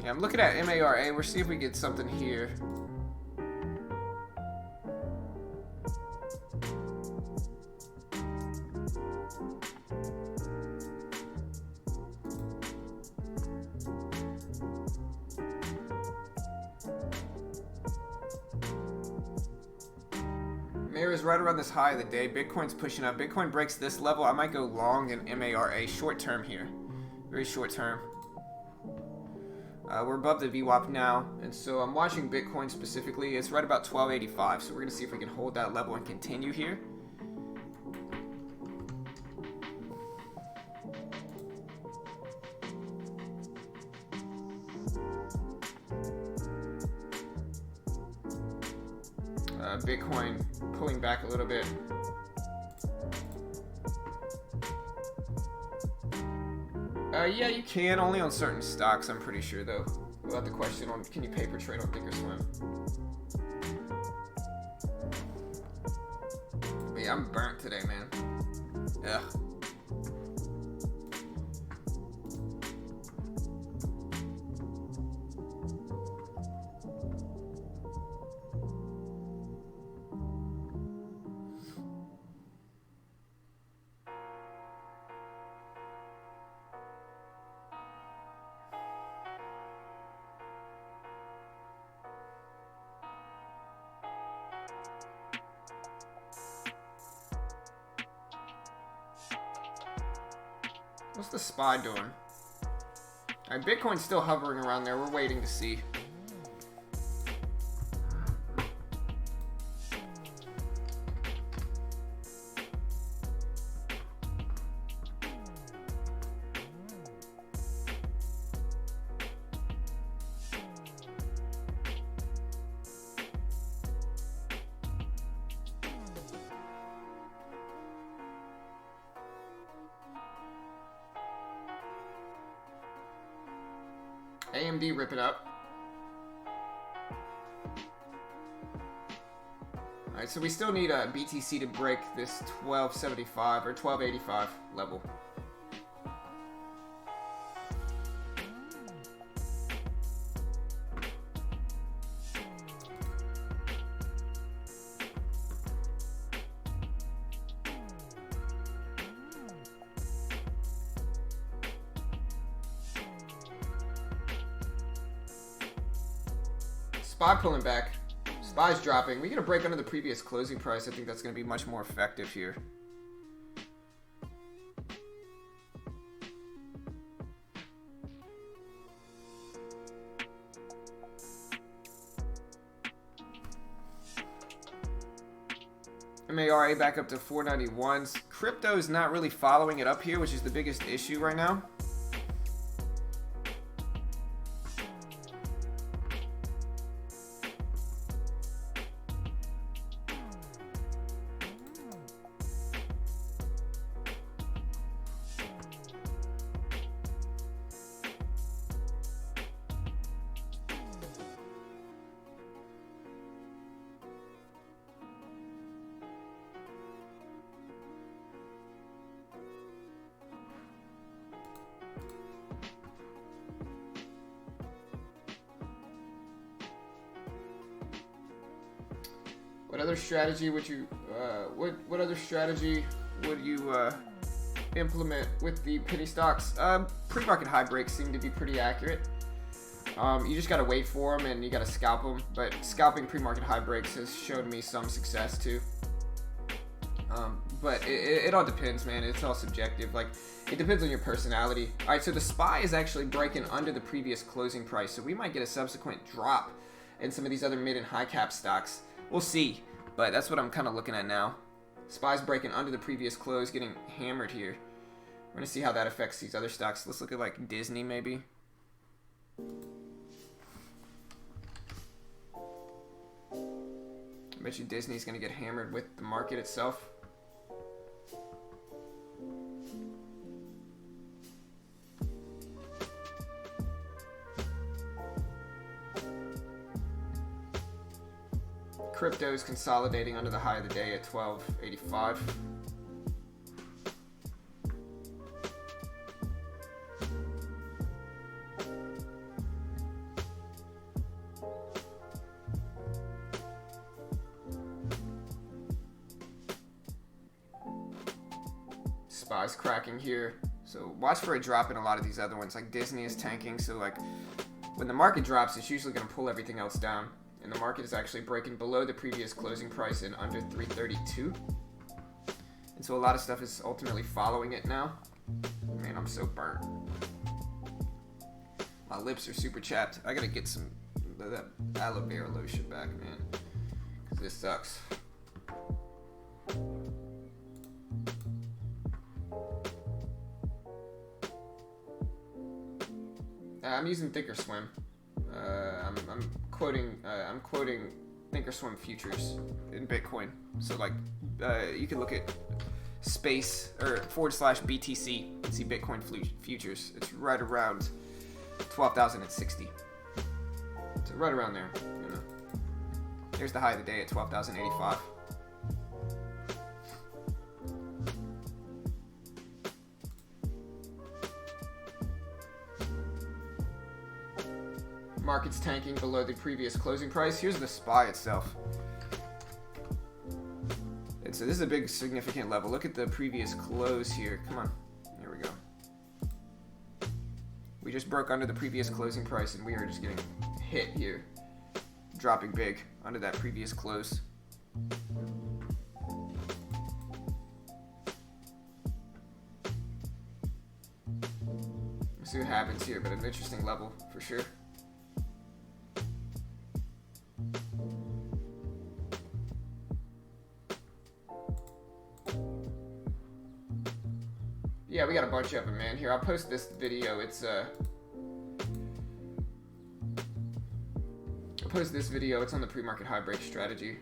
[SPEAKER 1] Yeah, I'm looking at MARA. We'll see if we get something here. Mara's right around this high of the day. Bitcoin's pushing up. Bitcoin breaks this level. I might go long in MARA short term here. Very short term. We're above the VWAP now, and so I'm watching Bitcoin specifically. It's right about 1285, so we're going to see if we can hold that level and continue here. Bitcoin pulling back a little bit. Yeah, you can, only on certain stocks, I'm pretty sure, though. We'll have the question on, can you paper trade on Thinkorswim? But yeah, I'm burnt today, man. Ugh. What's the SPY doing? Alright, Bitcoin's still hovering around there. We're waiting to see. AMD rip it up. Alright, so we still need a BTC to break this 1275 or 1285 level. SPY pulling back. SPY's dropping. We get a break under the previous closing price. I think that's going to be much more effective here. MARA back up to 491s. Crypto is not really following it up here, which is the biggest issue right now. What other strategy would you what other strategy would you implement with the penny stocks? Pre-market high breaks seem to be pretty accurate. You just gotta wait for them and you gotta scalp them. But scalping pre-market high breaks has shown me some success too. But it all depends, man. It's all subjective. Like, it depends on your personality. All right, so the SPY is actually breaking under the previous closing price, so we might get a subsequent drop in some of these other mid and high cap stocks. We'll see, but that's what I'm kind of looking at now. SPY's breaking under the previous close, getting hammered here. We're gonna see how that affects these other stocks. Let's look at like Disney maybe. I bet you Disney's gonna get hammered with the market itself. Crypto is consolidating under the high of the day at 1285. SPY's cracking here. So watch for a drop in a lot of these other ones. Like Disney is tanking. So like when the market drops, it's usually going to pull everything else down. And the market is actually breaking below the previous closing price in under 332. And so a lot of stuff is ultimately following it now. Man, I'm so burnt. My lips are super chapped. I gotta get some of that aloe vera lotion back, man. Because this sucks. I'm using Thinkorswim. I'm quoting Thinkorswim futures in Bitcoin. So like, you can look at space or /BTC and see Bitcoin futures. It's right around 12,060. So right around there. You know. Here's the high of the day at 12,085. Market's tanking below the previous closing price. Here's the SPY itself. And so this is a big significant level. Look at the previous close here. Come on. Here we go. We just broke under the previous closing price and we are just getting hit here. Dropping big under that previous close. We'll see what happens here, but an interesting level for sure. Yeah, we got a bunch of them, man. Here, I'll post this video. It's I'll post this video. It's on the pre-market high break strategy.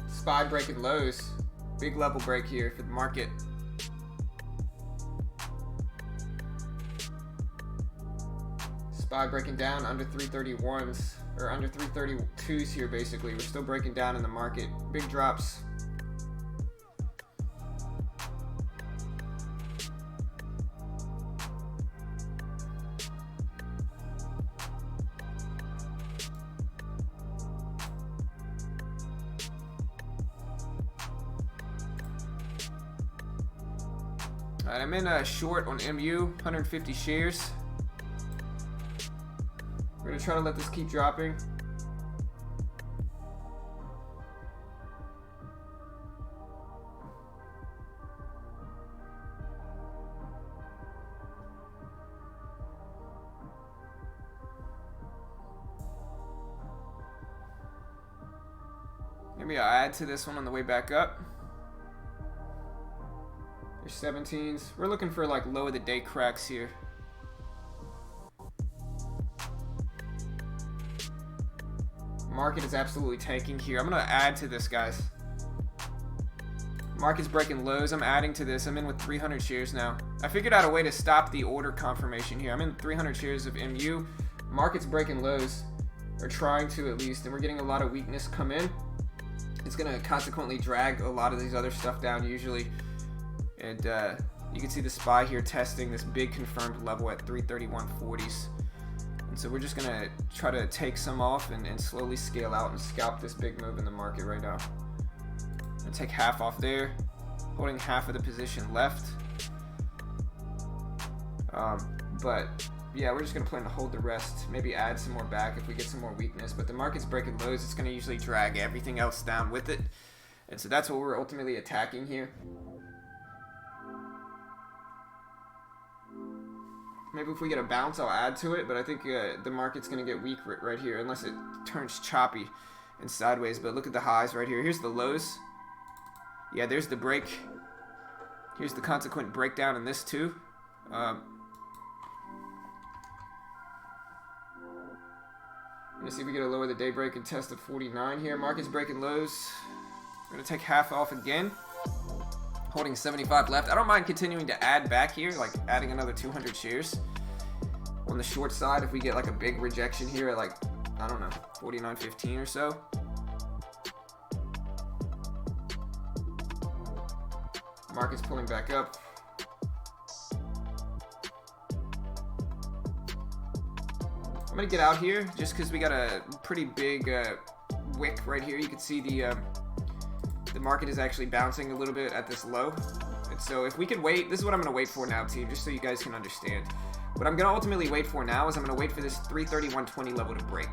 [SPEAKER 1] SPY breaking lows. Big level break here for the market. SPY breaking down under 331s, or under 332s here basically. We're still breaking down in the market. Big drops. Alright, I'm in a short on MU, 150 shares. We're going to try to let this keep dropping. Maybe I'll add to this one on the way back up. There's 17s. We're looking for like low of the day cracks here. Market is absolutely tanking here. I'm gonna add to this, guys. Market's breaking lows. I'm adding to this. I'm in with 300 shares now. I figured out a way to stop the order confirmation here. I'm in 300 shares of MU. Market's breaking lows, or trying to at least, and we're getting a lot of weakness come in. It's gonna consequently drag a lot of these other stuff down usually. And you can see the SPY here testing this big confirmed level at 331.40s. And so we're just going to try to take some off and slowly scale out and scalp this big move in the market right now. I'm going to take half off there, holding half of the position left. But yeah, we're just going to plan to hold the rest, maybe add some more back if we get some more weakness. But the market's breaking lows. It's going to usually drag everything else down with it. And so that's what we're ultimately attacking here. Maybe if we get a bounce, I'll add to it, but I think the market's going to get weak right here unless it turns choppy and sideways. But look at the highs right here. Here's the lows. Yeah, there's the break. Here's the consequent breakdown in this too. I'm going to see if we get a lower the day break and test at 49 here. Market's breaking lows. We're going to take half off again. Holding 75 left. I don't mind continuing to add back here, like adding another 200 shares on the short side if we get like a big rejection here at like, I don't know, 49.15 or so. Market's pulling back up. I'm gonna get out here just because we got a pretty big wick right here. You can see the market is actually bouncing a little bit at this low. And so if we could wait, this is what I'm going to wait for now, team, just so you guys can understand. What I'm going to ultimately wait for now is I'm going to wait for this 331.20 level to break.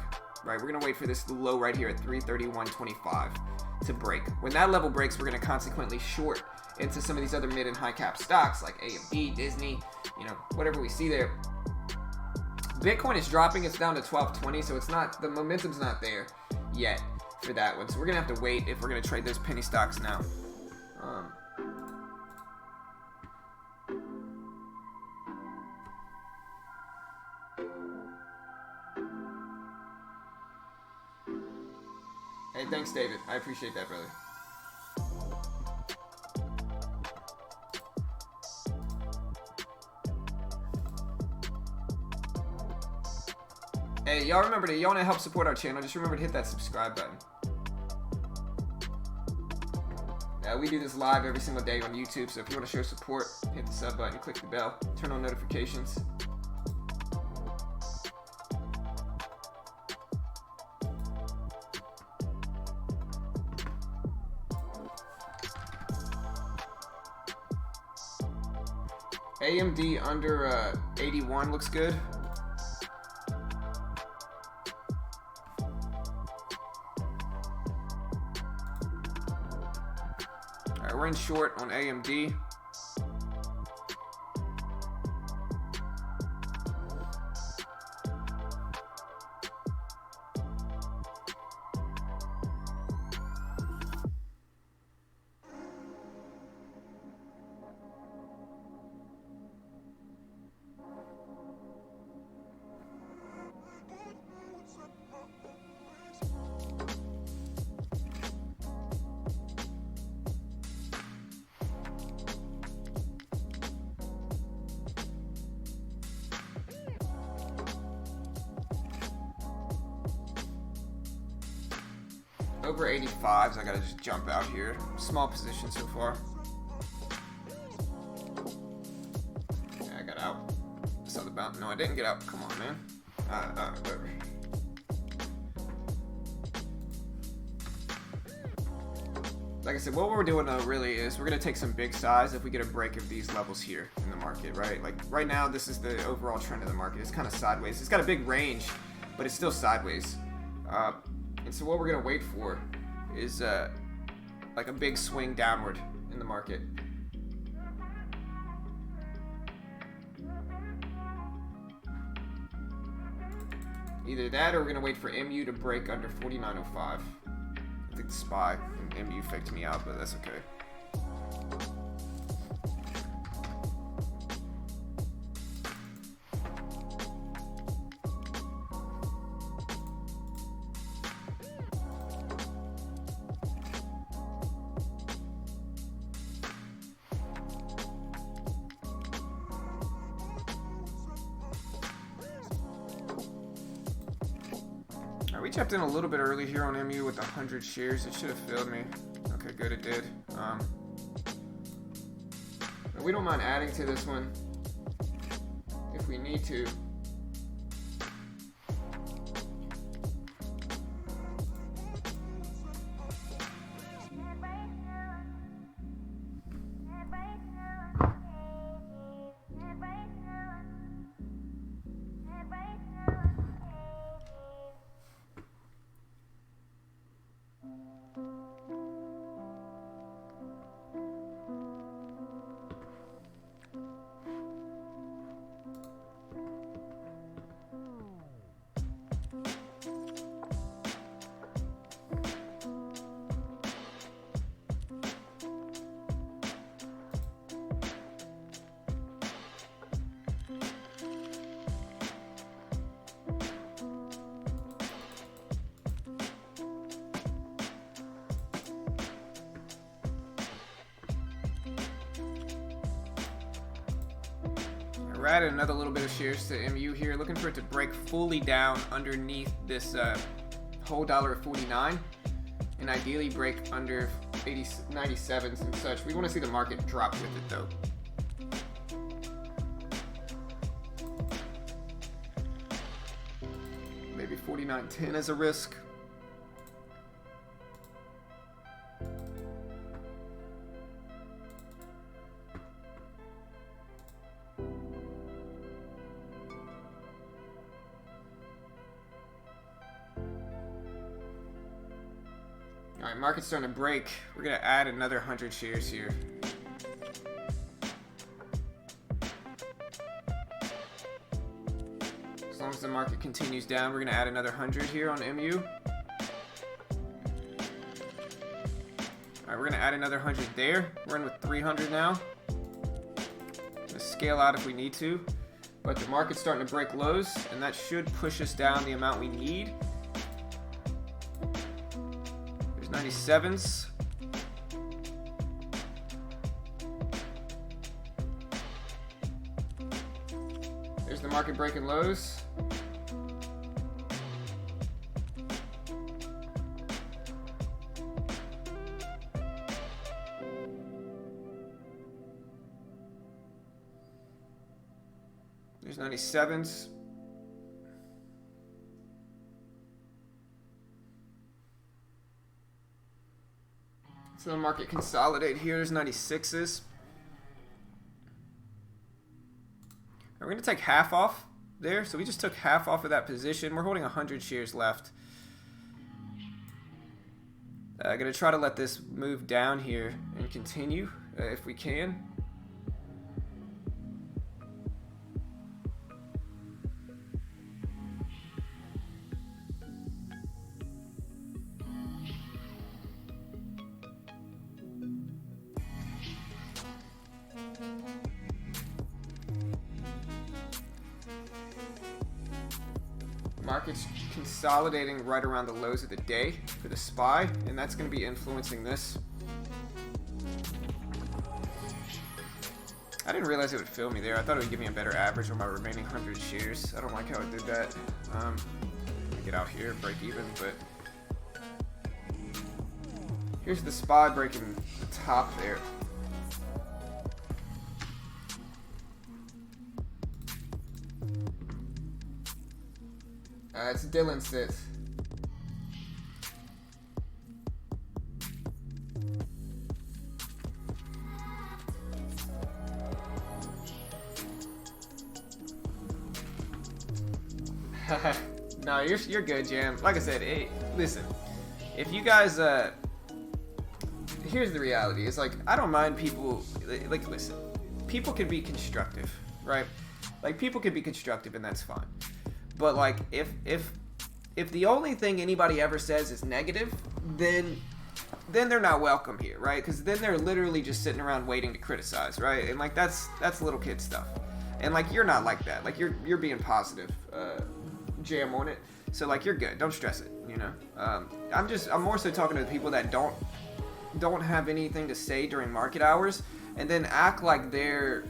[SPEAKER 1] Right? We're going to wait for this low right here at 331.25 to break. When that level breaks, we're going to consequently short into some of these other mid and high cap stocks like AMD, Disney, you know, whatever we see there. Bitcoin is dropping. It's down to 1220, so it's not, the momentum's not there yet for that one, so we're gonna have to wait if we're gonna trade those penny stocks now. Hey, thanks, David. I appreciate that, brother. Hey, y'all remember that y'all want to help support our channel, just remember to hit that subscribe button. We do this live every single day on YouTube, so if you want to show support, hit the sub button, click the bell, turn on notifications. AMD under 81 looks good. We're in short on AMD. over 85s, I gotta just jump out here. Small position so far. Yeah, I got out. Saw the bounce. No, I didn't get out. Come on, man. Whatever. Like I said, what we're doing though really is we're gonna take some big size if we get a break of these levels here in the market, right? Like right now, this is the overall trend of the market. It's kind of sideways. It's got a big range, but it's still sideways. And so what we're gonna wait for is like a big swing downward in the market. Either that or we're gonna wait for MU to break under 49.05. I think the SPY and MU faked me out, but that's okay. We jumped in a little bit early here on MU with 100 shares. It should have failed me. Okay, good, it did. We don't mind adding to this one if we need to. We're adding another little bit of shares to MU here, looking for it to break fully down underneath this whole $1.49, and ideally break under 97s and such. We want to see the market drop with it though. Maybe 49.10 as a risk. Alright, market's starting to break. We're going to add another 100 shares here. As long as the market continues down, we're going to add another 100 here on MU. Alright, we're going to add another 100 there. We're in with 300 now. Going to scale out if we need to. But the market's starting to break lows, and that should push us down the amount we need. 97s. There's the market breaking lows. There's 97s. So the market consolidate here. There's 96s. We're going to take half off there. So we just took half off of that position. We're holding 100 shares left. I'm going to try to let this move down here and continue if we can. Market's consolidating right around the lows of the day for the SPY, and that's going to be influencing this. I didn't realize it would fill me there. I thought it would give me a better average on my remaining 100 shares. I don't like how it did that. Get out here, break even, but Here's the SPY breaking the top there. It's Dylan Sits. No, you're good, Jam. Like I said, listen, if you guys, here's the reality. It's like, I don't mind people, like, listen, people can be constructive, right? Like, people can be constructive, and that's fine. But, like, if the only thing anybody ever says is negative, then they're not welcome here, right? Because then they're literally just sitting around waiting to criticize, right? And, like, that's little kid stuff. And, like, you're not like that. Like, you're being positive, Jam on it. So, like, you're good. Don't stress it, you know? I'm more so talking to the people that don't have anything to say during market hours, and then act like their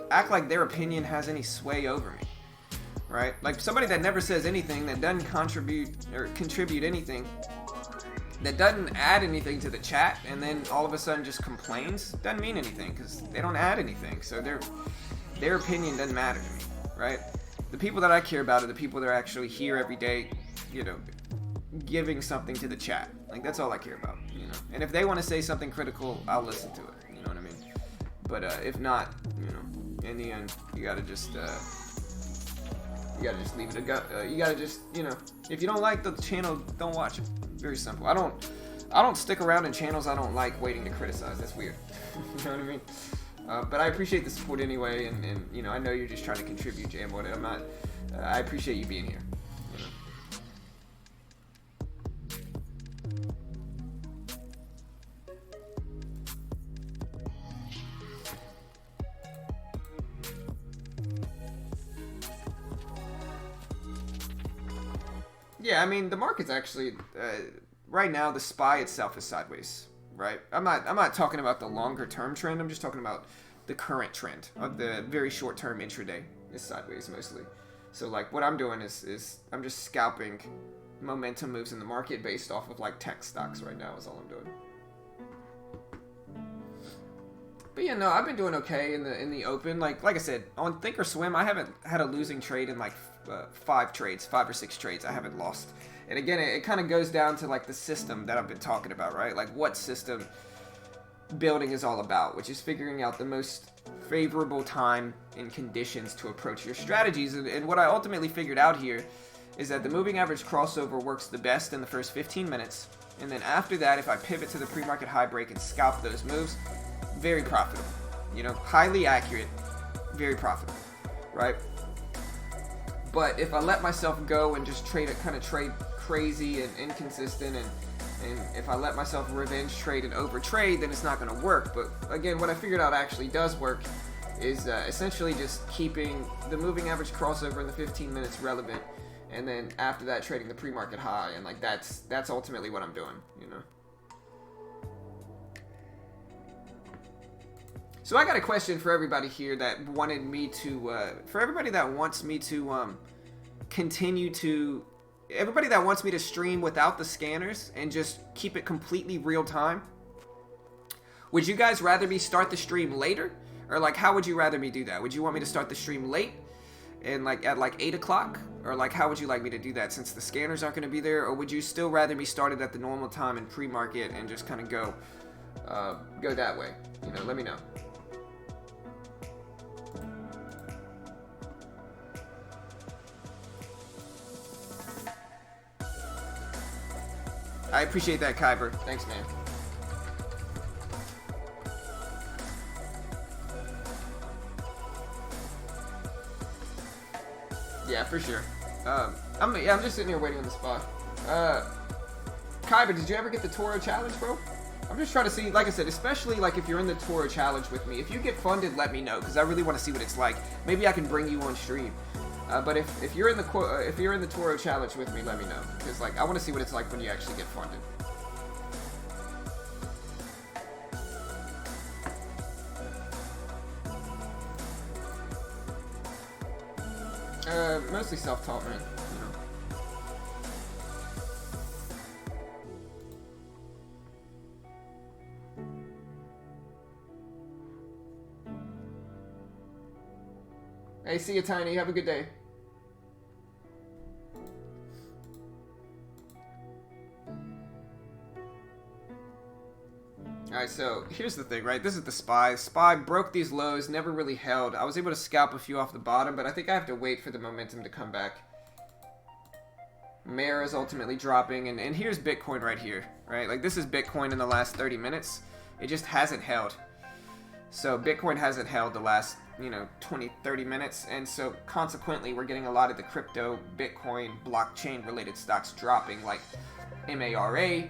[SPEAKER 1] opinion has any sway over me, right? Like, somebody that never says anything, that doesn't contribute anything, that doesn't add anything to the chat, and then all of a sudden just complains, doesn't mean anything, because they don't add anything. So their opinion doesn't matter to me, right? The people that I care about are the people that are actually here every day, you know, giving something to the chat. Like, that's all I care about, you know. And if they want to say something critical, I'll listen to it. You know what I mean? But if not, you know, in the end, you gotta just leave it a go. You gotta just, you know, if you don't like the channel, don't watch it. Very simple. I don't stick around in channels I don't like waiting to criticize. That's weird. You know what I mean? But I appreciate the support anyway, and you know, I know you're just trying to contribute, Jam, on it. I'm not. I appreciate you being here. You know? Yeah, I mean, the market's actually right now. The SPY itself is sideways. Right, I'm not talking about the longer term trend. I'm just talking about the current trend of the very short term intraday is sideways mostly. So like what I'm doing is I'm just scalping momentum moves in the market based off of like tech stocks right now is all I'm doing. But yeah, no, I've been doing okay in the open. Like I said, on Thinkorswim, I haven't had a losing trade in like 5 or 6 trades. I haven't lost. And again, it kind of goes down to like the system that I've been talking about, right? Like what system building is all about, which is figuring out the most favorable time and conditions to approach your strategies. And what I ultimately figured out here is that the moving average crossover works the best in the first 15 minutes. And then after that, if I pivot to the pre-market high break and scalp those moves, very profitable. You know, highly accurate, very profitable, right? But if I let myself go and just trade crazy and inconsistent, and if I let myself revenge trade and overtrade, then it's not going to work. But again, what I figured out actually does work is essentially just keeping the moving average crossover in the 15 minutes relevant, and then after that trading the pre-market high, and like that's ultimately what I'm doing, you know. So I got a question for everybody here that wanted me to, for everybody that wants me to everybody that wants me to stream without the scanners and just keep it completely real time. Would you guys rather me start the stream later? Or like, how would you rather me do that? Would you want me to start the stream late and like at like 8 o'clock? Or like, how would you like me to do that since the scanners aren't going to be there? Or would you still rather me start it at the normal time in pre-market and just kind of go that way? You know, let me know. I appreciate that, Kyber. Thanks, man. Yeah, for sure. I'm just sitting here waiting on the spot. Kyber, did you ever get the Toro challenge, bro? I'm just trying to see, like I said, especially like if you're in the Toro challenge with me. If you get funded, let me know, because I really want to see what it's like. Maybe I can bring you on stream. But if you're in the Toro challenge with me, let me know, because like I want to see what it's like when you actually get funded. Mostly self-taught, man. You know. Hey, see you, Tiny. Have a good day. Alright, so here's the thing, right? This is the SPY. SPY broke these lows, never really held. I was able to scalp a few off the bottom, but I think I have to wait for the momentum to come back. Mare is ultimately dropping, and here's Bitcoin right here, right? Like, this is Bitcoin in the last 30 minutes. It just hasn't held. So Bitcoin hasn't held the last, 20, 30 minutes, and so consequently, we're getting a lot of the crypto, Bitcoin, blockchain-related stocks dropping, like MARA,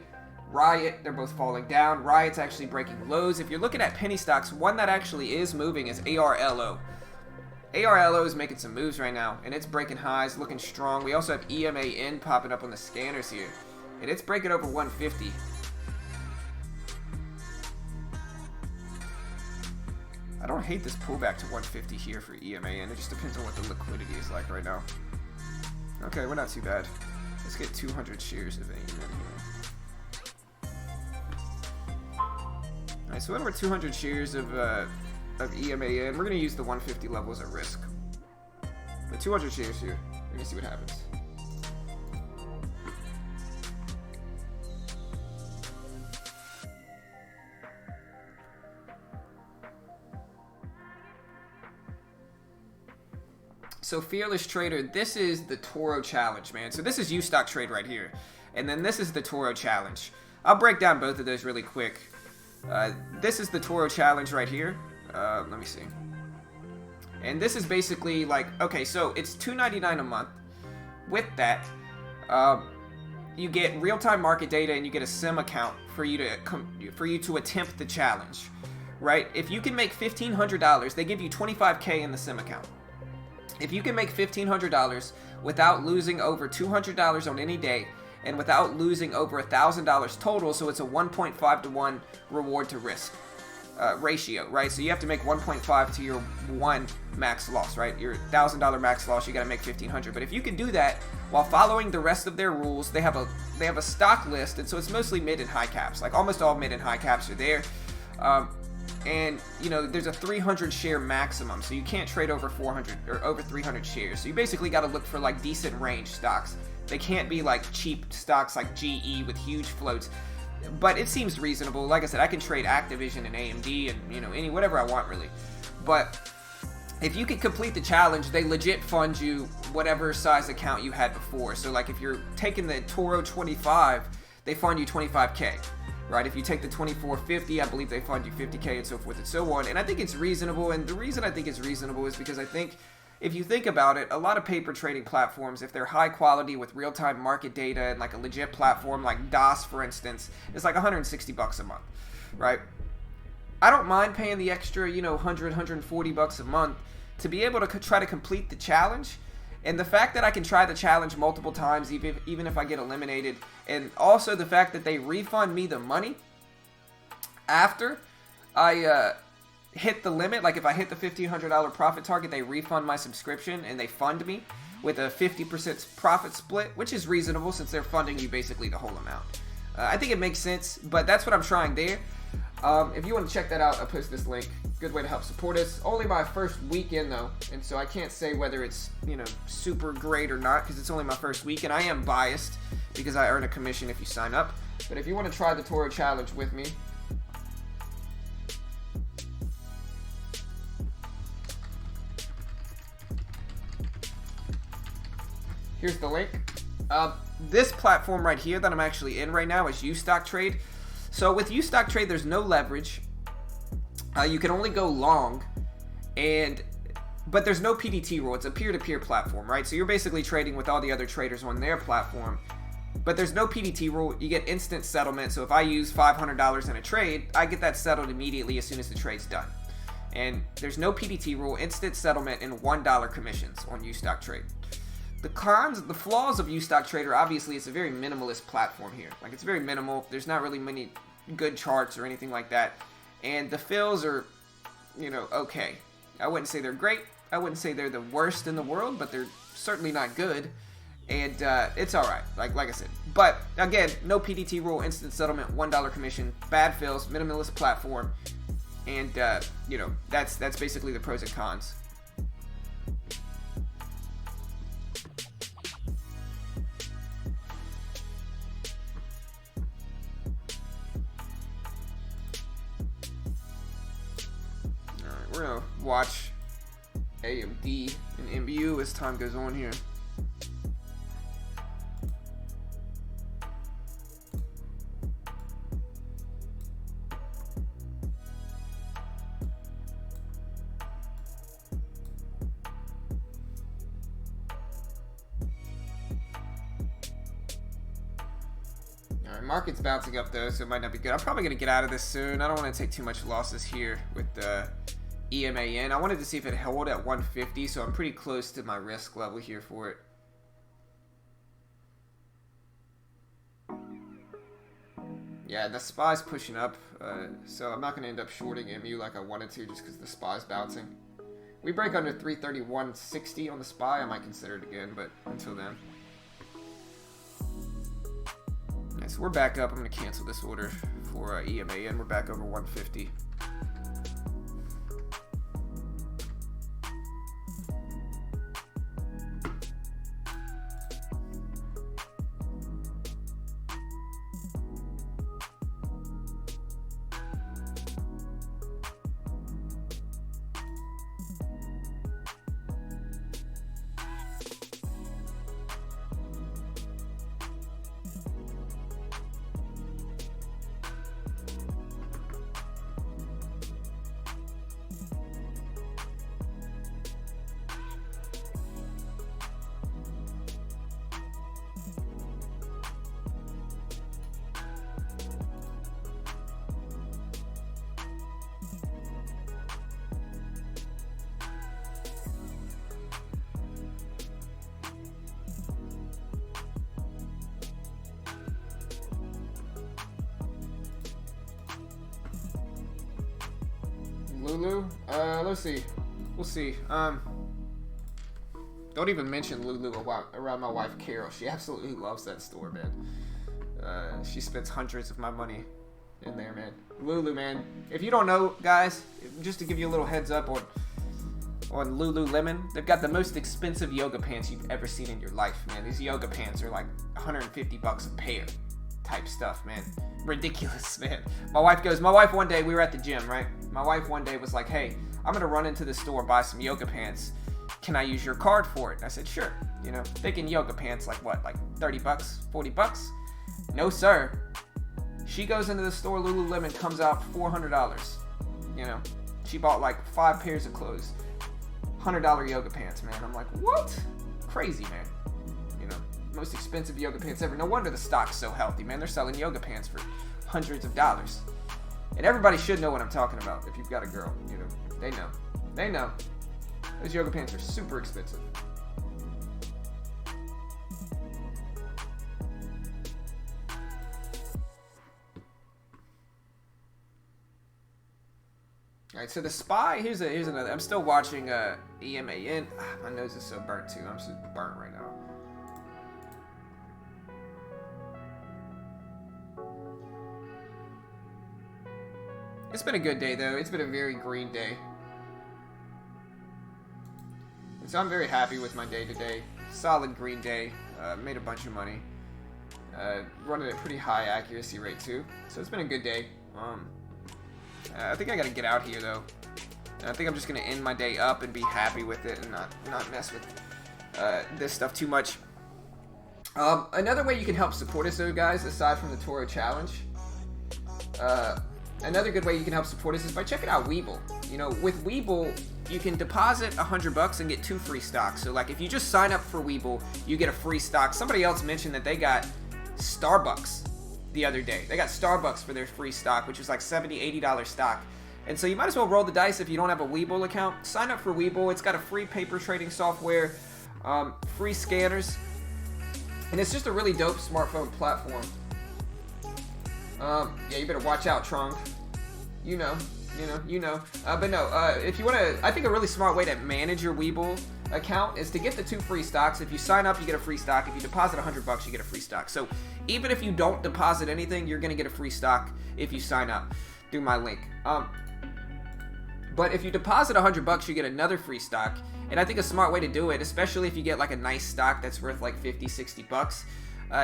[SPEAKER 1] Riot. They're both falling down. Riot's actually breaking lows. If you're looking at penny stocks, one that actually is moving is ARLO. ARLO is making some moves right now, and it's breaking highs, looking strong. We also have EMAN popping up on the scanners here, and it's breaking over 150. I don't hate this pullback to 150 here for EMAN. It just depends on what the liquidity is like right now. Okay, we're not too bad. Let's get 200 shares of AMN here. Alright, so when we're 200 shares of EMAN, we're going to use the 150 level as a risk. But 200 shares here. We're going to see what happens. So Fearless Trader, this is the Toro Challenge, man. So this is U-Stock Trade right here. And then this is the Toro Challenge. I'll break down both of those really quick. This is the Toro Challenge right here. Let me see. And this is basically like, okay, so it's $2.99 a month. With that, you get real-time market data and you get a sim account for you to attempt the challenge, right? If you can make $1,500, they give you $25K in the sim account. If you can make $1,500 without losing over $200 on any day, and without losing over $1,000 total, so it's a 1.5 to 1 reward to risk ratio, right? So you have to make 1.5 to your 1 max loss, right? Your $1,000 max loss, you got to make $1,500. But if you can do that while following the rest of their rules, they have a stock list, and so it's mostly mid and high caps. Like almost all mid and high caps are there. And there's a 300 share maximum, so you can't trade over 400 or over 300 shares. So you basically got to look for like decent range stocks. They can't be like cheap stocks like GE with huge floats, but it seems reasonable. Like I said, I can trade Activision and AMD and whatever I want really. But if you can complete the challenge, they legit fund you whatever size account you had before. So like if you're taking the Toro 25, they fund you 25K. Right, if you take the 2450, I believe they fund you 50K and so forth and so on. And I think it's reasonable. And the reason I think it's reasonable is because I think if you think about it, a lot of paper trading platforms, if they're high quality with real-time market data and like a legit platform like DOS, for instance, it's like $160 a month, right? I don't mind paying the extra, $140 a month to be able to try to complete the challenge. And the fact that I can try the challenge multiple times, even if I get eliminated, and also the fact that they refund me the money after I hit the limit, like if I hit the $1,500 profit target, they refund my subscription and they fund me with a 50% profit split, which is reasonable since they're funding you basically the whole amount. I think it makes sense, but that's what I'm trying there. If you want to check that out, I'll post this link. Good way to help support us. Only my first weekend though, and so I can't say whether it's super great or not because it's only my first week, and I am biased because I earn a commission if you sign up. But if you want to try the Toro Challenge with me, here's the link. This platform right here that I'm actually in right now is U-Stock Trade. So with U-Stock Trade, there's no leverage. You can only go long, but there's no PDT rule. It's a peer-to-peer platform, right? So you're basically trading with all the other traders on their platform, but there's no PDT rule. You get instant settlement. So if I use $500 in a trade, I get that settled immediately as soon as the trade's done. And there's no PDT rule, instant settlement, and $1 commissions on U-Stock Trade. The flaws of U-Stock Trader, obviously, it's a very minimalist platform here. Like, it's very minimal. There's not really many good charts or anything like that. And the fills are, okay. I wouldn't say they're great. I wouldn't say they're the worst in the world, but they're certainly not good. And it's all right, like I said. But, again, no PDT rule, instant settlement, $1 commission, bad fills, minimalist platform. And, that's basically the pros and cons. we're gonna watch AMD and MBU as time goes on here. Market's bouncing up though, so it might not be good. I'm probably going to get out of this soon. I don't want to take too much losses here with the EMAN. I wanted to see if it held at 150, so I'm pretty close to my risk level here for it. Yeah, the SPY's pushing up, so I'm not going to end up shorting MU like I wanted to just because the SPY's bouncing. We break under 331.60 on the SPY, I might consider it again, but until then. So we're back up. I'm going to cancel this order for EMAN. We're back over 150. Lulu? Let's see. We'll see. Don't even mention Lulu around my wife, Carol. She absolutely loves that store, man. She spends hundreds of my money in there, man. Lulu, man. If you don't know, guys, just to give you a little heads up on Lululemon, they've got the most expensive yoga pants you've ever seen in your life, man. These yoga pants are like 150 bucks a pair type stuff, man. Ridiculous, man. My wife one day, we were at the gym, right? My wife one day was like, hey, I'm gonna run into the store and buy some yoga pants. Can I use your card for it? And I said, sure. You know, thinking yoga pants like what, like 30 bucks, 40 bucks? No, sir. She goes into the store, Lululemon, comes out $400. You know, she bought like 5 pairs of clothes. $100 yoga pants, man. I'm like, what? Crazy, man. You know, most expensive yoga pants ever. No wonder the stock's so healthy, man. They're selling yoga pants for hundreds of dollars. And everybody should know what I'm talking about if you've got a girl. You know, they know. They know. Those yoga pants are super expensive. Alright, so the SPY, here's another. I'm still watching EMAN. My nose is so burnt too. I'm so burnt right now. It's been a good day though. It's been a very green day. And so I'm very happy with my day today. Solid green day. Made a bunch of money. Running at a pretty high accuracy rate too. So it's been a good day. I think I gotta get out here though. And I think I'm just gonna end my day up and be happy with it and not mess with this stuff too much. Another way you can help support us though, guys, aside from the Toro Challenge, another good way you can help support us is by checking out Webull. You know, with Webull, you can deposit $100 and get 2 free stocks. So like if you just sign up for Webull, you get a free stock. Somebody else mentioned that they got Starbucks the other day. They got Starbucks for their free stock, which is like $70, $80 stock. And so you might as well roll the dice if you don't have a Webull account. Sign up for Webull. It's got a free paper trading software, free scanners, and it's just a really dope smartphone platform. Yeah, you better watch out, Trung. You know. But no, if you want to, I think a really smart way to manage your Webull account is to get the 2 free stocks. If you sign up, you get a free stock. If you deposit $100, you get a free stock. So even if you don't deposit anything, you're gonna get a free stock if you sign up through my link. But if you deposit $100, you get another free stock. And I think a smart way to do it, especially if you get like a nice stock that's worth like 50, 60 bucks,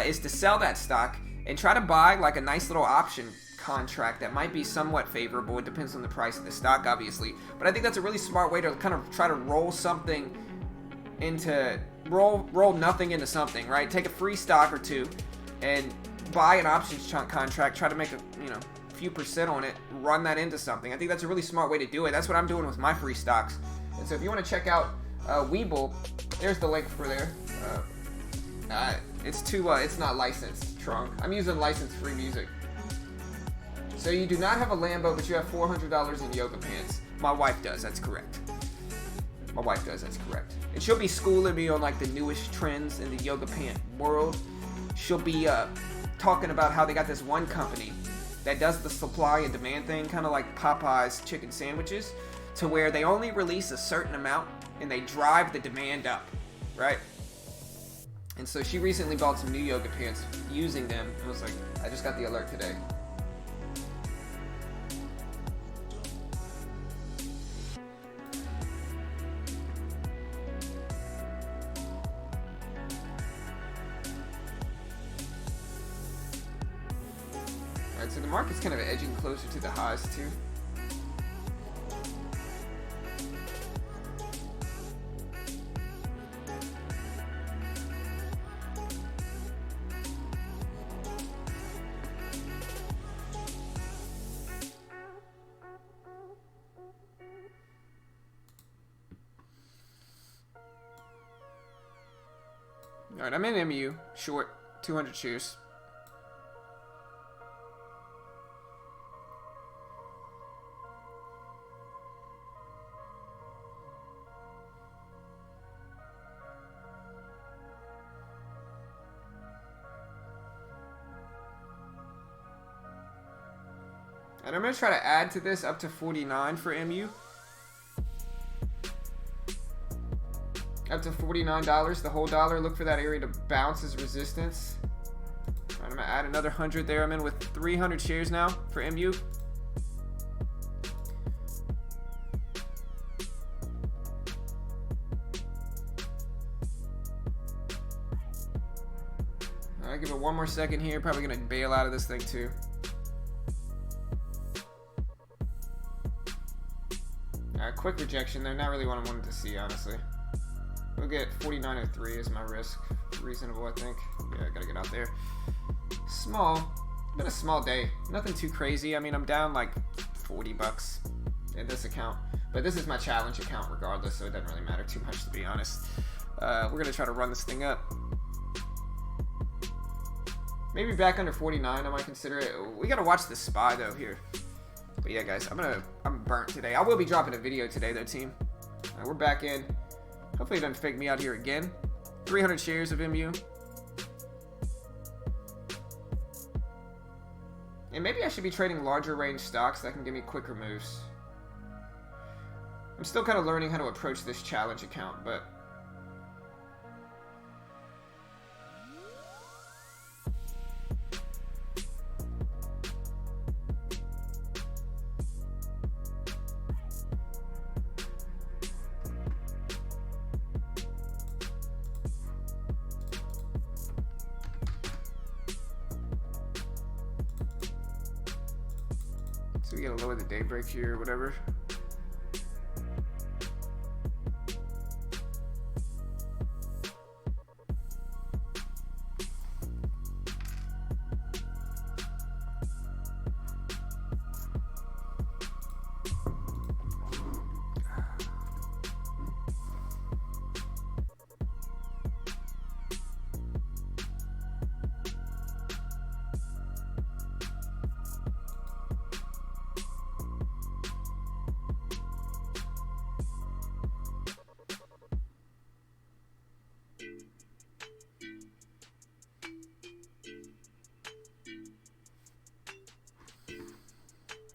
[SPEAKER 1] is to sell that stock and try to buy like a nice little option contract that might be somewhat favorable. It depends on the price of the stock, obviously. But I think that's a really smart way to kind of try to roll something into, roll nothing into something, right? Take a free stock or two and buy an options chunk contract, try to make a, few percent on it, run that into something. I think that's a really smart way to do it. That's what I'm doing with my free stocks. And so if you want to check out Webull, there's the link for there. It's not licensed, Trunk. I'm using licensed free music. So you do not have a Lambo, but you have $400 in yoga pants. My wife does, that's correct. My wife does, that's correct. And she'll be schooling me on like the newest trends in the yoga pant world. She'll be talking about how they got this one company that does the supply and demand thing, kind of like Popeye's chicken sandwiches, to where they only release a certain amount and they drive the demand up, right? And so she recently bought some new yoga pants using them. I was like, I just got the alert today. Alright, so the market's kind of edging closer to the highs too. Alright, I'm in MU, short, 200 shares. And I'm going to try to add to this up to 49 for MU. Up to $49, the whole dollar. Look for that area to bounce as resistance. All right, I'm gonna add another 100 there. I'm in with 300 shares now for MU. All right, give it one more second here. Probably gonna bail out of this thing too. All right, quick rejection there. Not really what I wanted to see, honestly. We'll get 49.03 as my risk. Reasonable, I think. Yeah, I gotta get out there. Small. Been a small day. Nothing too crazy. I mean, I'm down like $40 in this account. But this is my challenge account regardless, so it doesn't really matter too much, to be honest. We're gonna try to run this thing up. Maybe back under 49, I might consider it. We gotta watch the SPY though here. But yeah, guys, I'm burnt today. I will be dropping a video today though, team. We're back in. Hopefully it doesn't fake me out here again. 300 shares of MU. And maybe I should be trading larger range stocks that can give me quicker moves. I'm still kind of learning how to approach this challenge account, but so we gotta lower the day break here or whatever.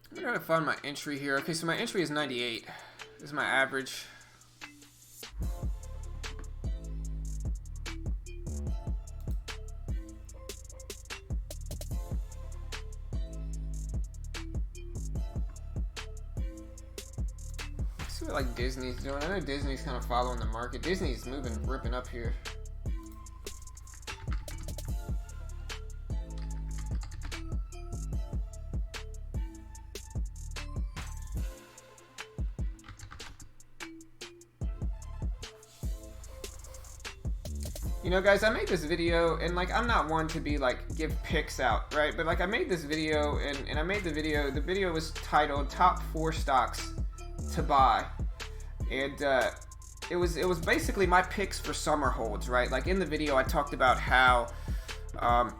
[SPEAKER 1] I'm trying to find my entry here. Okay, so my entry is 98. This is my average. Let's see what like Disney's doing. I know Disney's kind of following the market. Disney's moving, ripping up here. You know, guys, I made this video, and like, I'm not one to be like give picks out, right? But like, I made this video, and I made the video was titled Top 4 Stocks to Buy, and it was basically my picks for summer holds, right? Like in the video, I talked about how I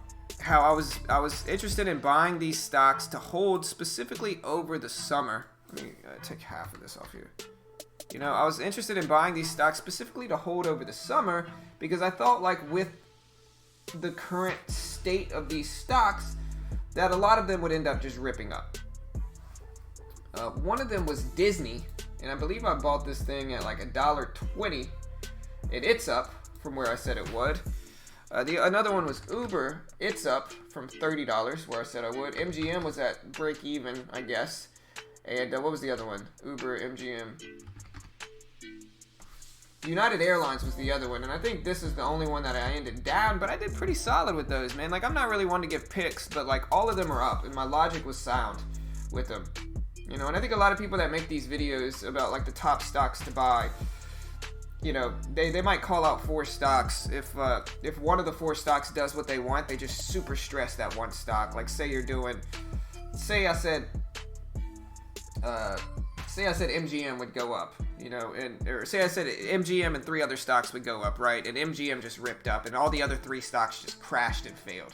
[SPEAKER 1] was interested in buying these stocks to hold specifically over the summer. Let me take half of this off here. You know, I was interested in buying these stocks specifically to hold over the summer because I thought, like, with the current state of these stocks, that a lot of them would end up just ripping up. One of them was Disney, and I believe I bought this thing at like $1.20, and it's up from where I said it would. Another one was Uber. It's up from $30 where I said I would. MGM was at break even, I guess. And what was the other one? Uber, MGM. United Airlines was the other one, and I think this is the only one that I ended down, but I did pretty solid with those, man. Like, I'm not really one to give picks, but like all of them are up, and my logic was sound with them. You know, and I think a lot of people that make these videos about like the top stocks to buy, you know, they might call out 4 stocks. If one of the 4 stocks does what they want, they just super stress that one stock. Like, say I said MGM would go up, you know, or say I said MGM and 3 other stocks would go up, right? And MGM just ripped up, and all the other 3 stocks just crashed and failed,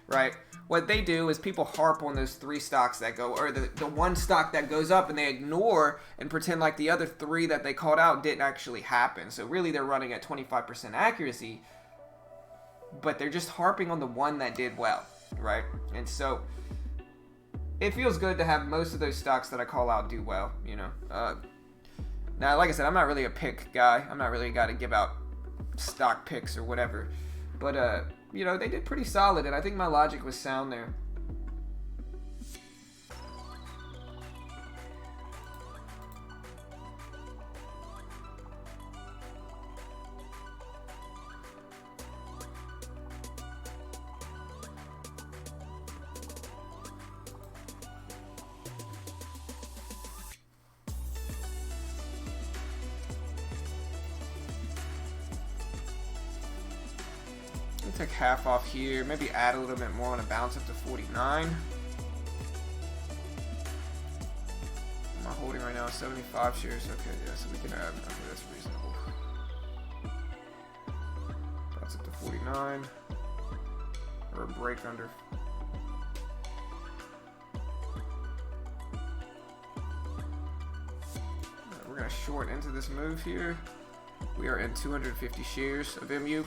[SPEAKER 1] right? What they do is people harp on those 3 stocks that go, or the one stock that goes up, and they ignore and pretend like the other 3 that they called out didn't actually happen. So really they're running at 25% accuracy, but they're just harping on the one that did well, right? And so it feels good to have most of those stocks that I call out do well, you know. Now, like I said, I'm not really a pick guy. I'm not really a guy to give out stock picks or whatever. But, you know, they did pretty solid, and I think my logic was sound there. Take half off here, maybe add a little bit more on a bounce up to 49. My holding right now is 75 shares. Okay, yeah, so we can add. Okay, that's reasonable. Bounce up to 49, or a break under. We're gonna short into this move here. We are in 250 shares of MU.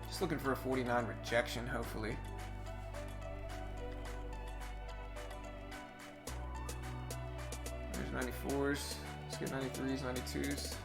[SPEAKER 1] Just looking for a 49 rejection, hopefully. There's 94s. Let's get 93s, 92s.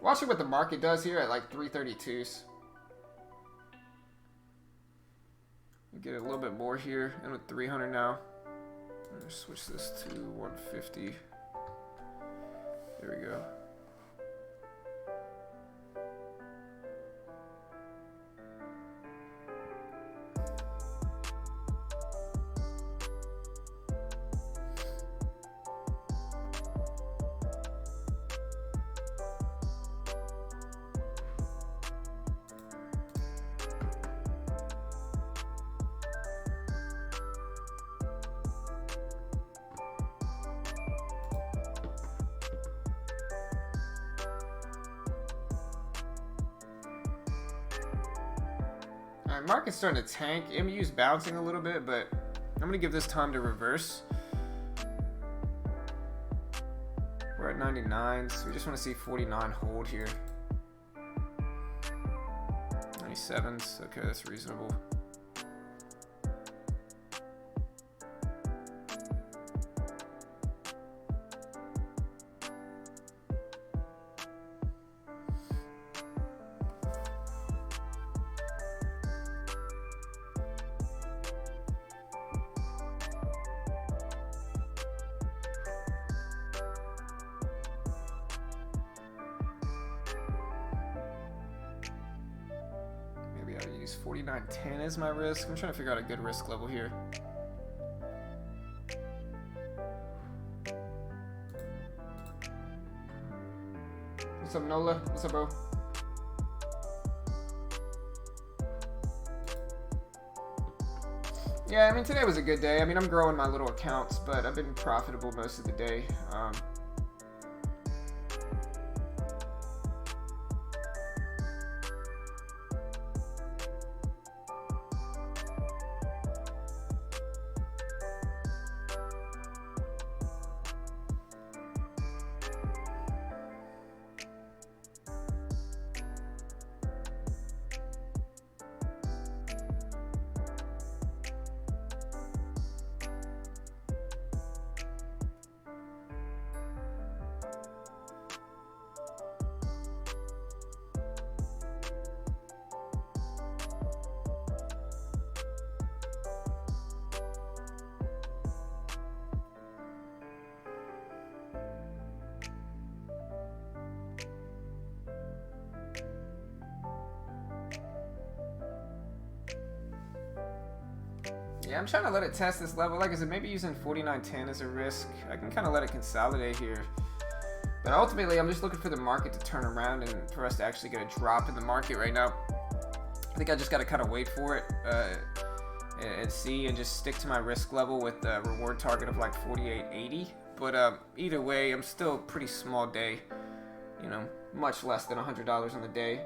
[SPEAKER 1] Watching what the market does here at like 332s. Get a little bit more here, and with 300 now. I'm gonna switch this to 150. There we go. Alright, market's starting to tank. MU's bouncing a little bit, but I'm gonna give this time to reverse. We're at 99, so we just want to see 49 hold here. 97s, okay, that's reasonable. Use 49.10 as my risk. I'm trying to figure out a good risk level here. What's up, Nola? What's up, bro? Yeah, I mean, today was a good day. I mean, I'm growing my little accounts, but I've been profitable most of the day. Yeah, I'm trying to let it test this level. Like I said, maybe using 49.10 as a risk. I can kind of let it consolidate here. But ultimately, I'm just looking for the market to turn around and for us to actually get a drop in the market right now. I think I just got to kind of wait for it and see and just stick to my risk level with a reward target of like 48.80. But either way, I'm still a pretty small day. You know, much less than $100 on the day.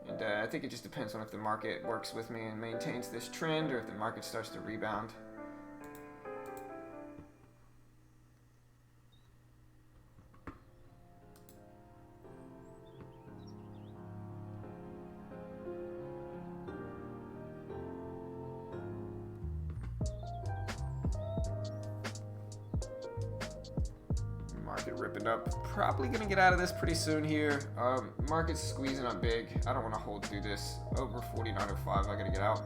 [SPEAKER 1] And I think it just depends on if the market works with me and maintains this trend or if the market starts to rebound. Market ripping up. Probably gonna get out of this pretty soon here. Market's squeezing up big. I don't want to hold through this. Over 49.05, I gotta get out.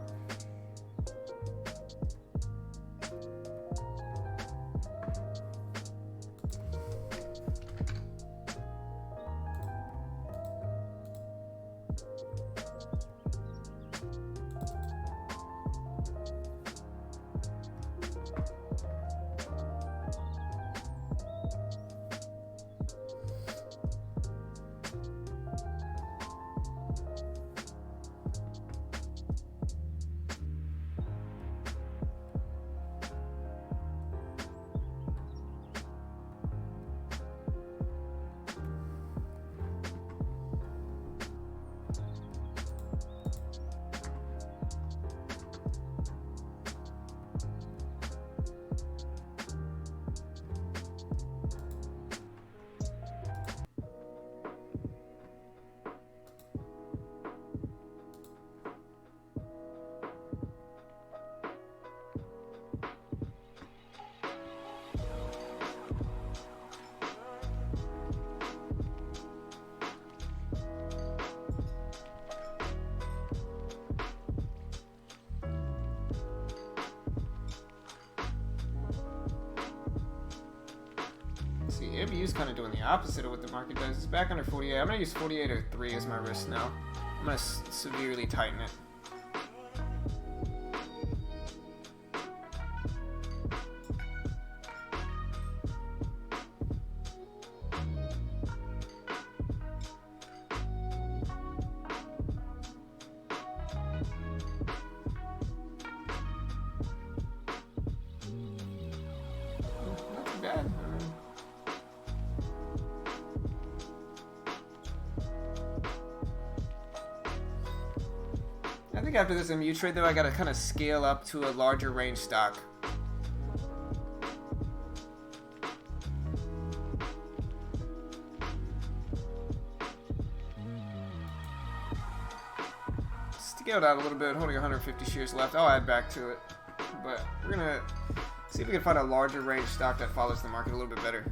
[SPEAKER 1] MU's kind of doing the opposite of what the market does. It's back under 48. I'm going to use 48.03 as my risk now. I'm going to severely tighten it. Not too bad. I think after this MU trade, though, I got to kind of scale up to a larger range stock. scaled out a little bit, holding 150 shares left. I'll add back to it, but we're gonna see if we can find a larger range stock that follows the market a little bit better.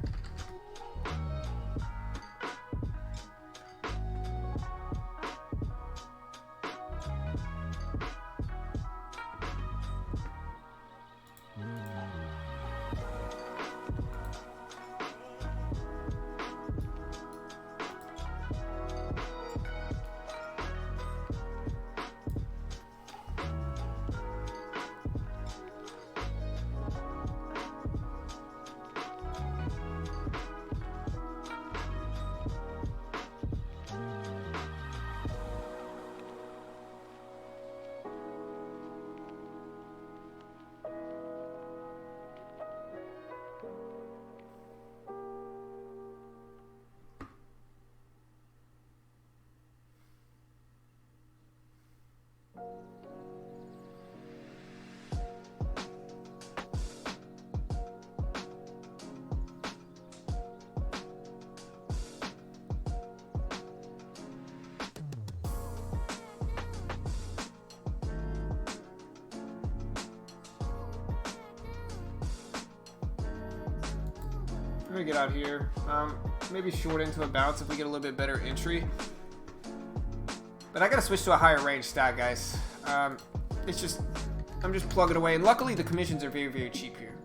[SPEAKER 1] I'm gonna get out here. Maybe short into a bounce if we get a little bit better entry. But I gotta switch to a higher range stock, guys. It's just, I'm just plugging away, and luckily the commissions are very, very cheap here.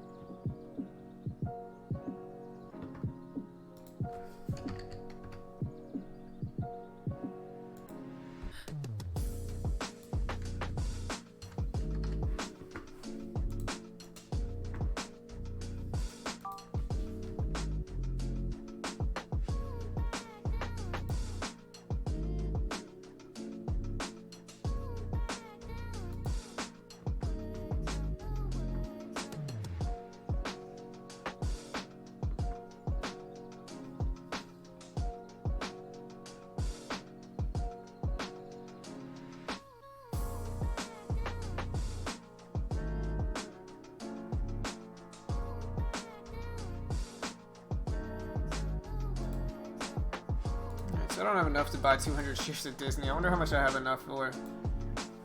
[SPEAKER 1] So I don't have enough to buy 200 shares of Disney. I wonder how much I have enough for.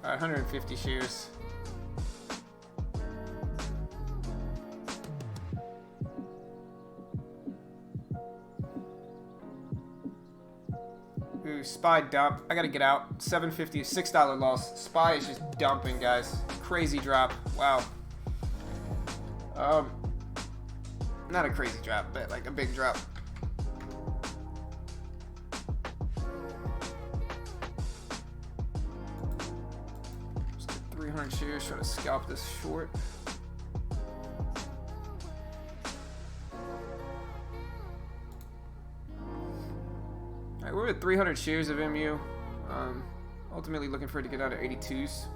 [SPEAKER 1] 150 shares. Ooh, SPY dump. I gotta get out. $7.50, $6 loss. SPY is just dumping, guys. Crazy drop. Wow. Not a crazy drop, but like a big drop. 300 shares, try to scalp this short. Alright, we're at 300 shares of MU. Ultimately looking for it to get out of 82s.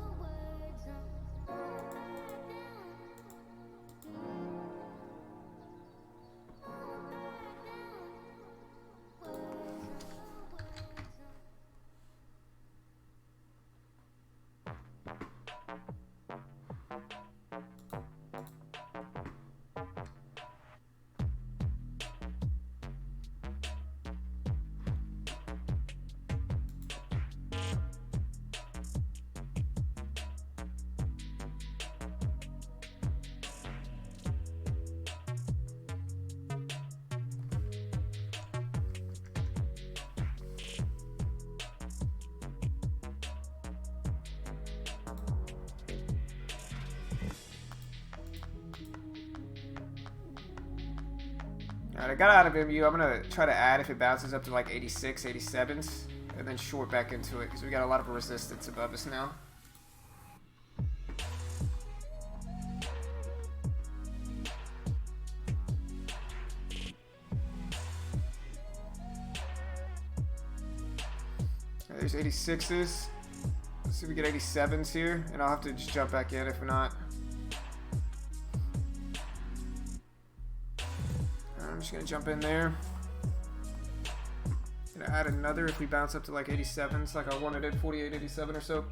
[SPEAKER 1] Alright, I got out of MU. I'm going to try to add if it bounces up to like 86, 87s, and then short back into it because we got a lot of resistance above us now. There's 86s. Let's see if we get 87s here, and I'll have to just jump back in if we're not. I'm just gonna jump in there. Gonna add another if we bounce up to like 87s, like I wanted it, 48, 87 or so.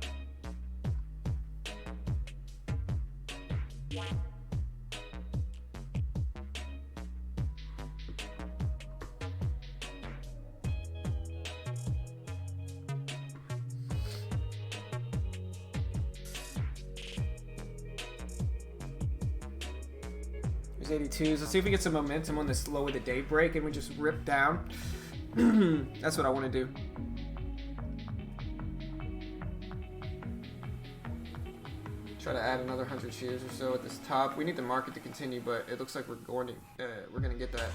[SPEAKER 1] There's 82s. Let's see if we get some momentum on this low of the day break and we just rip down. That's what I want to do. Try to add another 100 shares or so at this top. We need the market to continue, but it looks like we're going to get that.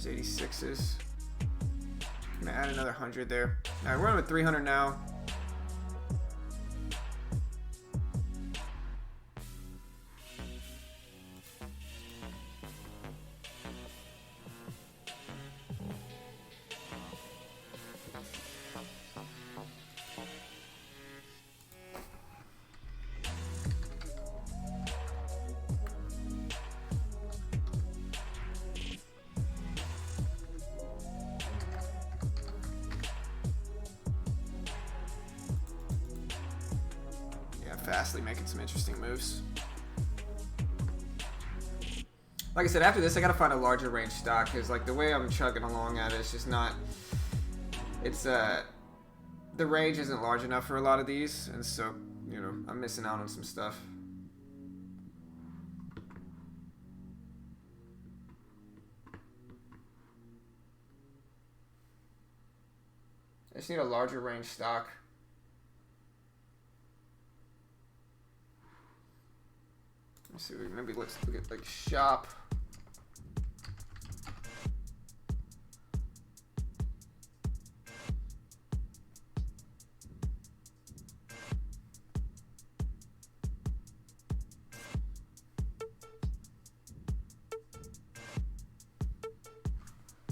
[SPEAKER 1] There's 86s. I'm gonna add another 100 there. All right, we're on with 300 now. Fastly making some interesting moves. Like I said, after this I gotta find a larger range stock because like the way I'm chugging along at it, it's just not, it's the range isn't large enough for a lot of these, and so, you know, I'm missing out on some stuff. I just need a larger range stock. Let's see, maybe let's look at like shop.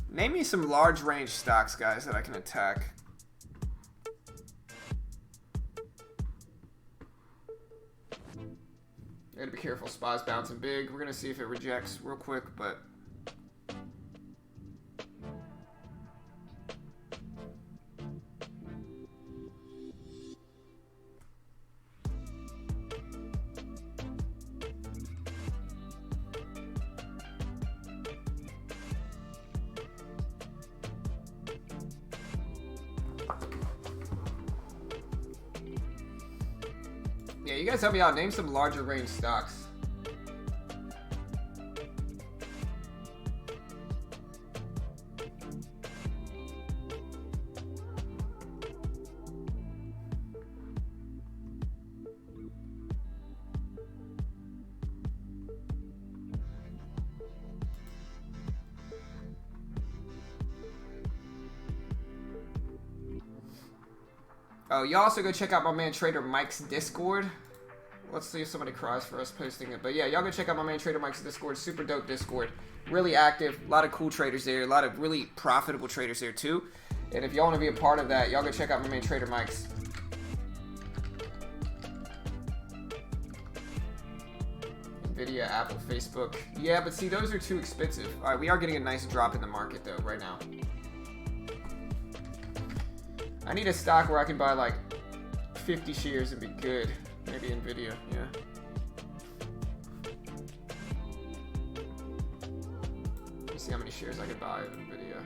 [SPEAKER 1] Name me some large range stocks, guys, that I can attack. I gotta be careful. SPA's bouncing big. We're gonna see if it rejects real quick, but yeah, you guys help me out. Name some larger range stocks. Oh, you also go check out my man Trader Mike's Discord. Let's see if somebody cries for us posting it. But yeah, y'all go check out my man Trader Mike's Discord. Super dope Discord. Really active. A lot of cool traders there. A lot of really profitable traders there too. And if y'all want to be a part of that, y'all go check out my man Trader Mike's. Nvidia, Apple, Facebook. Yeah, but see, those are too expensive. All right, we are getting a nice drop in the market though right now. I need a stock where I can buy like 50 shares and be good. Maybe Nvidia, yeah. Let me see how many shares I could buy of Nvidia.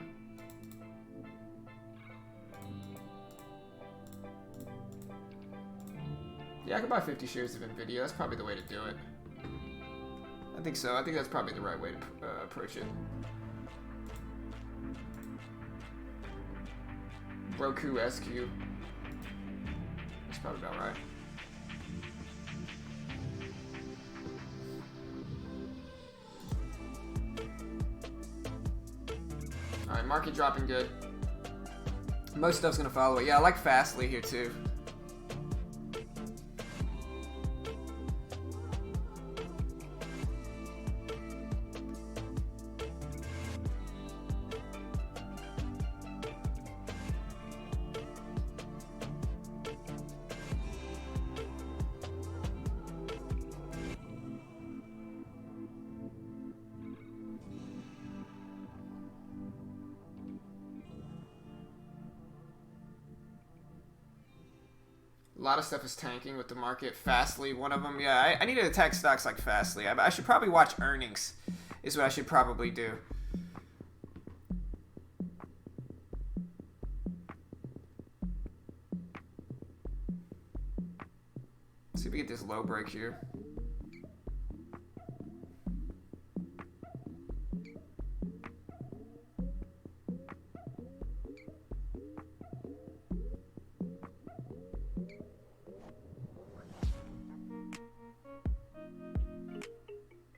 [SPEAKER 1] Yeah, I could buy 50 shares of Nvidia. That's probably the way to do it. I think so. I think that's probably the right way to approach it. Roku SQ. That's probably about right. Alright, market dropping good. Most stuff's gonna follow it. Yeah, I like Fastly here too. A lot of stuff is tanking with the market. Fastly, one of them. Yeah, I need to attack stocks like Fastly. I should probably watch earnings is what I should probably do. Let's see if we get this low break here.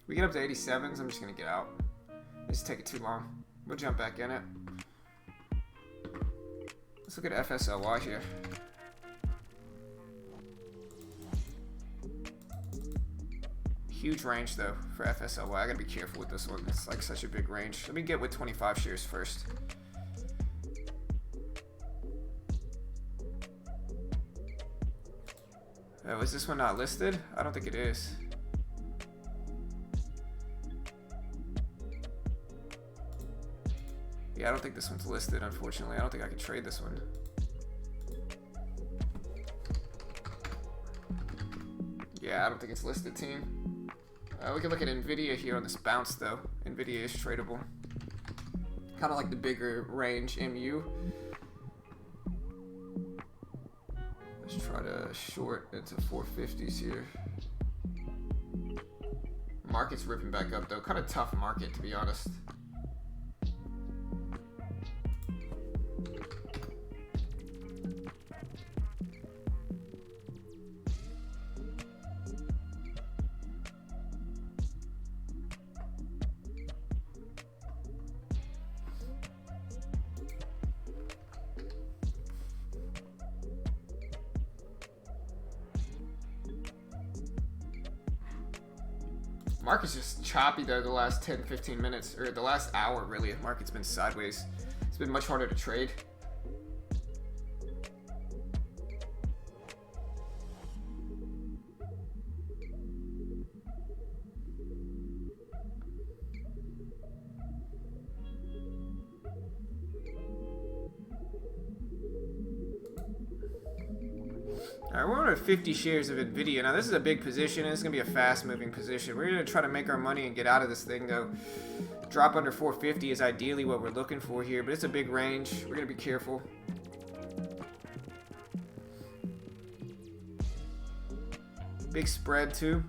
[SPEAKER 1] We get up to 87s, I'm just gonna get out. This is taking too long. We'll jump back in it. Let's look at FSLY here. Huge range though for FSLY. I gotta be careful with this one. It's like such a big range. Let me get with 25 shares first. Oh, is this one not listed? I don't think it is. Yeah, I don't think this one's listed, unfortunately. I don't think I can trade this one. Yeah, I don't think it's listed, team. We can look at NVIDIA here on this bounce, though. NVIDIA is tradable. Kind of like the bigger range MU. Let's try to short into 450s here. Market's ripping back up, though. Kind of tough market, to be honest. Market's just choppy though the last 10-15 minutes, or the last hour really. The market's been sideways. It's been much harder to trade. Alright, we're on 50 shares of NVIDIA. Now this is a big position, and it's going to be a fast moving position. We're going to try to make our money and get out of this thing though. Drop under 450 is ideally what we're looking for here, but it's a big range. We're going to be careful. Big spread too.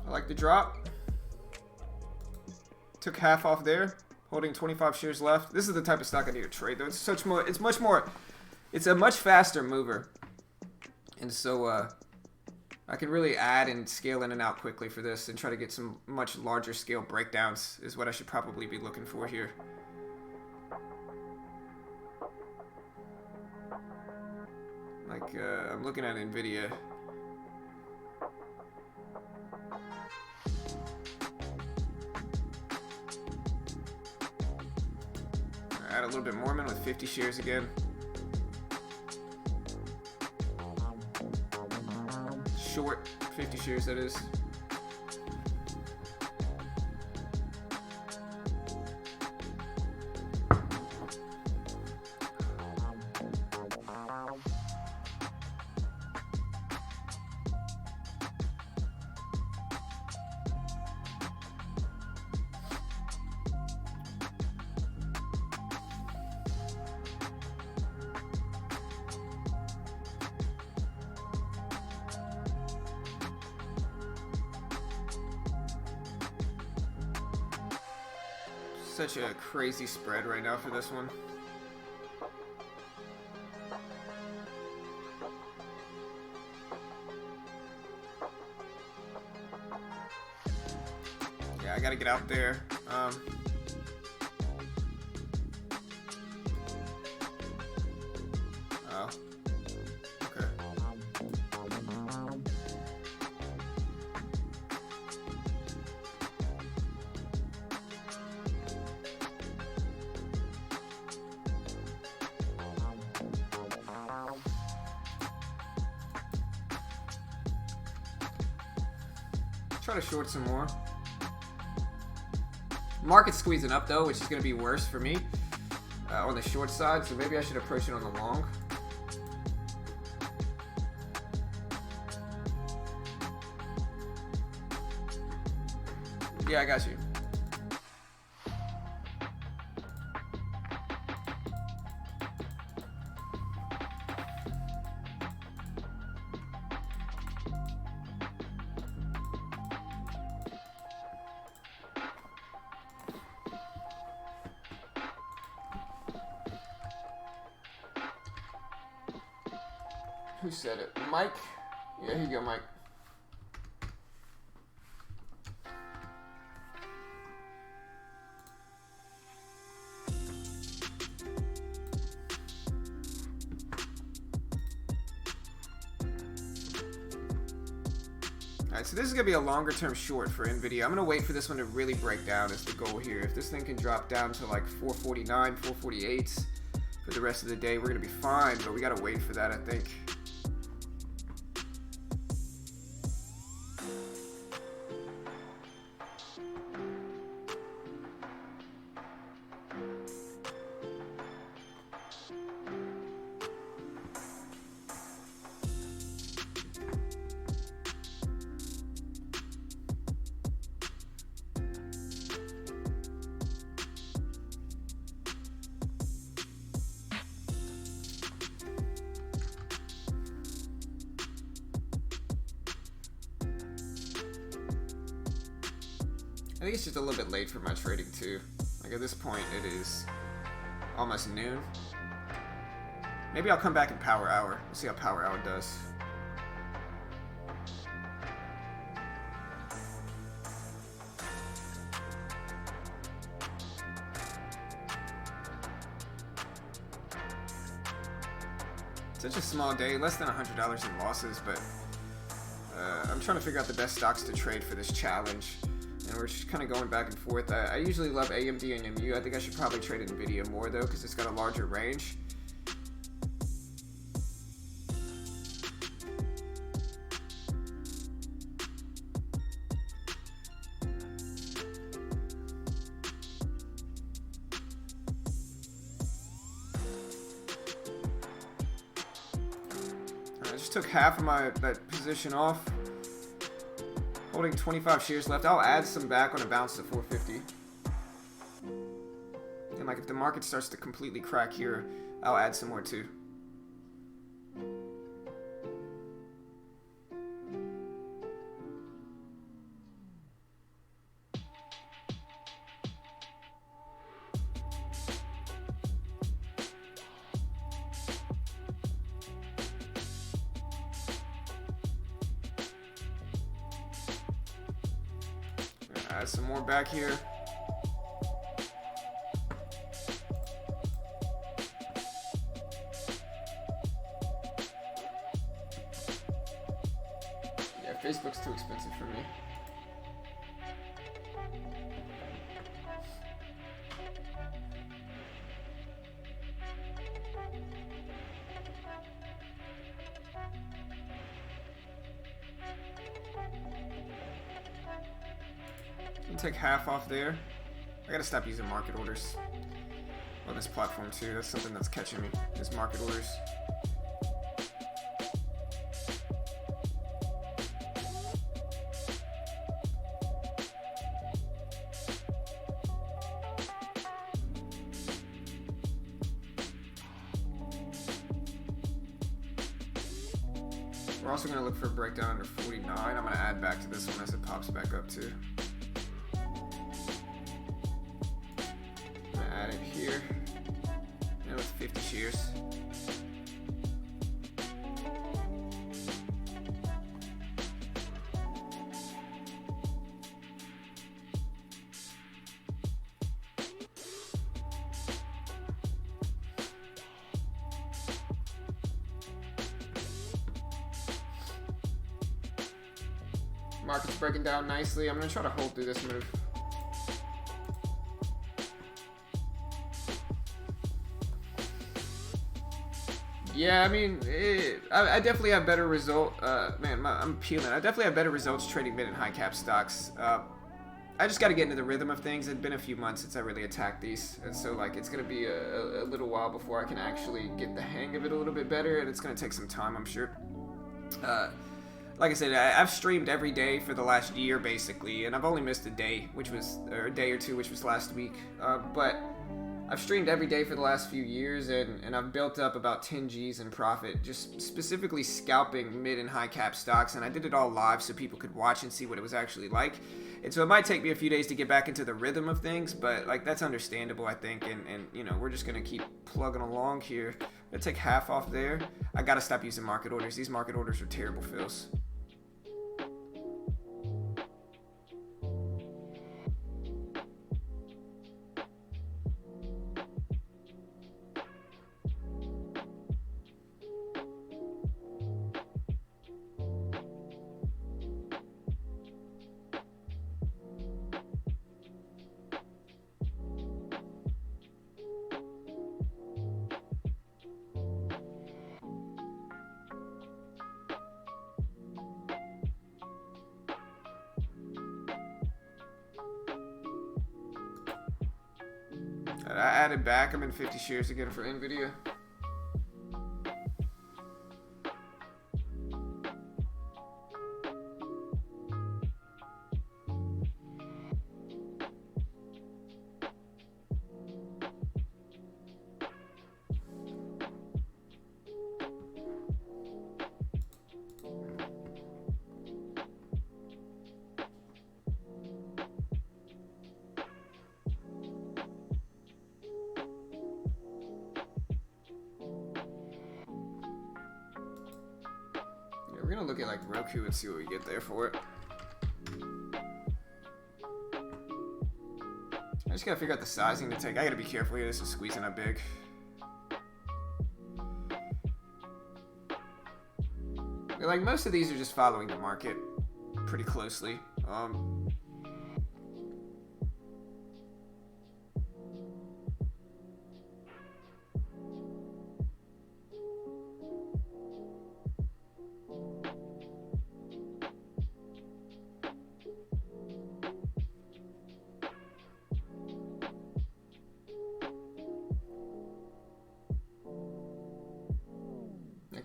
[SPEAKER 1] I like the drop. Took half off there, holding 25 shares left. This is the type of stock I need to trade though. It's a much faster mover. And so I can really add and scale in and out quickly for this and try to get some much larger scale breakdowns is what I should probably be looking for here. Like I'm looking at NVIDIA. Add a little bit more, man, with 50 shares again. Short 50 shares, that is. Such a crazy spread right now for this one. Yeah, I gotta get out there. Oh. Okay. try to short some more. Market's squeezing up though, which is going to be worse for me on the short side, so maybe I should approach it on the long. Yeah, I got you. Who said it? Mike? Yeah, here you go, Mike. Alright, so this is going to be a longer term short for NVIDIA. I'm going to wait for this one to really break down as the goal here. If this thing can drop down to like 449, 448 for the rest of the day, we're going to be fine, but we got to wait for that, I think. I think it's just a little bit late for my trading too. Like at this point it is almost noon. Maybe I'll come back in power hour. We'll see how power hour does. Such a small day, less than $100 in losses, but I'm trying to figure out the best stocks to trade for this challenge. And we're just kind of going back and forth. I usually love AMD and MU. I think I should probably trade NVIDIA more though, because it's got a larger range. I just took half of that position off. Holding 25 shares left. I'll add some back when it bounces to 450. And like if the market starts to completely crack here, I'll add some more too. Add some more back here. Yeah, Facebook's too expensive for me. Take half off there. I gotta stop using market orders on this platform too. That's something that's catching me, is market orders. We're also gonna look for a breakdown under 49. I'm gonna add back to this one as it pops back up too. Here and with 50 shares. Market's breaking down nicely. I'm gonna try to hold through this move. Yeah, I mean, I definitely have better I'm peeling. I definitely have better results trading mid and high cap stocks. I just got to get into the rhythm of things. It's been a few months since I really attacked these, and so like it's gonna be a little while before I can actually get the hang of it a little bit better, and it's gonna take some time, I'm sure. Like I said, I've streamed every day for the last year basically, and I've only missed a day, or a day or two, which was last week. But I've streamed every day for the last few years, and I've built up about 10 G's in profit, just specifically scalping mid and high cap stocks, and I did it all live so people could watch and see what it was actually like. And so it might take me a few days to get back into the rhythm of things, but like that's understandable, I think. And you know, we're just gonna keep plugging along here. I'm gonna take half off there. I gotta stop using market orders. These market orders are terrible fills. I added back. I'm in 50 shares again for NVIDIA. We're gonna look at like Roku and see what we get there for it. I just gotta figure out the sizing to take. I gotta be careful here. This is squeezing up big. Like most of these are just following the market pretty closely.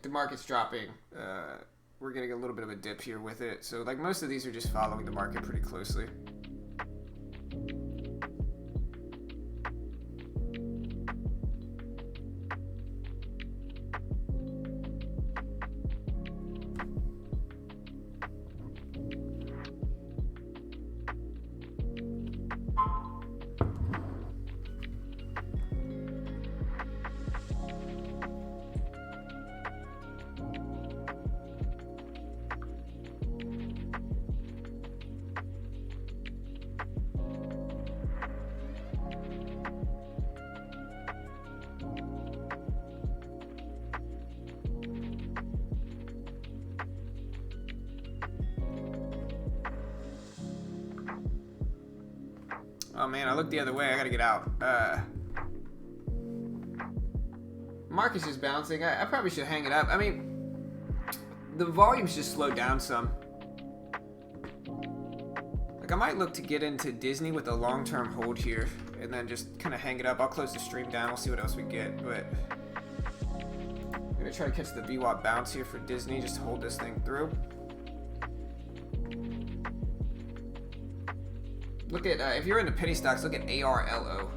[SPEAKER 1] The market's dropping. We're getting a little bit of a dip here with it. So like most of these are just following the market pretty closely. Oh man, I looked the other way. I gotta get out. Market's just bouncing. I probably should hang it up. I mean, the volume's just slowed down some. Like I might look to get into Disney with a long-term hold here, and then just kind of hang it up. I'll close the stream down. We'll see what else we get. But I'm gonna try to catch the VWAP bounce here for Disney. Just to hold this thing through. Look at, if you're into penny stocks, look at ARLO.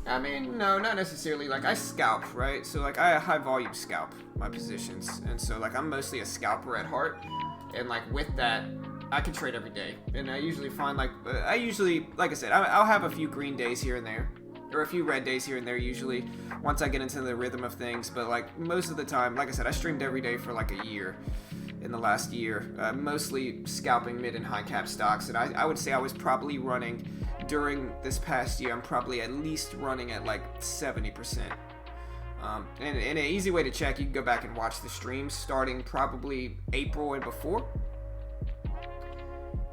[SPEAKER 1] I mean, no, not necessarily. Like, I scalp, right? So, like, I high volume scalp my positions. And so, like, I'm mostly a scalper at heart. And, like, with that, I can trade every day. And I usually find, like I said, I'll have a few green days here and there. Or a few red days here and there usually, once I get into the rhythm of things. But, like, most of the time, like I said, I streamed every day for, like, a year. In the last year. Mostly scalping mid and high cap stocks. And I would say I was probably running, during this past year, I'm probably at least running at, like, 70%. And an easy way to check, you can go back and watch the streams starting probably April and before,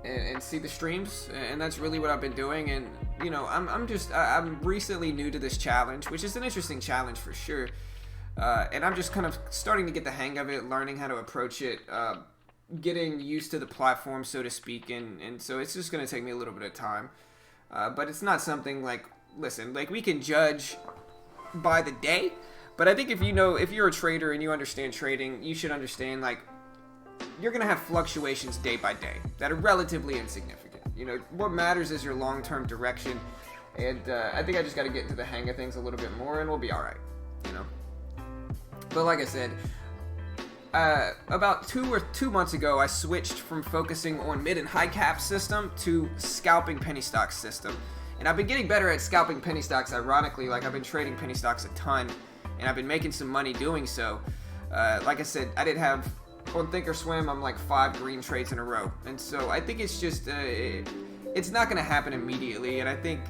[SPEAKER 1] and see the streams. And that's really what I've been doing. And you know, I'm recently new to this challenge, which is an interesting challenge for sure. And I'm just kind of starting to get the hang of it, learning how to approach it, getting used to the platform, so to speak. And so it's just going to take me a little bit of time. But it's not something like, listen, like we can judge by the day. But I think if you're a trader and you understand trading, you should understand like you're going to have fluctuations day by day that are relatively insignificant. You know, what matters is your long-term direction. And I think I just got to get into the hang of things a little bit more and we'll be all right, you know. But like I said, about 2 months ago, I switched from focusing on mid and high cap system to scalping penny stocks system. And I've been getting better at scalping penny stocks, ironically. Like I've been trading penny stocks a ton and I've been making some money doing so. Like I said, I did have, on Thinkorswim, I'm like 5 green trades in a row. And so I think it's just, it's not going to happen immediately. And I think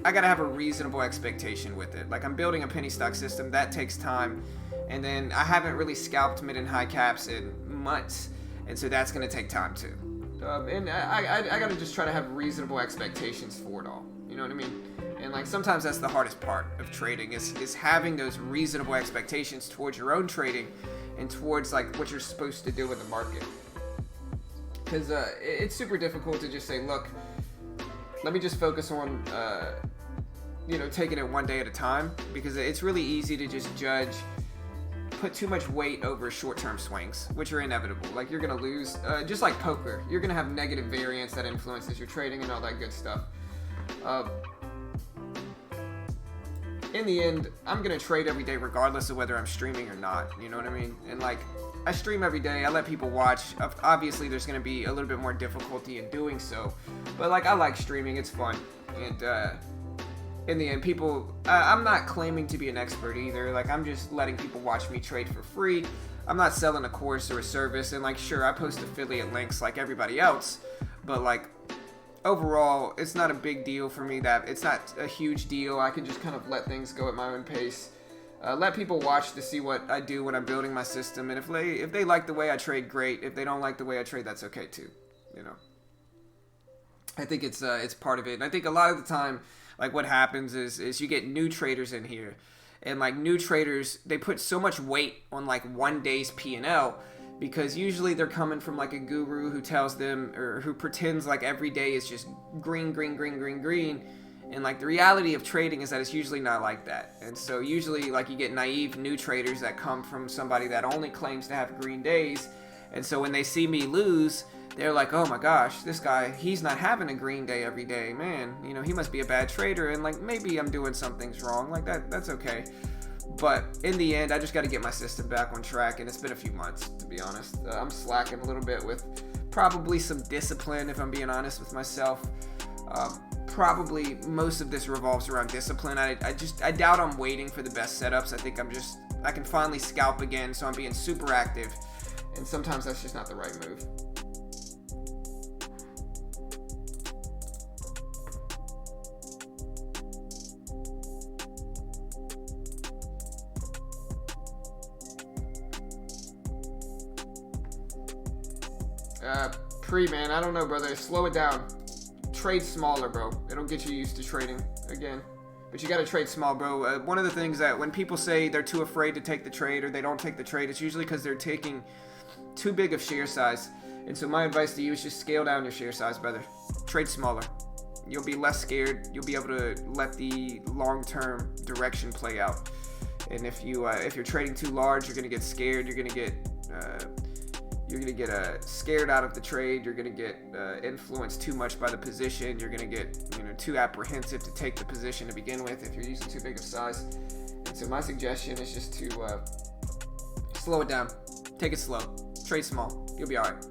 [SPEAKER 1] I got to have a reasonable expectation with it. Like I'm building a penny stock system, that takes time. And then I haven't really scalped mid and high caps in months. And so that's going to take time too. And I got to just try to have reasonable expectations for it all. You know what I mean? And like sometimes that's the hardest part of trading is having those reasonable expectations towards your own trading and towards like what you're supposed to do in the market. Because it's super difficult to just say, look, let me just focus on, taking it one day at a time. Because it's really easy to just put too much weight over short-term swings, which are inevitable. Like you're gonna lose, just like poker, you're gonna have negative variance that influences your trading and all that good stuff. In the end, I'm gonna trade every day regardless of whether I'm streaming or not. You know what I mean? And like, I stream every day. I let people watch. Obviously, there's gonna be a little bit more difficulty in doing so, but like, I like streaming. It's fun. And in the end, I'm not claiming to be an expert either. Like, I'm just letting people watch me trade for free. I'm not selling a course or a service. And like, sure, I post affiliate links like everybody else, but like, overall, it's not a big deal for me. That it's not a huge deal. I can just kind of let things go at my own pace. Let people watch to see what I do when I'm building my system. And if they like the way I trade, great. If they don't like the way I trade, that's okay too. You know, I think it's part of it. And I think a lot of the time, like what happens is you get new traders in here, and like new traders, they put so much weight on like one day's P&L. Because usually they're coming from like a guru who tells them, or who pretends like every day is just green, green, green, green, green. And like the reality of trading is that it's usually not like that. And so usually like you get naive new traders that come from somebody that only claims to have green days. And so when they see me lose, they're like, oh my gosh, this guy, he's not having a green day every day. Man, you know, he must be a bad trader. And like, maybe I'm doing some things wrong. Like that's okay. But in the end, I just got to get my system back on track, and it's been a few months, to be honest. I'm slacking a little bit with probably some discipline, if I'm being honest with myself. Probably most of this revolves around discipline. I doubt I'm waiting for the best setups. I think I can finally scalp again, so I'm being super active, and sometimes that's just not the right move. Man, I don't know, brother. Slow it down. Trade smaller, bro. It'll get you used to trading again. But you gotta trade small, bro. One of the things that when people say they're too afraid to take the trade or they don't take the trade, it's usually because they're taking too big of share size. And so my advice to you is just scale down your share size, brother. Trade smaller. You'll be less scared. You'll be able to let the long-term direction play out. And if you're trading too large, you're gonna get scared. You're gonna get scared out of the trade. You're gonna get influenced too much by the position. You're gonna get too apprehensive to take the position to begin with if you're using too big of size. And so my suggestion is just to slow it down. Take it slow. Trade small. You'll be all right.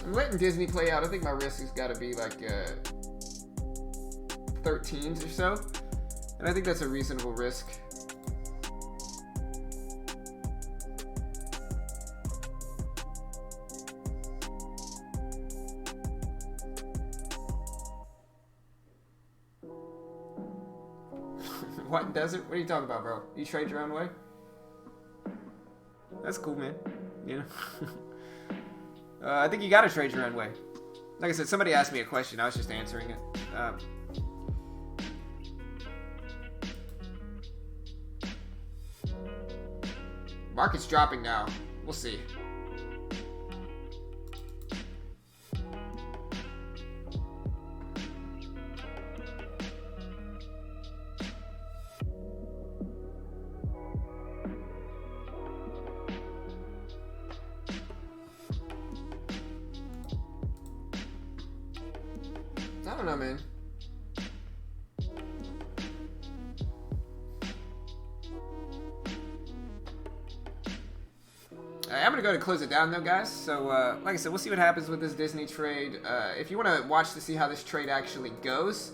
[SPEAKER 1] I'm letting Disney play out. I think my risk has got to be like 13s or so. And I think that's a reasonable risk. What desert? What are you talking about, bro? You trade your own way? That's cool, man. You know? I think you gotta trade your own way. Like I said, somebody asked me a question. I was just answering it. Market's dropping now. We'll see. I don't know, man. I'm gonna go to close it down though, guys. So, like I said, we'll see what happens with this Disney trade. If you want to watch to see how this trade actually goes,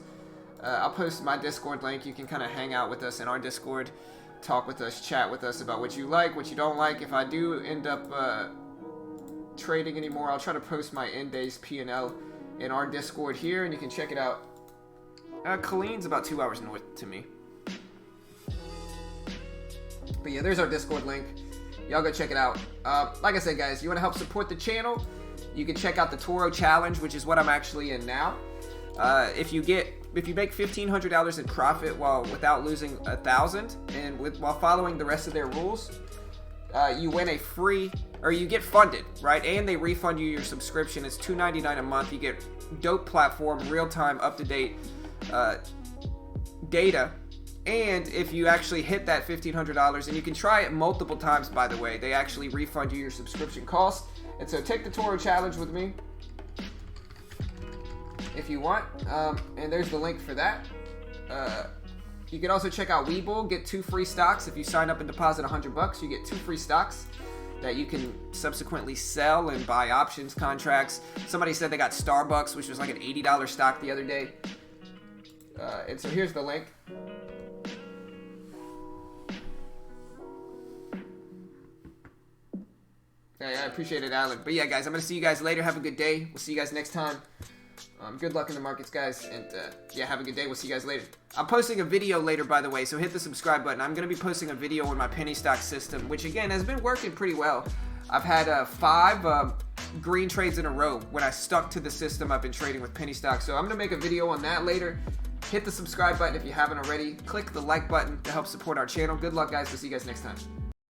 [SPEAKER 1] I'll post my Discord link. You can kind of hang out with us in our Discord, talk with us, chat with us about what you like, what you don't like. If I do end up trading anymore, I'll try to post my end days P&L in our Discord here, and you can check it out. Colleen's about 2 hours north to me. But yeah, there's our Discord link. Y'all go check it out. Like I said, guys, you want to help support the channel, you can check out the Toro Challenge, which is what I'm actually in now. If you make $1,500 in profit without losing $1,000 and while following the rest of their rules, you win a free, or you get funded, right? And they refund you your subscription. It's $2.99 a month. You get dope platform, real-time, up-to-date data. And if you actually hit that $1,500, and you can try it multiple times, by the way, they actually refund you your subscription cost. And so take the Toro Challenge with me if you want. And there's the link for that. You can also check out Webull, get 2 free stocks. If you sign up and deposit $100, you get 2 free stocks that you can subsequently sell and buy options contracts. Somebody said they got Starbucks, which was like an $80 stock the other day. And so here's the link. Hey, I appreciate it, Alan. But yeah, guys, I'm going to see you guys later. Have a good day. We'll see you guys next time. Good luck in the markets, guys. And yeah, have a good day. We'll see you guys later. I'm posting a video later, by the way, so hit the subscribe button. I'm going to be posting a video on my penny stock system, which, again, has been working pretty well. I've had 5 green trades in a row when I stuck to the system I've been trading with penny stock. So I'm going to make a video on that later. Hit the subscribe button if you haven't already. Click the like button to help support our channel. Good luck, guys. We'll see you guys next time.